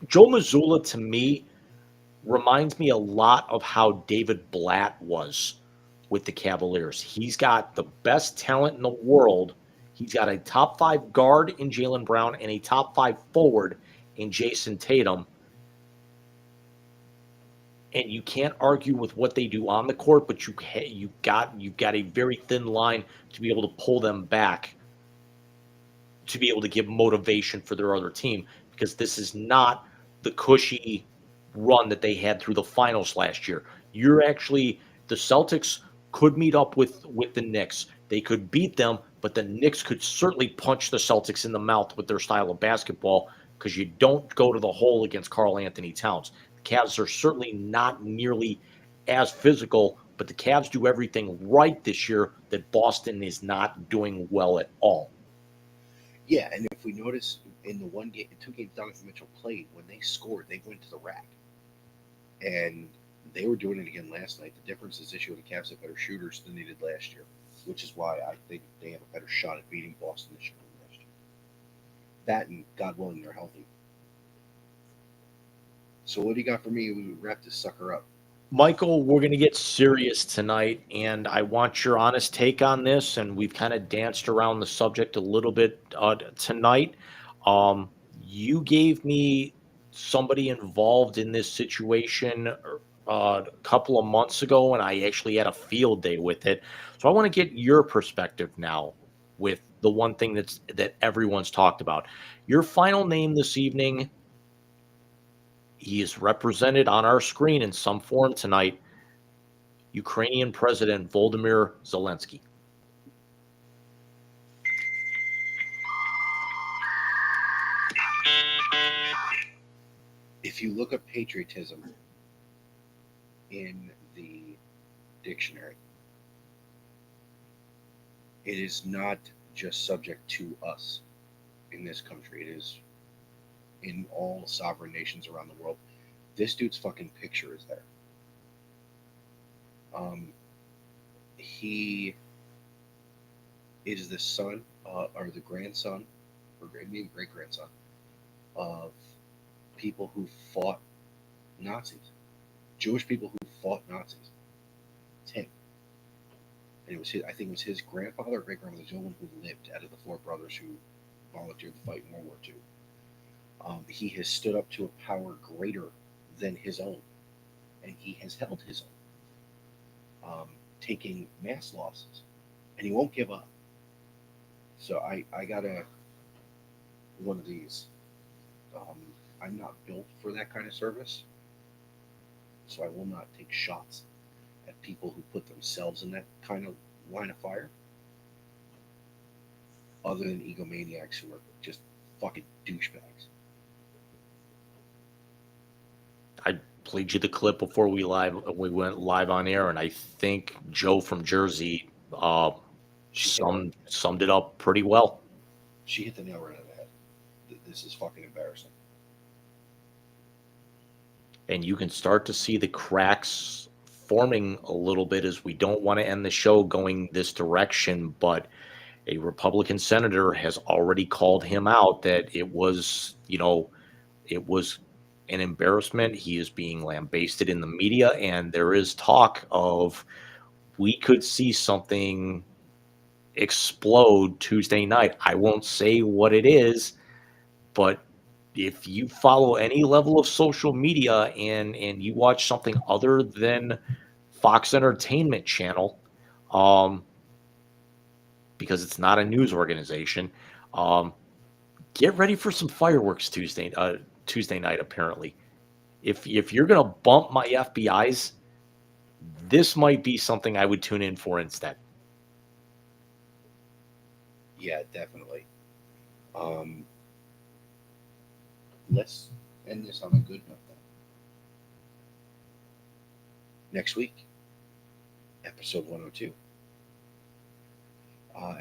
Joe Mazzulla to me reminds me a lot of how David Blatt was with the Cavaliers. He's got the best talent in the world. He's got a top 5 guard in Jaylen Brown and a top 5 forward in Jason Tatum. and you can't argue with what they do on the court, but you've got a very thin line to be able to pull them back, to be able to give motivation for their other team, because this is not the cushy run that they had through the finals last year. You're actually the Celtics could meet up with the Knicks. They could beat them, but the Knicks could certainly punch the Celtics in the mouth with their style of basketball, because you don't go to the hole against Karl Anthony Towns. The Cavs are certainly not nearly as physical, but the Cavs do everything right this year that Boston is not doing well at all. Yeah, and if we notice in the 2 games Donovan Mitchell played, when they scored, they went to the rack. And they were doing it again last night. The difference is this year the Cavs have better shooters than they did last year, which is why I think they have a better shot at beating Boston this year than last year. That, and God willing, they're healthy. So what do you got for me? We wrap this sucker up. Michael, we're going to get serious tonight, and I want your honest take on this. And we've kind of danced around the subject a little bit tonight. You gave me somebody involved in this situation a couple of months ago, and I actually had a field day with it. So I want to get your perspective now with the one thing that everyone's talked about. Your final name this evening. He is represented on our screen in some form tonight, Ukrainian President Volodymyr Zelensky. If you look up patriotism in the dictionary, it is not just subject to us in this country. It is in all sovereign nations around the world. This dude's fucking picture is there. He is the son or the grandson, or maybe great-grandson, of people who fought Nazis. Jewish people who fought Nazis. It's him. And it was his, I think it was his grandfather or great-grandfather, the only one who lived out of the 4 brothers who volunteered to fight in World War II. He has stood up to a power greater than his own, and he has held his own, taking mass losses, and he won't give up. So I got one of these. I'm not built for that kind of service, so I will not take shots at people who put themselves in that kind of line of fire, other than egomaniacs who are just fucking douchebags. I played you the clip before we went live on air, and I think Joe from Jersey summed it up pretty well. She hit the nail right on the head. This is fucking embarrassing. And you can start to see the cracks forming a little bit, as we don't want to end the show going this direction, but a Republican senator has already called him out that it was an embarrassment. He is being lambasted in the media, and there is talk of we could see something explode Tuesday night. I won't say what it is, but if you follow any level of social media and you watch something other than Fox Entertainment Channel, because it's not a news organization, get ready for some fireworks Tuesday night. Apparently, if you're gonna bump my FBI's, this might be something I would tune in for instead. Yeah, definitely. Let's end this on a good note then. Next week, episode 102.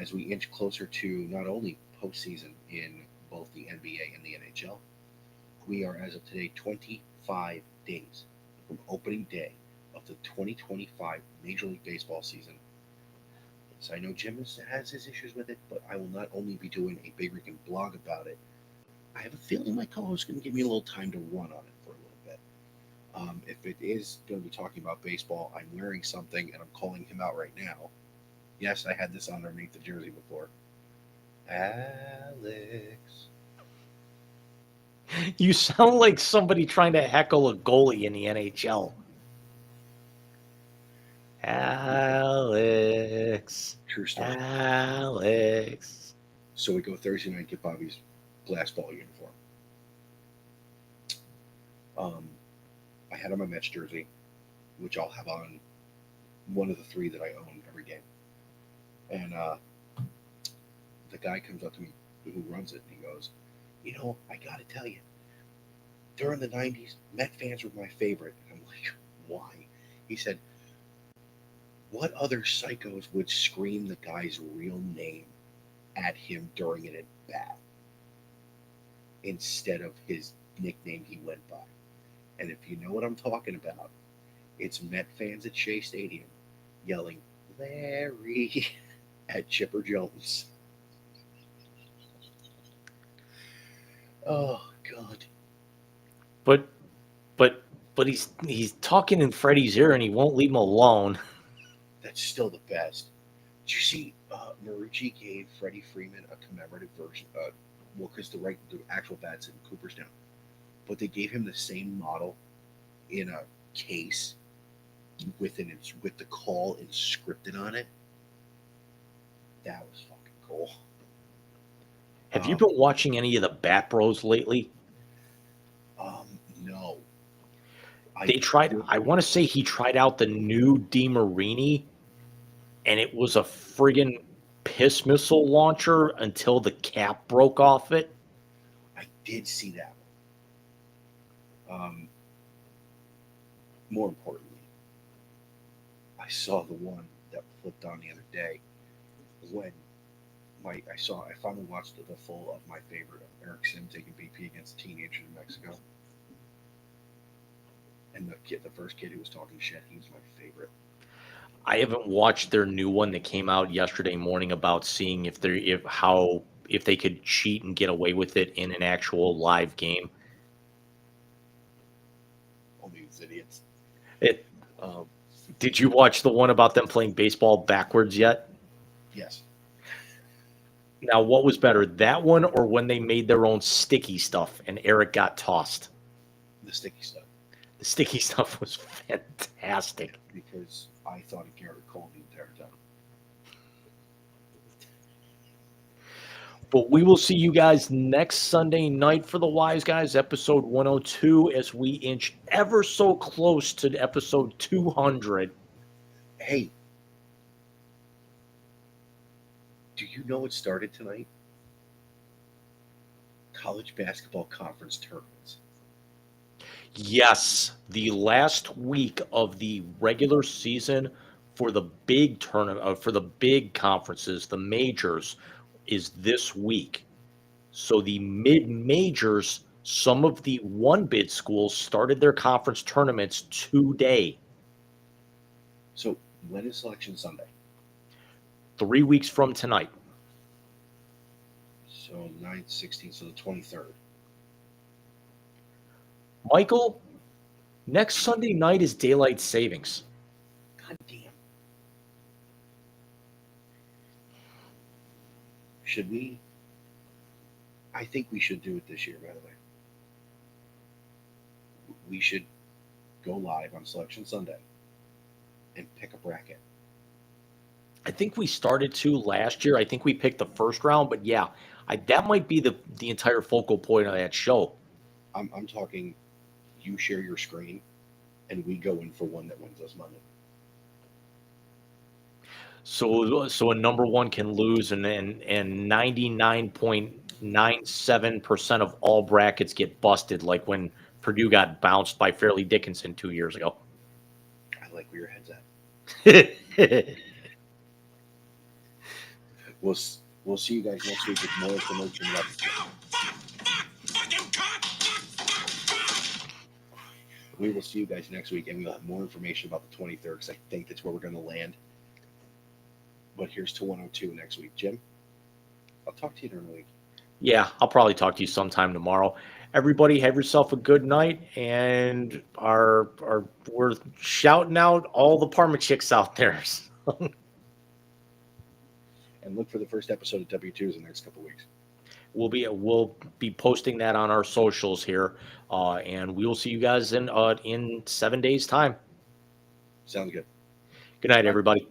As we inch closer to not only postseason in both the NBA and the NHL, we are, as of today, 25 days from opening day of the 2025 Major League Baseball season. So I know Jim has his issues with it, but I will not only be doing a Big Rican blog about it, I have a feeling my co-host is going to give me a little time to run on it for a little bit. If it is going to be talking about baseball, I'm wearing something, and I'm calling him out right now. Yes, I had this on underneath the jersey before. Alex. You sound like somebody trying to heckle a goalie in the NHL. Alex. True story. Alex. So we go Thursday night, get Bobby's blast ball uniform. I had on my Mets jersey, which I'll have on one of the 3 that I own every game. And the guy comes up to me who runs it, and he goes, I got to tell you, during the 90s, Met fans were my favorite. And I'm like, why? He said, what other psychos would scream the guy's real name at him during an at-bat instead of his nickname he went by? And if you know what I'm talking about, it's Met fans at Shea Stadium yelling, Larry, at Chipper Jones. Oh, God. But he's talking in Freddie's ear and he won't leave him alone. That's still the best. Did you see Marucci gave Freddie Freeman a commemorative version? Because the actual bat's in Cooperstown. But they gave him the same model in a case with the call inscripted on it. That was fucking cool. Have you been watching any of the Bat Bros lately? No. I want to say he tried out the new DeMarini, and it was a friggin' piss missile launcher until the cap broke off it. I did see that one. More importantly, I saw the one that flipped on the other day when I finally watched the full of my favorite, Eric Sim taking BP against teenagers in Mexico. And the first kid who was talking shit, he was my favorite. I haven't watched their new one that came out yesterday morning about seeing if they could cheat and get away with it in an actual live game. Only these idiots. Did you watch the one about them playing baseball backwards yet? Yes. Now, what was better, that one or when they made their own sticky stuff and Eric got tossed? The sticky stuff. The sticky stuff was fantastic. Because I thought of Garrett Cole the entire time. But we will see you guys next Sunday night for the Wise Guys, episode 102, as we inch ever so close to episode 200. Hey, do you know what started tonight? College basketball conference tournaments. Yes, the last week of the regular season for the big tournament, for the big conferences, the majors, is this week. So the mid-majors, some of the one-bid schools started their conference tournaments today. So when is Selection Sunday? 3 weeks from tonight. So 9th, 16th, so the 23rd. Michael, next Sunday night is daylight savings. God damn. Should we? I think we should do it this year, by the way. We should go live on Selection Sunday and pick a bracket. I think we started to last year. I think we picked the first round, but yeah, that might be the entire focal point of that show. I'm talking, you share your screen, and we go in for one that wins us money. So a number one can lose, and 99.97% of all brackets get busted, like when Purdue got bounced by Fairleigh Dickinson 2 years ago. I like where your head's at. We'll see you guys next week with more information about the We will see you guys next week, and we'll have more information about the 23rd, because I think that's where we're going to land. But here's to 102 next week. Jim, I'll talk to you during the week. Yeah, I'll probably talk to you sometime tomorrow. Everybody, have yourself a good night, and we're shouting out all the Parma chicks out there. And look for the first episode of W2s in the next couple of weeks. We'll be posting that on our socials here, and we will see you guys in 7 days' time. Sounds good. Good night, everybody.